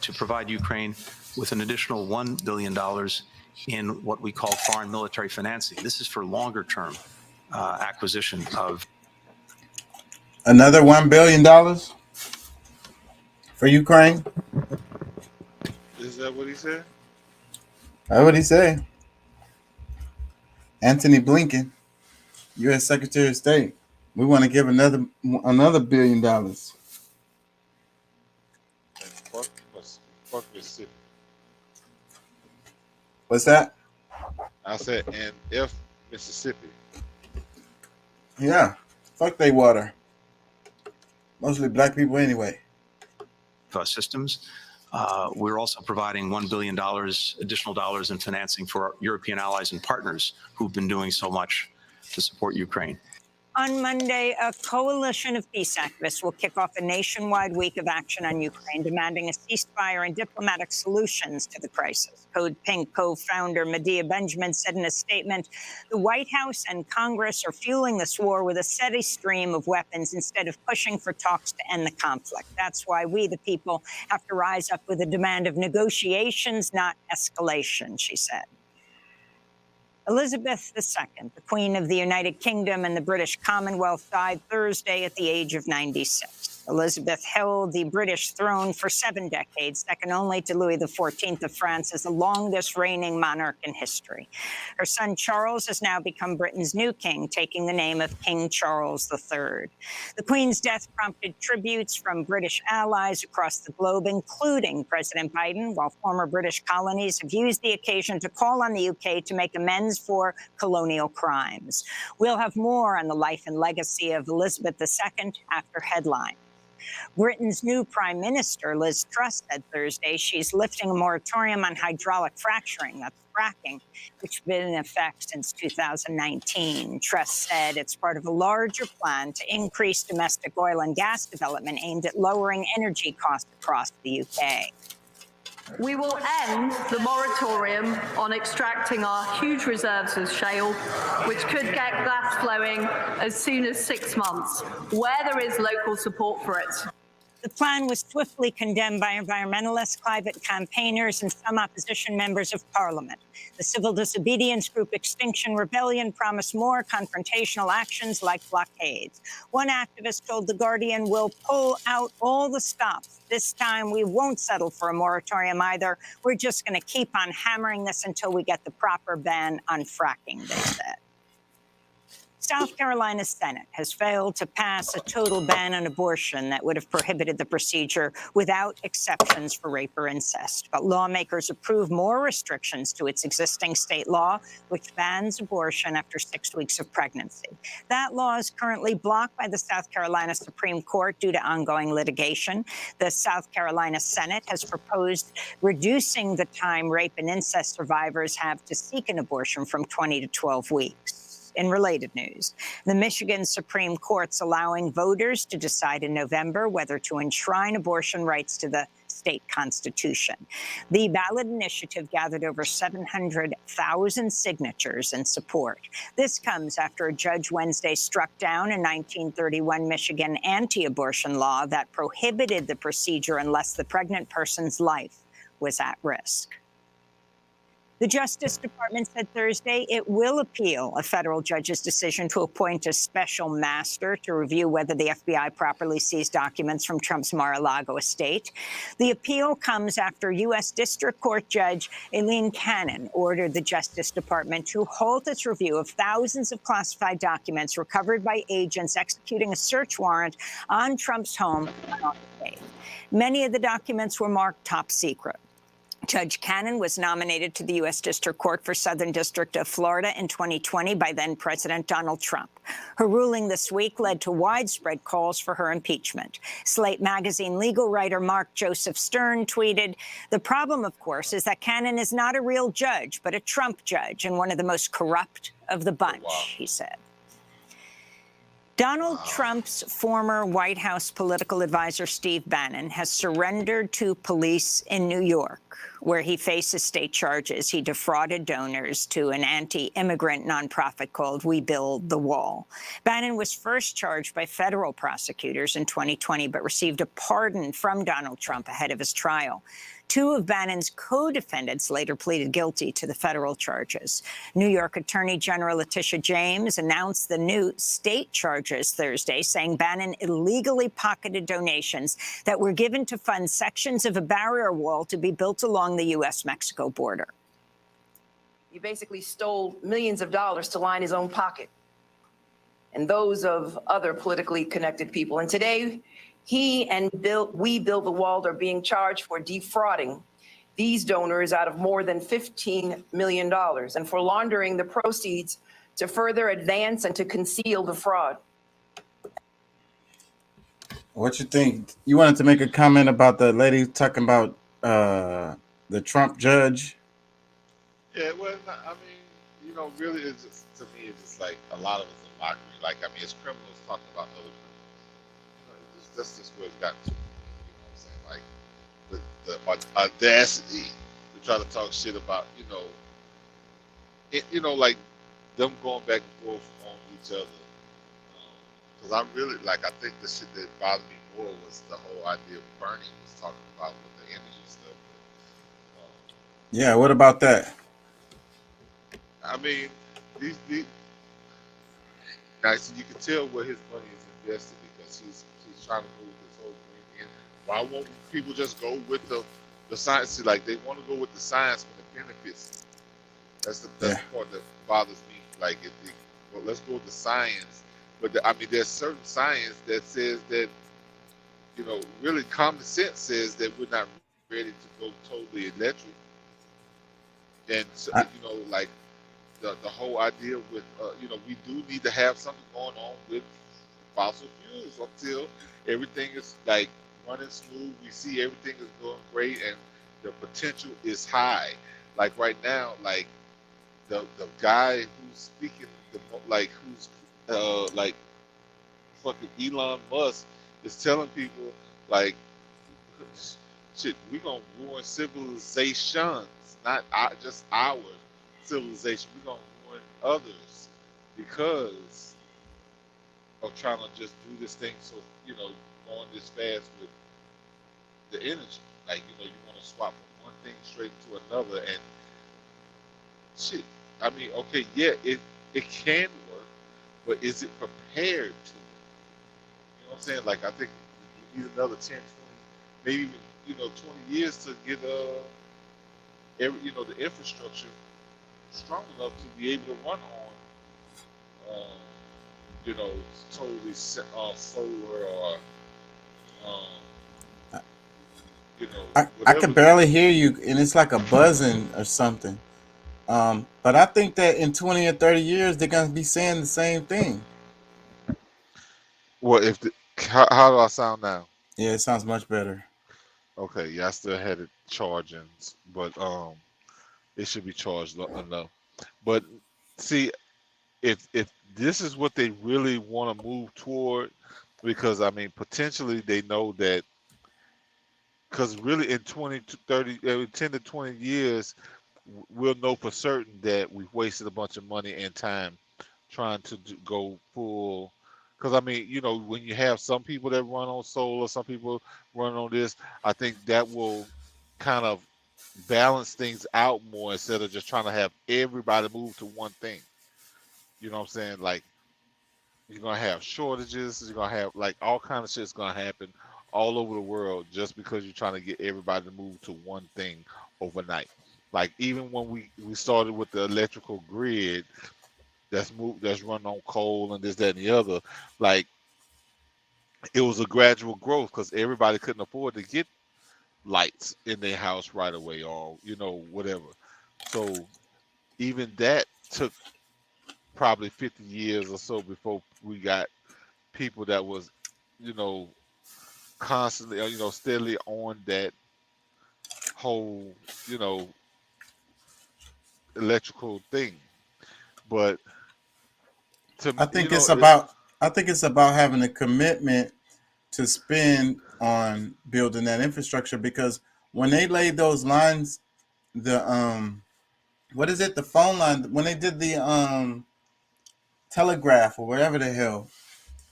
Speaker 20: to provide Ukraine with an additional $1 billion in what we call foreign military financing. This is for longer term acquisition of.
Speaker 2: Another $1 billion for Ukraine?
Speaker 10: Is that what he said?
Speaker 2: That's what he said. Antony Blinken, U.S. Secretary of State. We want to give another $1 billion.
Speaker 10: Fuck Mississippi.
Speaker 2: What's that?
Speaker 10: I said, and if Mississippi.
Speaker 2: Yeah, fuck they water. Mostly black people anyway.
Speaker 20: systems. We're also providing $1 billion additional dollars in financing for our European allies and partners who've been doing so much to support Ukraine.
Speaker 18: On Monday, a coalition of peace activists will kick off a nationwide week of action on Ukraine, demanding a ceasefire and diplomatic solutions to the crisis. Code Pink co-founder Medea Benjamin said in a statement, the White House and Congress are fueling this war with a steady stream of weapons instead of pushing for talks to end the conflict. That's why we, the people, have to rise up with a demand of negotiations, not escalation, she said. Elizabeth II, the Queen of the United Kingdom and the British Commonwealth, died Thursday at the age of 96. Elizabeth held the British throne for 7 decades, second only to Louis XIV of France as the longest reigning monarch in history. Her son Charles has now become Britain's new king, taking the name of King Charles III. The Queen's death prompted tributes from British allies across the globe, including President Biden, while former British colonies have used the occasion to call on the UK to make amends for colonial crimes. We'll have more on the life and legacy of Elizabeth II after Headline. Britain's new Prime Minister, Liz Truss, said Thursday she's lifting a moratorium on hydraulic fracturing, that's fracking, which has been in effect since 2019. Truss said it's part of a larger plan to increase domestic oil and gas development aimed at lowering energy costs across the UK.
Speaker 21: We will end the moratorium on extracting our huge reserves of shale, which could get gas flowing as soon as 6 months, where there is local support for it.
Speaker 18: The plan was swiftly condemned by environmentalists, climate campaigners, and some opposition members of parliament. The civil disobedience group Extinction Rebellion promised more confrontational actions like blockades. One activist told The Guardian, we'll pull out all the stops. This time we won't settle for a moratorium either. We're just going to keep on hammering this until we get the proper ban on fracking, they said. South Carolina's Senate has failed to pass a total ban on abortion that would have prohibited the procedure without exceptions for rape or incest. But lawmakers approved more restrictions to its existing state law, which bans abortion after 6 weeks of pregnancy. That law is currently blocked by the South Carolina Supreme Court due to ongoing litigation. The South Carolina Senate has proposed reducing the time rape and incest survivors have to seek an abortion from 20 to 12 weeks. In related news, the Michigan Supreme Court's allowing voters to decide in November whether to enshrine abortion rights to the state constitution. The ballot initiative gathered over 700,000 signatures in support. This comes after a judge Wednesday struck down a 1931 Michigan anti-abortion law that prohibited the procedure unless the pregnant person's life was at risk. The Justice Department said Thursday it will appeal a federal judge's decision to appoint a special master to review whether the FBI properly seized documents from Trump's Mar-a-Lago estate. The appeal comes after U.S. District Court Judge Aileen Cannon ordered the Justice Department to halt its review of thousands of classified documents recovered by agents executing a search warrant on Trump's home on August 8th. Many of the documents were marked top secret. Judge Cannon was nominated to the U.S. District Court for Southern District of Florida in 2020 by then-President Donald Trump. Her ruling this week led to widespread calls for her impeachment. Slate magazine legal writer Mark Joseph Stern tweeted, "The problem, of course, is that Cannon is not a real judge, but a Trump judge and one of the most corrupt of the bunch," he said. Donald Trump's former White House political advisor, Steve Bannon, has surrendered to police in New York, where he faces state charges. He defrauded donors to an anti-immigrant nonprofit called We Build the Wall. Bannon was first charged by federal prosecutors in 2020, but received a pardon from Donald Trump ahead of his trial. Two of Bannon's co-defendants later pleaded guilty to the federal charges. New York Attorney General Letitia James announced the new state charges Thursday, saying Bannon illegally pocketed donations that were given to fund sections of a barrier wall to be built along the U.S.-Mexico border.
Speaker 22: He basically stole millions of dollars to line his own pocket and those of other politically connected people. And today, he and We Build the Wall are being charged for defrauding these donors out of more than $15 million and for laundering the proceeds to further advance and to conceal the fraud.
Speaker 2: What you think? You wanted to make a comment about the lady talking about the Trump judge.
Speaker 10: Yeah, well, I mean, really, it's just to me, it's just like a lot of it's a mockery. Like, I mean, it's criminals talking about other criminals. That's just where it's gotten to. You know what I'm saying? Like the audacity to try to talk shit about, like them going back and forth on each other. Because I really I think the shit that bothered me more was the whole idea of Bernie was talking about with the energy stuff.
Speaker 2: Yeah, what about that?
Speaker 10: I mean, these guys, you can tell where his money is invested because he's trying to move this whole thing in. Why won't people just go with the science? See, like they want to go with the science when it benefits. That's the part that bothers me. Like, well, let's go with the science. But I mean, there's certain science that says that, really common sense says that we're not ready to go totally electric. And so, like the whole idea with, we do need to have something going on with fossil fuels until everything is like running smooth. We see everything is going great and the potential is high. Like right now, like the guy who's speaking, who's fucking Elon Musk is telling people like, shit, we're gonna ruin civilizations, not just our civilization. We're gonna ruin others because of trying to just do this thing. So going this fast with the energy, like you want to swap from one thing straight to another, and shit. I mean, okay, yeah, it can work, but is it prepared to? You know what I'm saying? Like, I think you need another 10, 20, maybe even, 20 years to get the infrastructure strong enough to be able to run on, totally solar or,
Speaker 2: I can barely hear you, and it's like a buzzing or something. But I think that in 20 or 30 years, they're gonna be saying the same thing.
Speaker 10: Well, how do I sound now?
Speaker 2: Yeah, it sounds much better.
Speaker 10: Okay, yeah, I still had it charging, but it should be charged enough. But see, if this is what they really want to move toward, because I mean, potentially they know that, because really in 20 to 30, 10 to 20 years, we'll know for certain that we've wasted a bunch of money and time trying to go full. Because I mean, when you have some people that run on solar, some people run on this, I think that will kind of balance things out more instead of just trying to have everybody move to one thing. You know what I'm saying? Like, you're gonna have shortages, you're gonna have like all kind of shit's gonna happen all over the world just because you're trying to get everybody to move to one thing overnight. Like, even when we started with the electrical grid that's run on coal and this, that, and the other, like, it was a gradual growth because everybody couldn't afford to get lights in their house right away or whatever. So even that took probably 50 years or so before we got people that was constantly steadily on that whole electrical thing. But
Speaker 2: I think it's about having a commitment to spend on building that infrastructure, because when they laid those lines, the what is it, the phone line, when they did the telegraph or whatever the hell,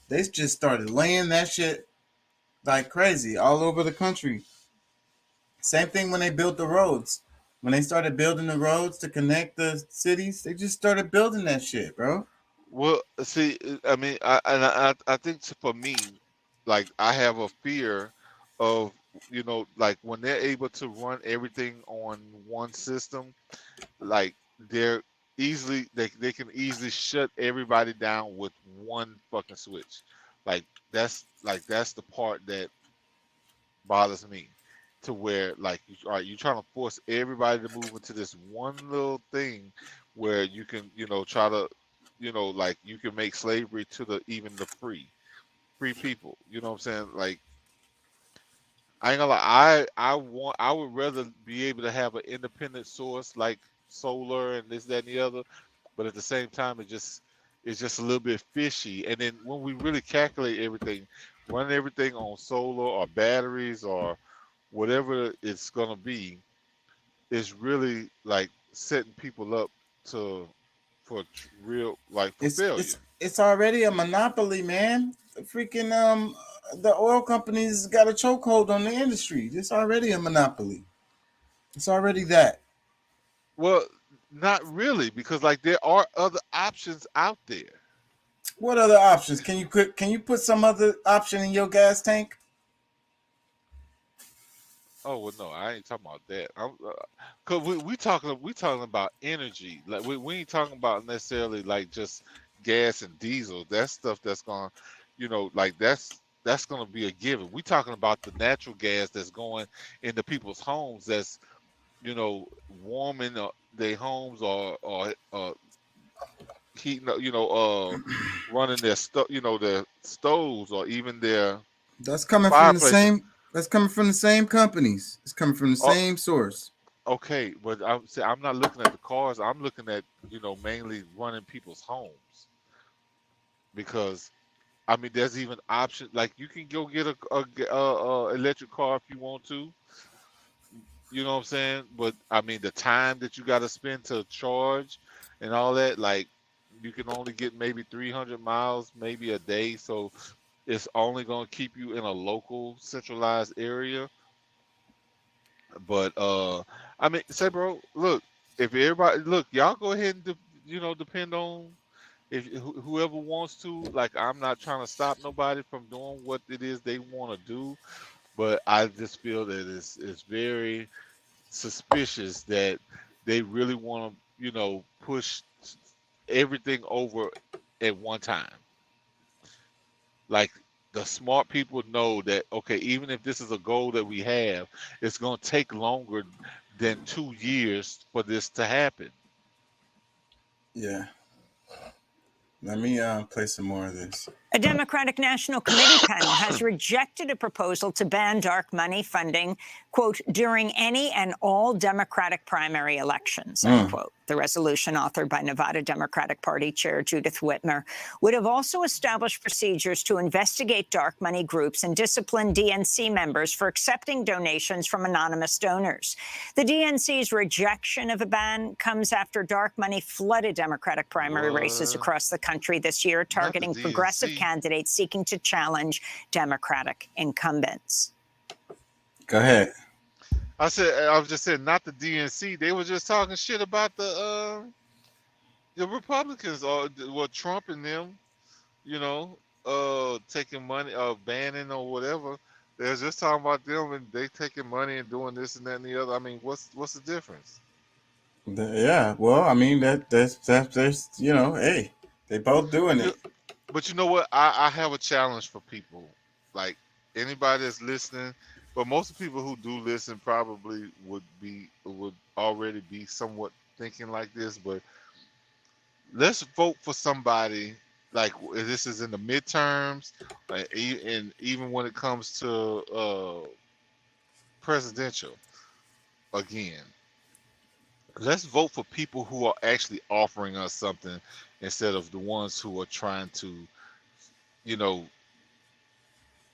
Speaker 2: they just started laying that shit like crazy all over the country. Same thing when they built the roads. When they started building the roads to connect the cities, they just started building that shit, bro.
Speaker 10: Well, see, I mean, I think for me, like, I have a fear of, like, when they're able to run everything on one system, like, they can easily shut everybody down with one fucking switch. Like, that's the part that bothers me, to where, like, you're trying to force everybody to move into this one little thing where you can, try to, like, you can make slavery to even the free. free people. You know what I'm saying? Like, I ain't gonna lie. I would rather be able to have an independent source like solar and this, that, and the other. But at the same time, it's just a little bit fishy. And then when we really calculate everything, run everything on solar or batteries or whatever it's gonna be, it's really like setting people up for real, like, for failure.
Speaker 2: It's already a monopoly, man. The freaking the oil companies got a chokehold on the industry. It's already a monopoly. It's already that.
Speaker 10: Well, not really, because like there are other options out there.
Speaker 2: What other options? Can you put some other option in your gas tank?
Speaker 10: Oh well, no, I ain't talking about that. Cause we talking about energy. Like we ain't talking about necessarily like just gas and diesel. That's stuff that's going, like that's going to be a given. We talking about the natural gas that's going into people's homes. That's warming their homes or heating up, running their their stoves or even their
Speaker 2: That's coming from the same. That's coming from the same companies. It's coming from the same source.
Speaker 10: Okay, but I'm not looking at the cars. I'm looking at mainly running people's homes, because I mean there's even options like you can go get a electric car if you want to. You know what I'm saying? But I mean the time that you got to spend to charge and all that, like you can only get maybe 300 miles maybe a day, so it's only going to keep you in a local centralized area. But I mean, say, bro, look, if everybody y'all go ahead and depend on if whoever wants to. Like, I'm not trying to stop nobody from doing what it is they want to do, but I just feel that it's very suspicious that they really want to push everything over at one time. Like, the smart people know that, okay, even if this is a goal that we have, it's going to take longer than 2 years for this to happen.
Speaker 2: Yeah. Let me play some more of this.
Speaker 18: A Democratic National Committee panel has rejected a proposal to ban dark money funding, quote, during any and all Democratic primary elections, unquote. The resolution, authored by Nevada Democratic Party Chair Judith Whitmer, would have also established procedures to investigate dark money groups and discipline DNC members for accepting donations from anonymous donors. The DNC's rejection of a ban comes after dark money flooded Democratic primary races across the country this year, targeting progressive candidates seeking to challenge Democratic incumbents.
Speaker 2: Go ahead.
Speaker 10: I was just saying, not the DNC. They were just talking shit about the Republicans or Trump and them, taking money or banning or whatever. They were just talking about them and they taking money and doing this and that and the other. I mean, what's the difference?
Speaker 2: Yeah, well, I mean that's hey, they both doing it.
Speaker 10: But you know what? I have a challenge for people, like anybody that's listening. But most of the people who do listen probably would already be somewhat thinking like this. But let's vote for somebody, like this is in the midterms, and even when it comes to presidential again. Let's vote for people who are actually offering us something instead of the ones who are trying to,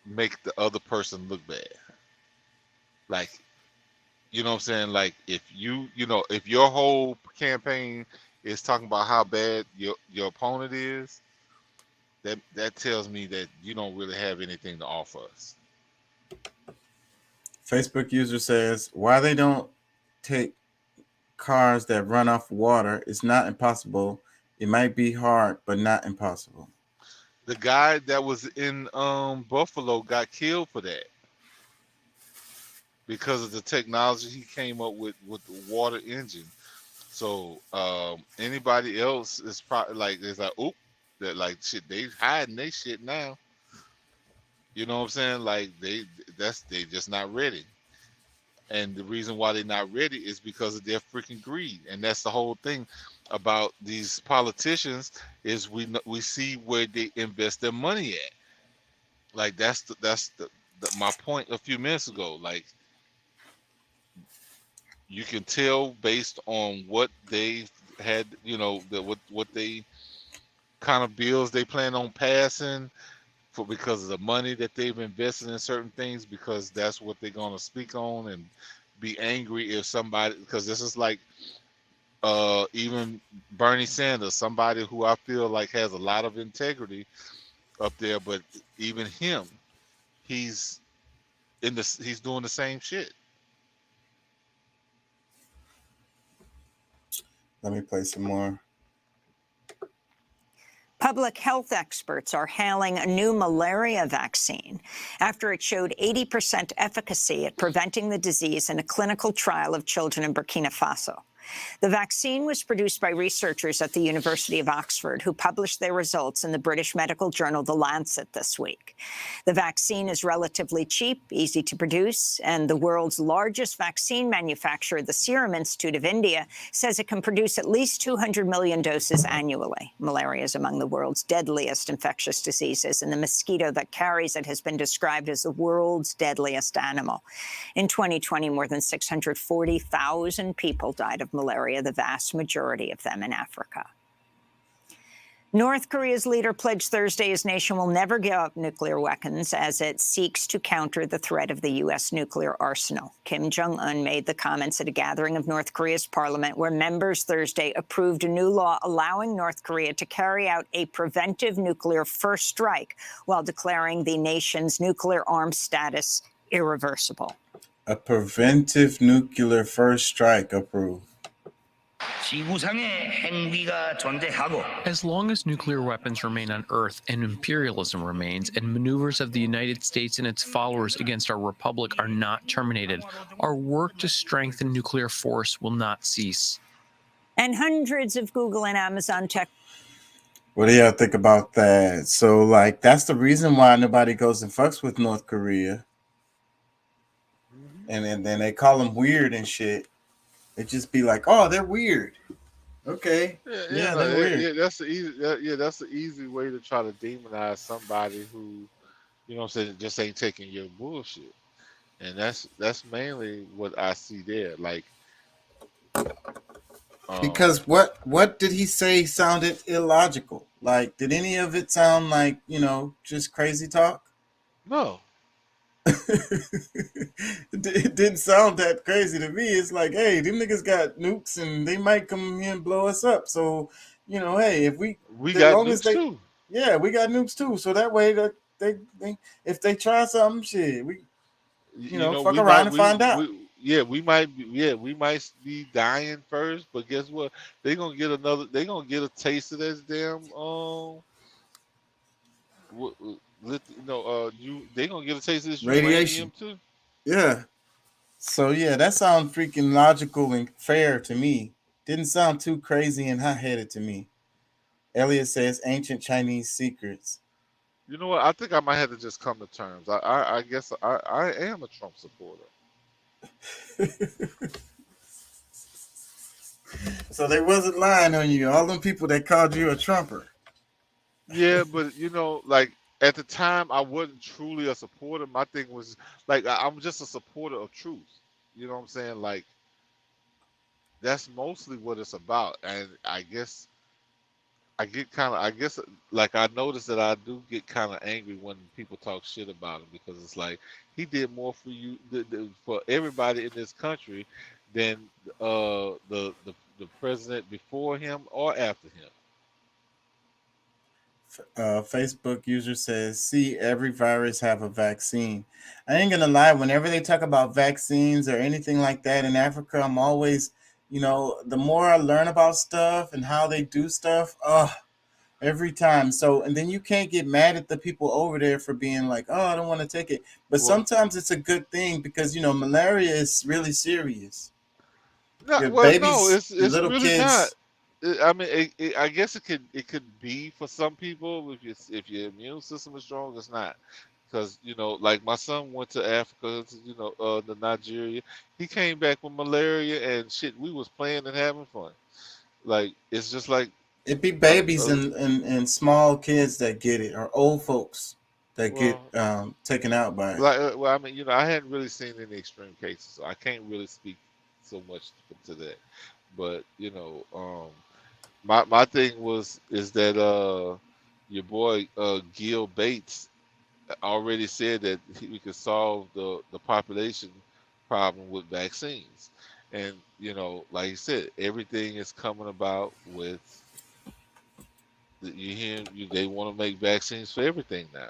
Speaker 10: make the other person look bad. Like, you know what I'm saying? Like, if if your whole campaign is talking about how bad your opponent is, that tells me that you don't really have anything to offer us.
Speaker 2: Facebook user says, why they don't take cars that run off water? It's not impossible. It might be hard, but not impossible.
Speaker 10: The guy that was in Buffalo got killed for that, because of the technology he came up with the water engine. So anybody else is probably like, oop, that like shit, they hiding they shit now. You know what I'm saying? Like they just not ready. And the reason why they're not ready is because of their freaking greed. And that's the whole thing about these politicians, is we see where they invest their money at. Like that's my point a few minutes ago. Like you can tell based on what they had, what they kind of bills they plan on passing for, because of the money that they've invested in certain things, because that's what they're going to speak on and be angry if somebody, because this is like even Bernie Sanders, somebody who I feel like has a lot of integrity up there, but even him, he's doing the same shit.
Speaker 2: Let me play some more.
Speaker 18: Public health experts are hailing a new malaria vaccine after it showed 80% efficacy at preventing the disease in a clinical trial of children in Burkina Faso. The vaccine was produced by researchers at the University of Oxford who published their results in the British medical journal The Lancet this week. The vaccine is relatively cheap, easy to produce, and the world's largest vaccine manufacturer, the Serum Institute of India, says it can produce at least 200 million doses annually. Malaria is among the world's deadliest infectious diseases, and the mosquito that carries it has been described as the world's deadliest animal. In 2020, more than 640,000 people died of malaria, the vast majority of them in Africa. North Korea's leader pledged Thursday his nation will never give up nuclear weapons as it seeks to counter the threat of the U.S. nuclear arsenal. Kim Jong-un made the comments at a gathering of North Korea's parliament where members Thursday approved a new law allowing North Korea to carry out a preventive nuclear first strike while declaring the nation's nuclear arms status irreversible.
Speaker 2: A preventive nuclear first strike approved.
Speaker 1: As long as nuclear weapons remain on Earth and imperialism remains, and maneuvers of the United States and its followers against our republic are not terminated, our work to strengthen nuclear force will not cease.
Speaker 18: And hundreds of Google and Amazon tech.
Speaker 2: What do y'all think about that? So, like, that's the reason why nobody goes and fucks with North Korea. And then they call them weird and shit. It just be like, oh, they're weird. Okay. Yeah, they're weird.
Speaker 15: Yeah, that's the easy way to try to demonize somebody who, you know what I'm saying, just ain't taking your bullshit. And that's mainly what I see there. Like
Speaker 2: because what did he say sounded illogical? Like, did any of it sound like, just crazy talk?
Speaker 15: No.
Speaker 2: It didn't sound that crazy to me. It's like, hey, them niggas got nukes and they might come here and blow us up. So, hey, if we
Speaker 15: got nukes too.
Speaker 2: Yeah, we got nukes too. So that way that they if they try something, shit, we fuck around and find out.
Speaker 15: We might be dying first, but guess what? They're gonna get a taste of this damn they gonna get a taste of this
Speaker 2: radiation
Speaker 15: too.
Speaker 2: Yeah. So yeah, that sounds freaking logical and fair to me. Didn't sound too crazy and hot-headed to me. Elliot says ancient Chinese secrets.
Speaker 15: You know what? I think I might have to just come to terms. I guess I am a Trump supporter.
Speaker 2: So they wasn't lying on you. All them people that called you a Trumper.
Speaker 15: Yeah, but like at the time, I wasn't truly a supporter. My thing was like I'm just a supporter of truth. You know what I'm saying? Like that's mostly what it's about. And I guess I noticed that I do get kind of angry when people talk shit about him, because it's like he did more for you, for everybody in this country than the president before him or after him.
Speaker 2: Facebook user says, see, every virus have a vaccine. I ain't gonna lie, whenever they talk about vaccines or anything like that in Africa, I'm always, the more I learn about stuff and how they do stuff, every time. So, and then you can't get mad at the people over there for being like, oh, I don't want to take it. But sometimes it's a good thing because, malaria is really serious.
Speaker 15: It's little really kids. Not. I mean, I guess it could be for some people if your immune system is strong. It's not, because like my son went to Africa, to Nigeria. He came back with malaria and shit. We was playing and having fun. Like it's just like
Speaker 2: it be babies and small kids that get it, or old folks. that get taken out by it.
Speaker 10: Like, well, I mean, I hadn't really seen any extreme cases, so I can't really speak so much to that. But my thing is that your boy Gil Bates already said that we could solve the population problem with vaccines, and like you said, everything is coming about with they want to make vaccines for everything now.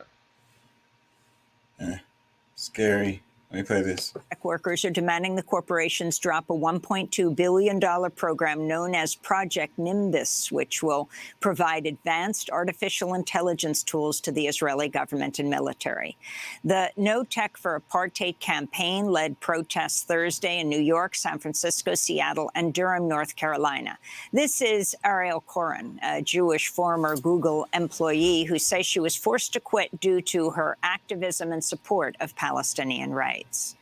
Speaker 2: Scary. Let me play this.
Speaker 18: Tech workers are demanding the corporations drop a $1.2 billion program known as Project Nimbus, which will provide advanced artificial intelligence tools to the Israeli government and military. The No Tech for Apartheid campaign led protests Thursday in New York, San Francisco, Seattle, and Durham, North Carolina. This is Ariel Cohen, a Jewish former Google employee who says she was forced to quit due to her activism and support of Palestinian rights.
Speaker 3: Today,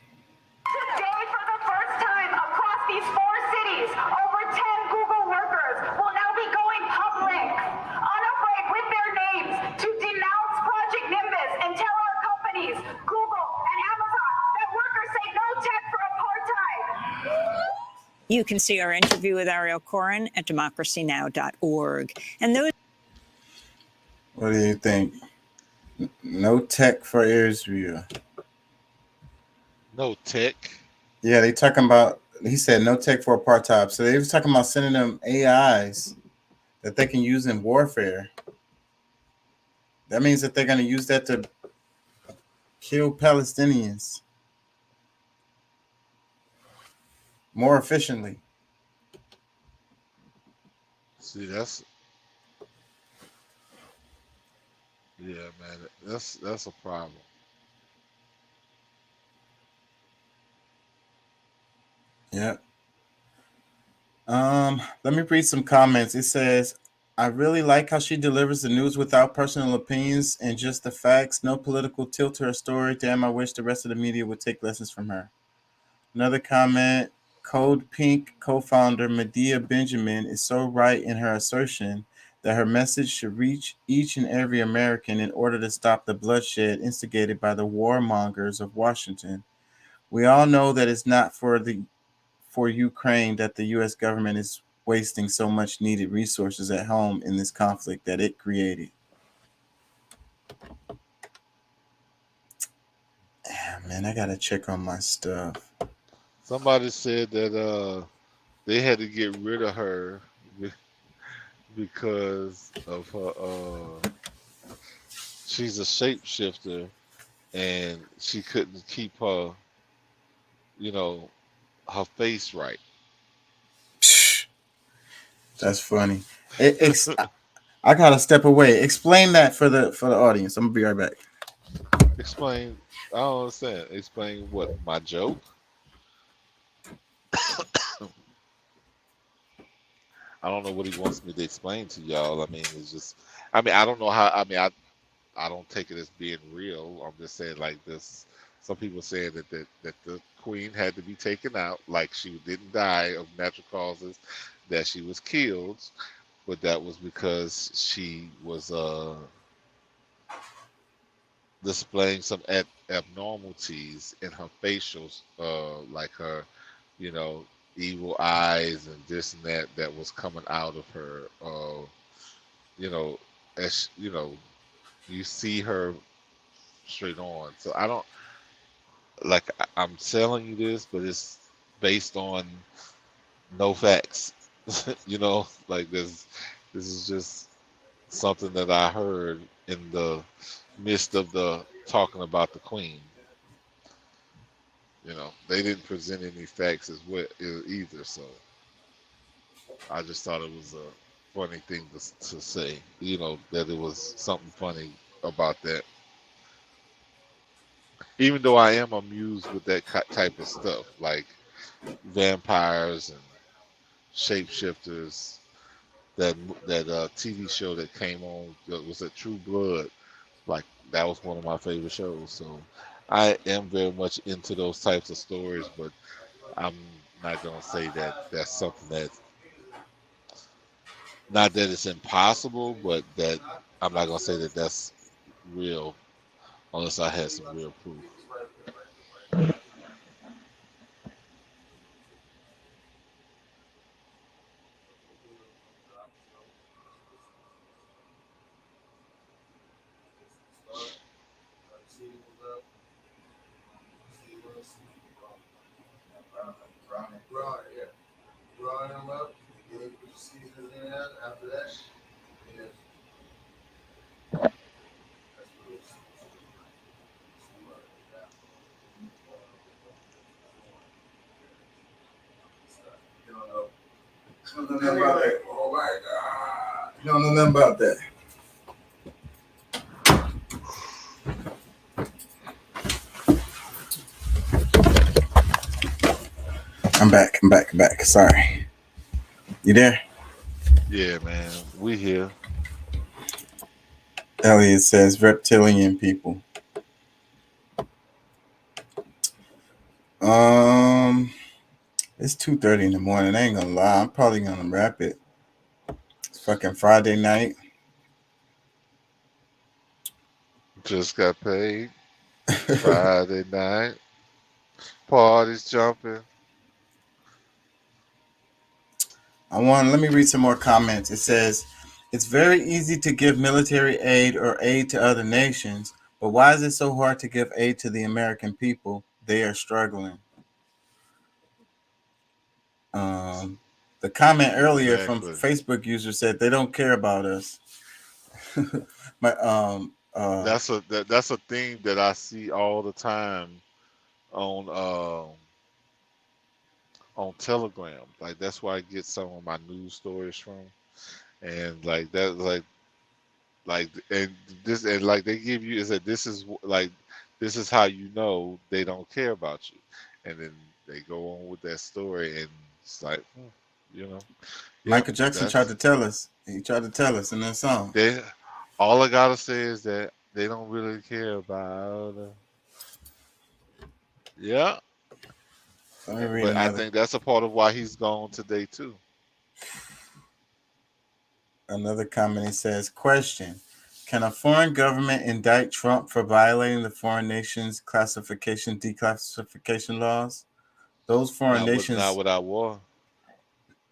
Speaker 3: for the first time across these 4 cities, over 10 Google workers will now be going public, unafraid with their names, to denounce Project Nimbus and tell our companies, Google and Amazon, that workers say no tech for apartheid.
Speaker 18: You can see our interview with Ariel Cohen at democracynow.org. And those.
Speaker 2: What do you think? No tech for Israel.
Speaker 10: No tech.
Speaker 2: Yeah, they talking about. He said no tech for apartheid. So they was talking about sending them AIs that they can use in warfare. That means that they're going to use that to kill Palestinians more efficiently.
Speaker 10: See, man, that's a problem.
Speaker 2: Yeah. Let me read some comments. It says, I really like how she delivers the news without personal opinions and just the facts. No political tilt to her story. Damn, I wish the rest of the media would take lessons from her. Another comment, Code Pink co-founder Medea Benjamin is so right in her assertion that her message should reach each and every American in order to stop the bloodshed instigated by the warmongers of Washington. We all know that it's not for Ukraine that the U.S. government is wasting so much needed resources at home in this conflict that it created. Man, I gotta check on my stuff.
Speaker 10: Somebody said that they had to get rid of her because of her. She's a shapeshifter, and she couldn't keep her, her face right.
Speaker 2: That's funny. I gotta step away. Explain that for the audience. I'm gonna be right back.
Speaker 10: Explain. I don't understand. Explain what? My joke? I don't know what he wants me to explain to y'all. I mean, it's just. I mean, I don't know how. I mean, I don't take it as being real. I'm just saying like this. Some people saying that the queen had to be taken out, like she didn't die of natural causes, that she was killed, but that was because she was displaying some abnormalities in her facials, like her, evil eyes and this and that was coming out of her. As you see her straight on. So I don't. Like I'm telling you this, but it's based on no facts. Like this is just something that I heard in the midst of the talking about the queen. They didn't present any facts as well either, so I just thought it was a funny thing to say. That it was something funny about that. Even though I am amused with that type of stuff, like vampires and shapeshifters, that TV show that came on, was it True Blood? Like that was one of my favorite shows. So I am very much into those types of stories, but I'm not gonna say that that's something that, not that it's impossible, but that I'm not gonna say that that's real. unless I had some real proof.
Speaker 2: You don't know nothing about that. Oh my God. You don't know nothing about that. I'm back. Sorry. You there?
Speaker 10: Yeah, man. We here.
Speaker 2: Elliot says reptilian people. It's 2:30 in the morning. I ain't gonna lie. I'm probably gonna wrap it. It's fucking Friday night.
Speaker 10: Just got paid. Friday night. Parties jumping.
Speaker 2: Let me read some more comments. It says, it's very easy to give military aid or aid to other nations, but why is it so hard to give aid to the American people? They are struggling. The comment earlier from Facebook user said they don't care about us.
Speaker 10: That's a thing that I see all the time on Telegram. Like that's where I get some of my news stories from, and like that, and they give you is that this is how you know they don't care about you, and then they go on with that story, and it's like, you know,
Speaker 2: Michael Jackson tried to tell us. He tried to tell us in that song.
Speaker 10: All I gotta say is that they don't really care about. Yeah. But I think that's a part of why he's gone today too.
Speaker 2: Another comment, he says, question: can a foreign government indict Trump for violating the foreign nations classification declassification laws? Those foreign nations,
Speaker 10: not without war.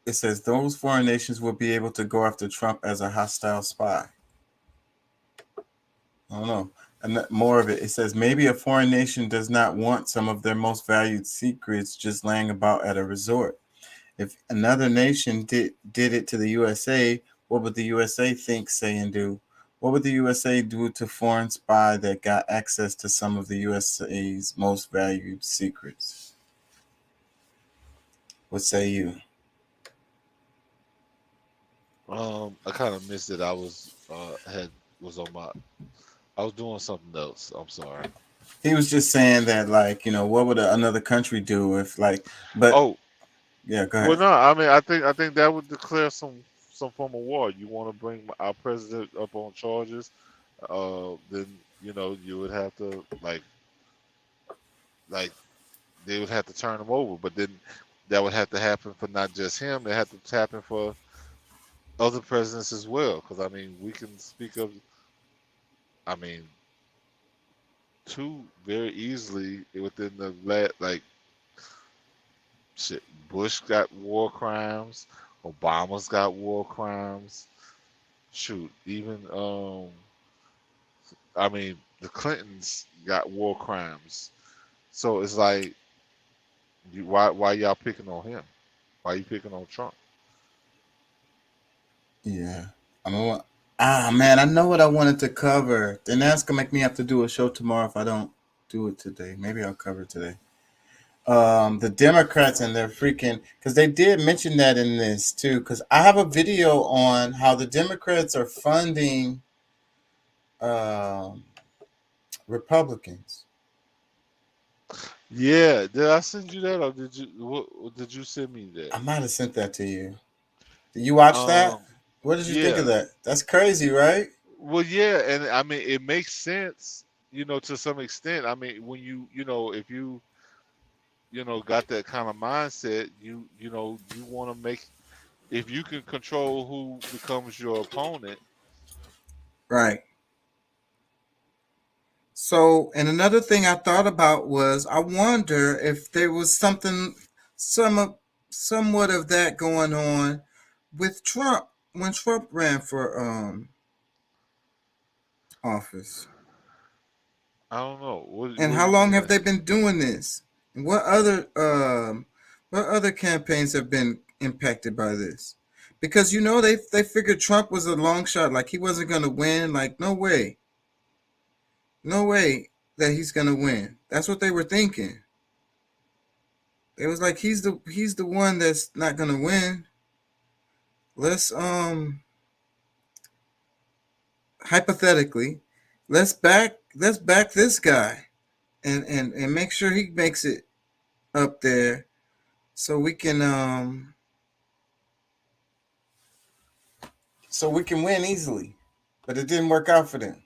Speaker 2: It says those foreign nations will be able to go after Trump as a hostile spy. I don't know. And more of it. It says maybe a foreign nation does not want some of their most valued secrets just laying about at a resort. If another nation did it to the USA, what would the USA think, say, and do? What would the USA do to foreign spy that got access to some of the USA's most valued secrets? What say you?
Speaker 10: I kind of missed it. I was doing something else. I'm sorry.
Speaker 2: He was just saying that, like, what would another country do if, like, but yeah, go ahead.
Speaker 10: Well, no, I mean, I think that would declare some form of war. You want to bring our president up on charges, then you would have to like they would have to turn him over. But then that would have to happen for not just him. It had to happen for other presidents as well. Because I mean, we can speak of, I mean, two very easily within the shit. Bush got war crimes. Obama's got war crimes. Shoot, even I mean, the Clintons got war crimes. So it's like, why y'all picking on him? Why you picking on Trump?
Speaker 2: Yeah, man, I know what I wanted to cover. Then that's gonna make me have to do a show tomorrow if I don't do it today. Maybe I'll cover it today. The Democrats and their freaking, because they did mention that in this too, because I have a video on how the Democrats are funding Republicans.
Speaker 10: Yeah, did I send you that, or did you send me that?
Speaker 2: I might have sent that to you. Did you watch that? What did you think of that? That's crazy, right?
Speaker 10: Well, yeah, and I mean it makes sense, to some extent. I mean, when if you got that kind of mindset, you want to make, if you can control who becomes your opponent,
Speaker 2: right? So, and another thing I thought about was I wonder if there was somewhat of that going on with Trump when Trump ran for office.
Speaker 10: I don't know.
Speaker 2: And how long have they been doing this? And what other campaigns have been impacted by this? Because they figured Trump was a long shot, like he wasn't gonna win. Like no way that he's gonna win. That's what they were thinking. It was like he's the one that's not gonna win. Let's hypothetically, let's back this guy and make sure he makes it up there so we can win easily. But it didn't work out for them.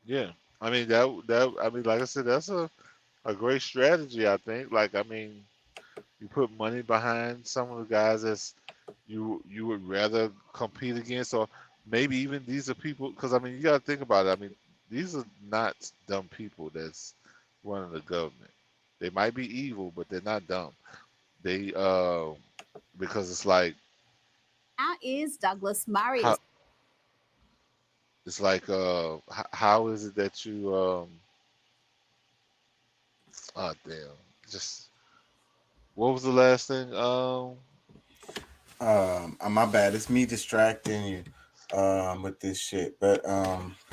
Speaker 10: Yeah, I mean like I said, that's a great strategy. I think. Like, I mean, you put money behind some of the guys that's you would rather compete against, or maybe even these are people. Because I mean, you got to think about it. I mean, these are not dumb people that's running the government. They might be evil, but they're not dumb. They because it's like.
Speaker 6: How is Douglas Murray?
Speaker 10: It's like, how is it that you, oh damn, just, what was the last thing?
Speaker 2: My bad. It's me distracting you, with this shit. But, damn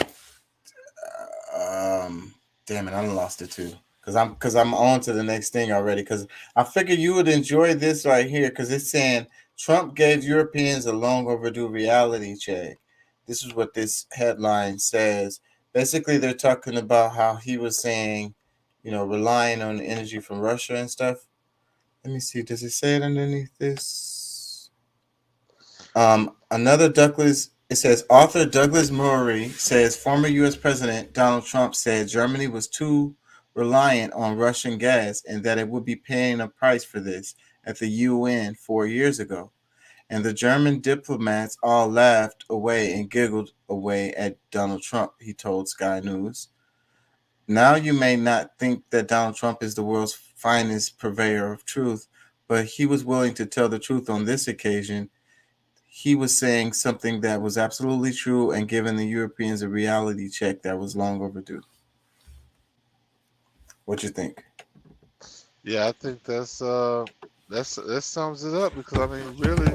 Speaker 2: it, I lost it too. Cause I'm on to the next thing already. Cause I figured you would enjoy this right here. Cause it's saying Trump gave Europeans a long overdue reality check. This is what this headline says. Basically, they're talking about how he was saying, relying on energy from Russia and stuff. Let me see. Does it say it underneath this? It says author Douglas Murray says former U.S. President Donald Trump said Germany was too reliant on Russian gas and that it would be paying a price for this at the UN 4 years ago. And the German diplomats all laughed away and giggled away at Donald Trump, he told Sky News. Now you may not think that Donald Trump is the world's finest purveyor of truth, but he was willing to tell the truth on this occasion. He was saying something that was absolutely true and giving the Europeans a reality check that was long overdue. What you think?
Speaker 10: Yeah, I think that sums it up, because I mean, really,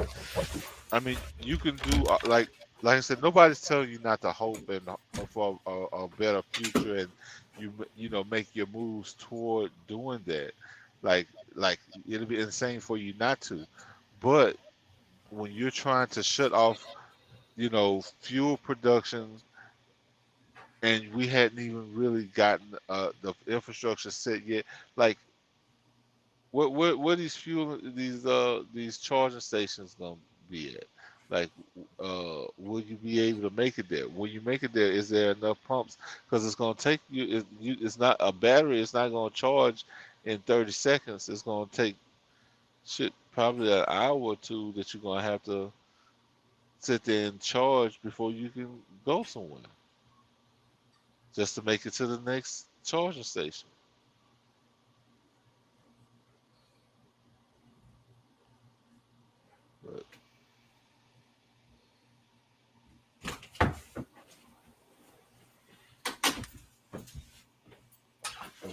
Speaker 10: I mean, you can do like I said, nobody's telling you not to hope and for a better future, and you know make your moves toward doing that. Like it'll be insane for you not to, but when you're trying to shut off, fuel production, and we hadn't even really gotten the infrastructure set yet, like. What these charging stations gonna be at? Like, will you be able to make it there? Will you make it there? Is there enough pumps? Because it's gonna take you. It's not a battery. It's not gonna charge in 30 seconds. It's gonna take probably an hour or two that you're gonna have to sit there and charge before you can go somewhere, just to make it to the next charging station. But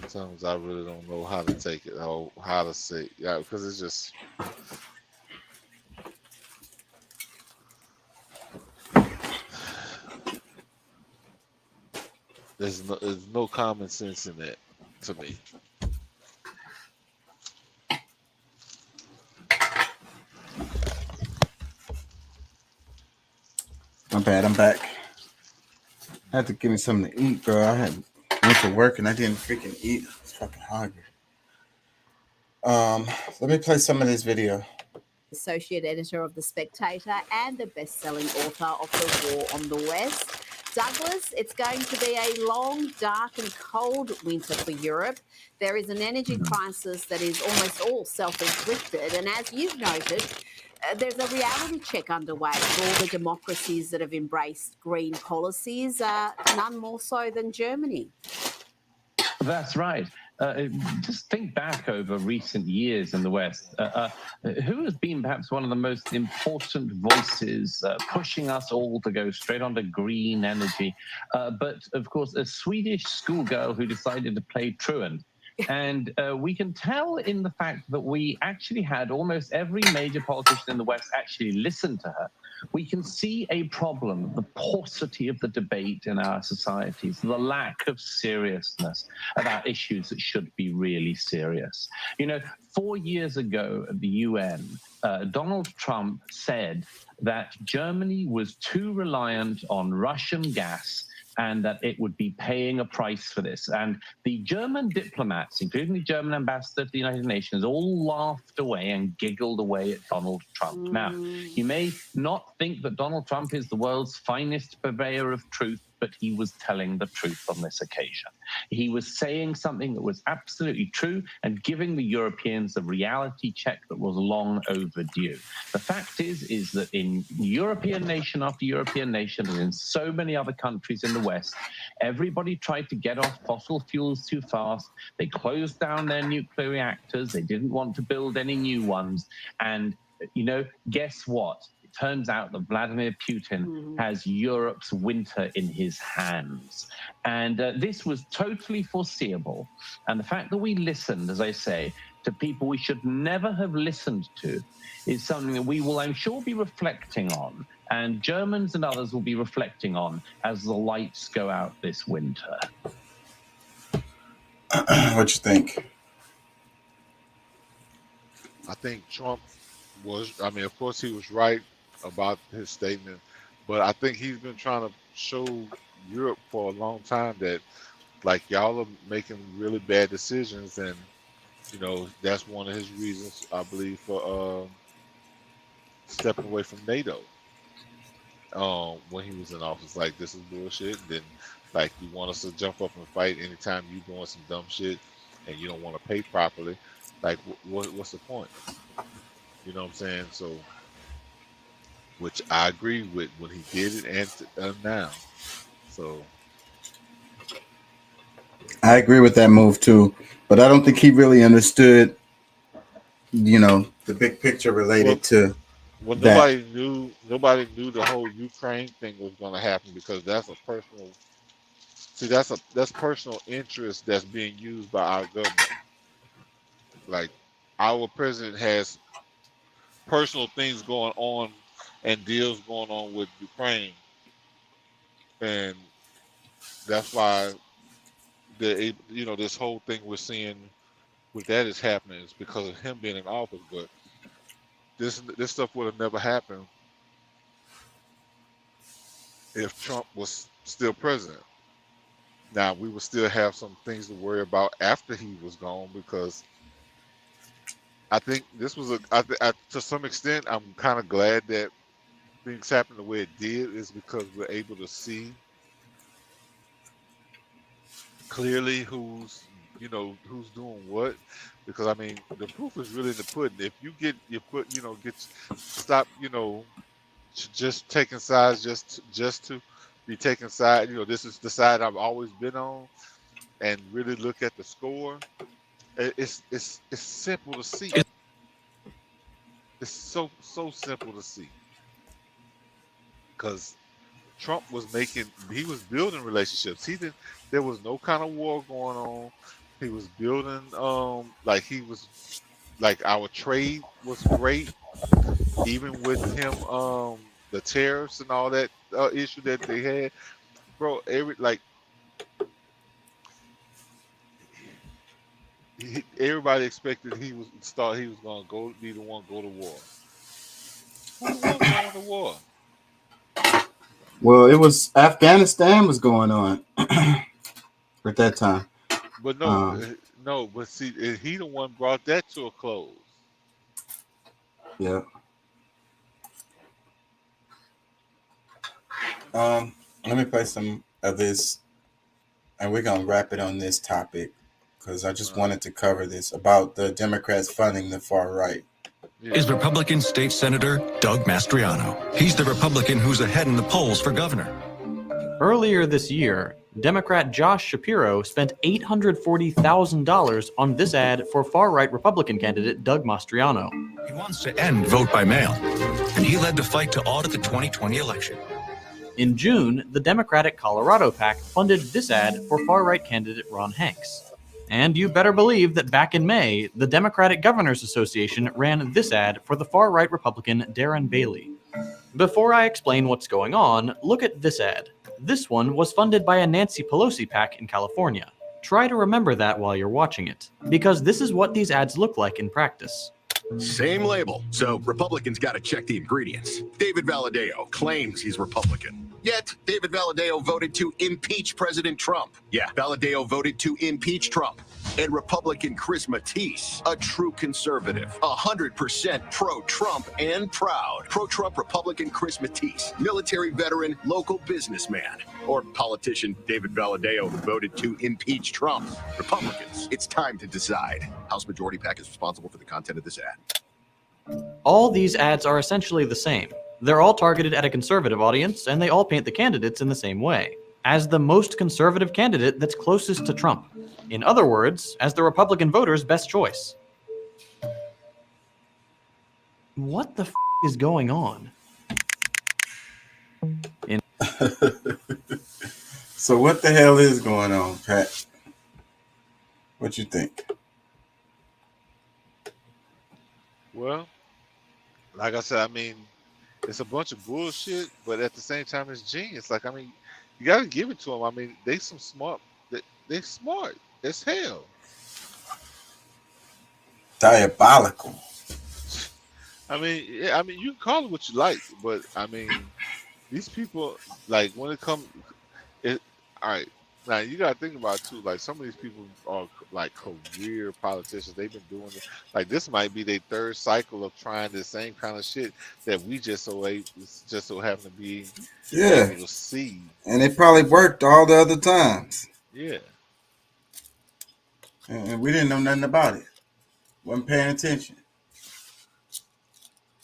Speaker 10: sometimes I really don't know how to take it, or how to say, because it's just. There's no common sense in that to me.
Speaker 2: My bad, I'm back. I had to give me something to eat, bro. I went to work and I didn't freaking eat. I was fucking hungry. Let me play some of this video.
Speaker 6: Associate editor of The Spectator and the best-selling author of The War on the West. Douglas, it's going to be a long, dark and cold winter for Europe. There is an energy crisis that is almost all self-inflicted. And as you've noted, there's a reality check underway for all the democracies that have embraced green policies, none more so than Germany.
Speaker 7: That's right. Just think back over recent years in the West. Who has been perhaps one of the most important voices pushing us all to go straight onto green energy? But of course, a Swedish schoolgirl who decided to play truant. And we can tell in the fact that we actually had almost every major politician in the West actually listen to her. We can see a problem, the paucity of the debate in our societies, the lack of seriousness about issues that should be really serious. 4 years ago at the UN, Donald Trump said that Germany was too reliant on Russian gas and that it would be paying a price for this. And the German diplomats, including the German ambassador to the United Nations, all laughed away and giggled away at Donald Trump. Now, you may not think that Donald Trump is the world's finest purveyor of truth, but he was telling the truth on this occasion. He was saying something that was absolutely true and giving the Europeans a reality check that was long overdue. The fact is that in European nation after European nation and in so many other countries in the West, everybody tried to get off fossil fuels too fast. They closed down their nuclear reactors. They didn't want to build any new ones. And, guess what? Turns out that Vladimir Putin has Europe's winter in his hands. And this was totally foreseeable. And the fact that we listened, as I say, to people we should never have listened to is something that we will, I'm sure, be reflecting on. And Germans and others will be reflecting on as the lights go out this winter.
Speaker 2: What you think?
Speaker 10: I think Trump was, of course he was right about his statement, but I think he's been trying to show Europe for a long time that y'all are making really bad decisions, and that's one of his reasons, I believe, for stepping away from NATO when he was in office. This is bullshit. And then you want us to jump up and fight anytime you doing some dumb shit and you don't want to pay properly. What's the point? You know what I'm saying? So, which I agree with when he did it and now. So
Speaker 2: I agree with that move too, but I don't think he really understood, the big picture related to that.
Speaker 10: Nobody knew the whole Ukraine thing was going to happen, because that's personal interest that's being used by our government. Our president has personal things going on and deals going on with Ukraine, and that's why this whole thing we're seeing with that is happening is because of him being in office. But this stuff would have never happened if Trump was still president. Now we would still have some things to worry about after he was gone, because I think this was to some extent, I'm kind of glad that things happened the way it did, is because we're able to see clearly who's doing what. Because the proof is really in the pudding. If you get your foot, stop, just taking sides just to be taking side. This is the side I've always been on, and really look at the score. It's simple to see. It's so simple to see. Because Trump was building relationships. There was no kind of war going on. He was building, our trade was great, even with him, the tariffs and all that issue that they had, bro. Everybody expected he was going to be the one go to war. Who was going to war?
Speaker 2: Well, it was Afghanistan was going on at that time.
Speaker 10: But but see, he the one brought that to a close.
Speaker 2: Yeah. Let me play some of this, and we're gonna wrap it on this topic, because I just wanted to cover this about the Democrats funding the far right.
Speaker 5: is Republican State Senator Doug Mastriano. He's the Republican who's ahead in the polls for governor.
Speaker 8: Earlier this year, Democrat Josh Shapiro spent $840,000 on this ad for far-right Republican candidate Doug Mastriano.
Speaker 5: He wants to end vote by mail, and he led the fight to audit the 2020 election.
Speaker 8: In June, the Democratic Colorado PAC funded this ad for far-right candidate Ron Hanks. And you better believe that back in May, the Democratic Governors Association ran this ad for the far-right Republican Darren Bailey. Before I explain what's going on, look at this ad. This one was funded by a Nancy Pelosi PAC in California. Try to remember that while you're watching it, because this is what these ads look like in practice.
Speaker 23: Same label, so Republicans got to check the ingredients. David Valadao claims he's Republican. Yet, David Valadao voted to impeach President Trump. Yeah, Valadao voted to impeach Trump. And Republican Chris Matisse, a true conservative, 100% pro-Trump and proud. Pro-Trump Republican Chris Matisse, military veteran, local businessman. Or politician David Valadao, who voted to impeach Trump. Republicans, it's time to decide. House Majority PAC is responsible for the content of this ad.
Speaker 8: All these ads are essentially the same. They're all targeted at a conservative audience, and they all paint the candidates in the same way, as the most conservative candidate that's closest to Trump. In other words, as the Republican voters' best choice. What the is going on?
Speaker 2: So what the hell is going on, Pat? What you think?
Speaker 10: Well, like I said, I mean, it's a bunch of bullshit, but at the same time, it's genius. Like, I mean, you got to give it to them. I mean, they smart as hell.
Speaker 2: Diabolical.
Speaker 10: I mean, yeah, I mean, you can call it what you like, but I mean, these people, like, when it comes, all right. Now you gotta think about it too. Like, some of these people are like career politicians. They've been doing it. Like, this might be their third cycle of trying the same kind of shit that we just so happen to be able to see.
Speaker 2: And it probably worked all the other times.
Speaker 10: Yeah.
Speaker 2: And we didn't know nothing about it. Wasn't paying attention.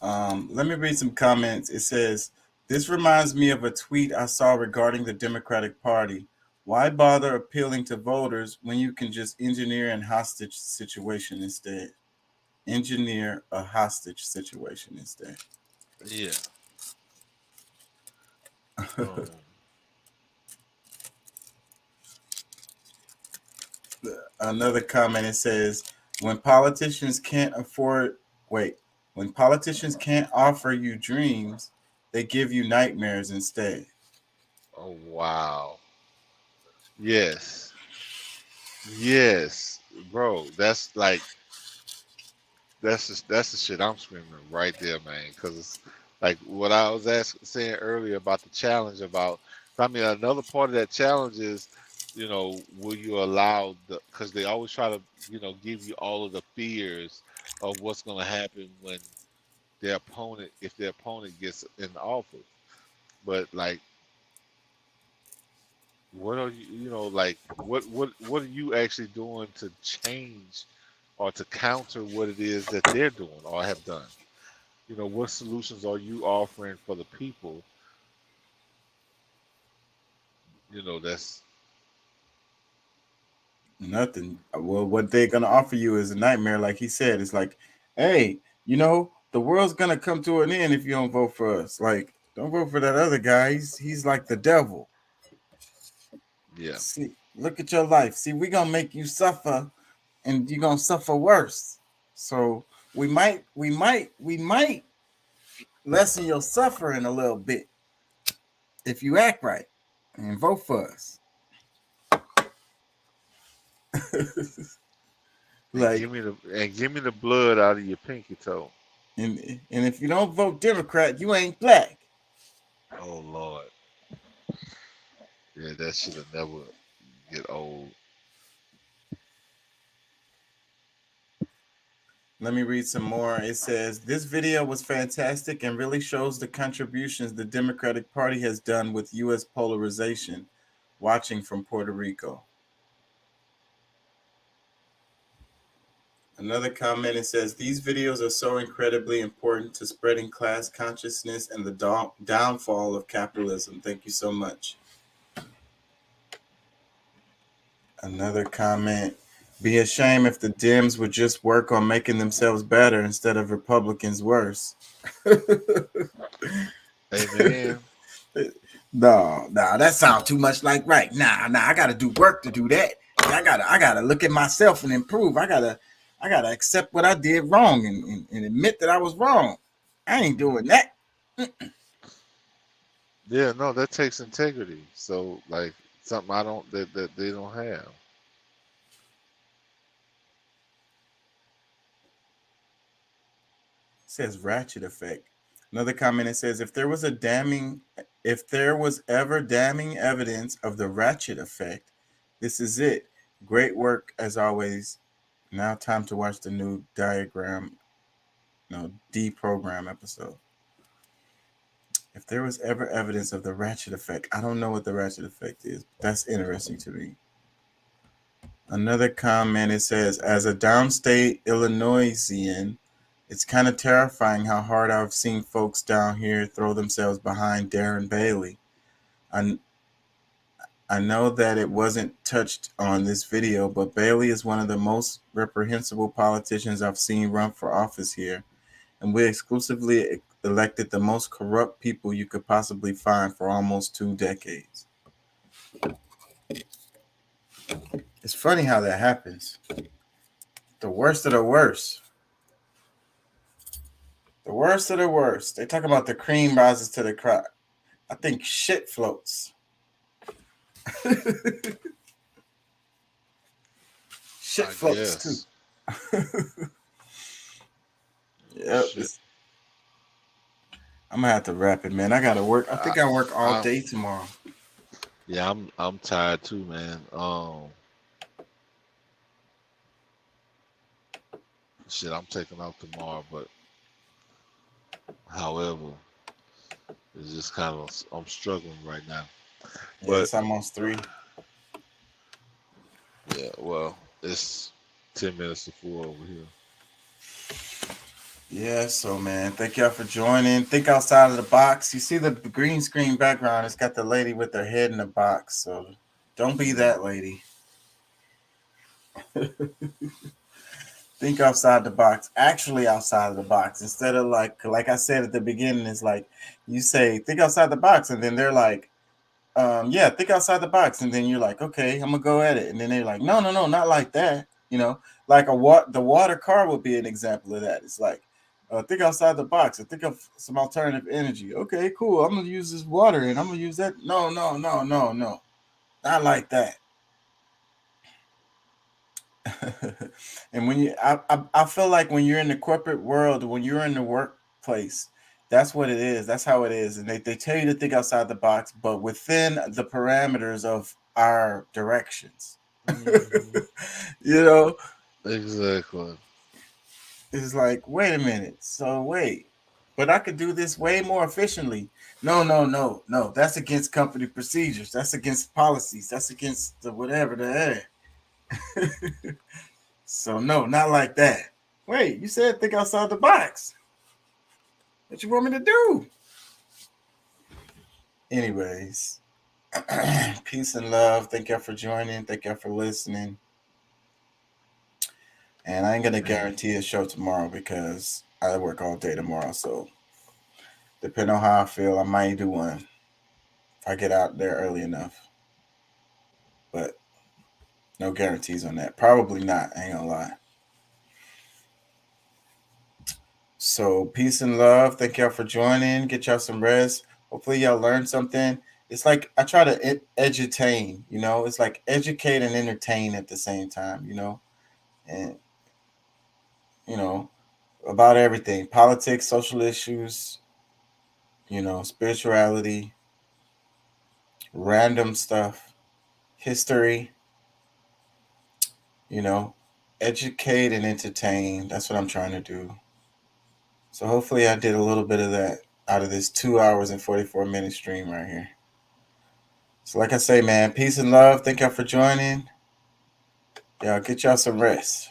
Speaker 2: Let me read some comments. It says, "This reminds me of a tweet I saw regarding the Democratic Party. Why bother appealing to voters when you can just engineer a hostage situation instead? Engineer a hostage situation instead."
Speaker 10: Yeah.
Speaker 2: Another comment, it says, when politicians can't offer you dreams, they give you nightmares instead.
Speaker 10: Oh, wow. Yes, bro. That's like, that's the shit I'm screaming right there, man. Because it's like what I was saying earlier about the challenge. About, I mean, another part of that challenge is, you know, will you allow because they always try to, you know, give you all of the fears of what's going to happen when their opponent, if their opponent gets in office, but like, what are you know, like, what are you actually doing to change or to counter what it is that they're doing or have done? You know, what solutions are you offering for the people? You know, that's
Speaker 2: nothing. Well, what they're gonna offer you is a nightmare, like he said. It's like, hey, you know, the world's gonna come to an end if you don't vote for us. Like, don't vote for that other guy. He's like the devil.
Speaker 10: Yeah.
Speaker 2: See, look at your life. See, we're gonna make you suffer, and you're gonna suffer worse. So we might lessen your suffering a little bit if you act right and vote for us. Like,
Speaker 10: give me the blood out of your pinky toe.
Speaker 2: And if you don't vote Democrat, you ain't black.
Speaker 10: Oh Lord. Yeah, that should have never get old.
Speaker 2: Let me read some more. It says, this video was fantastic and really shows the contributions the Democratic Party has done with U.S. polarization, watching from Puerto Rico. Another comment, it says, these videos are so incredibly important to spreading class consciousness and the downfall of capitalism. Thank you so much. Another comment, be a shame if the Dems would just work on making themselves better instead of Republicans worse.
Speaker 10: Amen.
Speaker 2: No, that sounds too much like right. Nah, I gotta do work to do that. I gotta look at myself and improve. I gotta accept what I did wrong and admit that I was wrong. I ain't doing that.
Speaker 10: Yeah, no, that takes integrity. So like something that they don't have.
Speaker 2: It says ratchet effect. Another comment, it says, if there was ever damning evidence of the ratchet effect, this is it. Great work as always. Now time to watch the new deprogram episode. If there was ever evidence of the ratchet effect, I don't know what the ratchet effect is. That's interesting to me. Another comment, it says, as a downstate Illinoisian, it's kind of terrifying how hard I've seen folks down here throw themselves behind Darren Bailey. I know that it wasn't touched on this video, but Bailey is one of the most reprehensible politicians I've seen run for office here. And we exclusively elected the most corrupt people you could possibly find for almost 2 decades. It's funny how that happens. The worst of the worst. The worst of the worst. They talk about the cream rises to the crop. I think shit floats. Shit floats too. Yep. I'm gonna have to wrap it, man. I gotta work. I think I work all day tomorrow.
Speaker 10: Yeah, I'm tired too, man. Shit, I'm taking off tomorrow, but however, it's just kind of I'm struggling right now.
Speaker 2: Yeah, but it's almost 3.
Speaker 10: Yeah, well, it's 10 minutes to 4 over here.
Speaker 2: Yeah, so man, thank y'all for joining. Think outside of the box. You see the green screen background, it's got the lady with her head in the box. So don't be that lady. Think outside the box. Actually outside of the box. Instead of like I said at the beginning, it's like you say, think outside the box, and then they're like, yeah, think outside the box. And then you're like, okay, I'm gonna go at it. And then they're like, no, not like that. You know, like the water car would be an example of that. It's like, think outside the box and think of some alternative energy. Okay, cool. I'm gonna use this water and I'm gonna use that. No, not like that. And when I feel like when you're in the corporate world, when you're in the workplace, that's what it is. That's how it is. And they tell you to think outside the box, but within the parameters of our directions. You know?
Speaker 10: Exactly.
Speaker 2: It's like, wait a minute. So wait, but I could do this way more efficiently. No. That's against company procedures. That's against policies. That's against the whatever the heck. So no, not like that. Wait, you said think outside the box. What you want me to do? Anyways, peace and love. Thank y'all for joining. Thank y'all for listening. And I ain't gonna guarantee a show tomorrow because I work all day tomorrow. So depending on how I feel, I might do one if I get out there early enough. But no guarantees on that. Probably not. I ain't gonna lie. So peace and love. Thank y'all for joining. Get y'all some rest. Hopefully y'all learned something. It's like I try to edutain, you know. It's like educate and entertain at the same time, you know. And you know, about everything. Politics, social issues, you know, spirituality, random stuff, history, you know, educate and entertain. That's what I'm trying to do. So hopefully I did a little bit of that out of this 2 hours and 44 minute stream right here. So like I say, man, peace and love. Thank y'all for joining. Y'all get y'all some rest.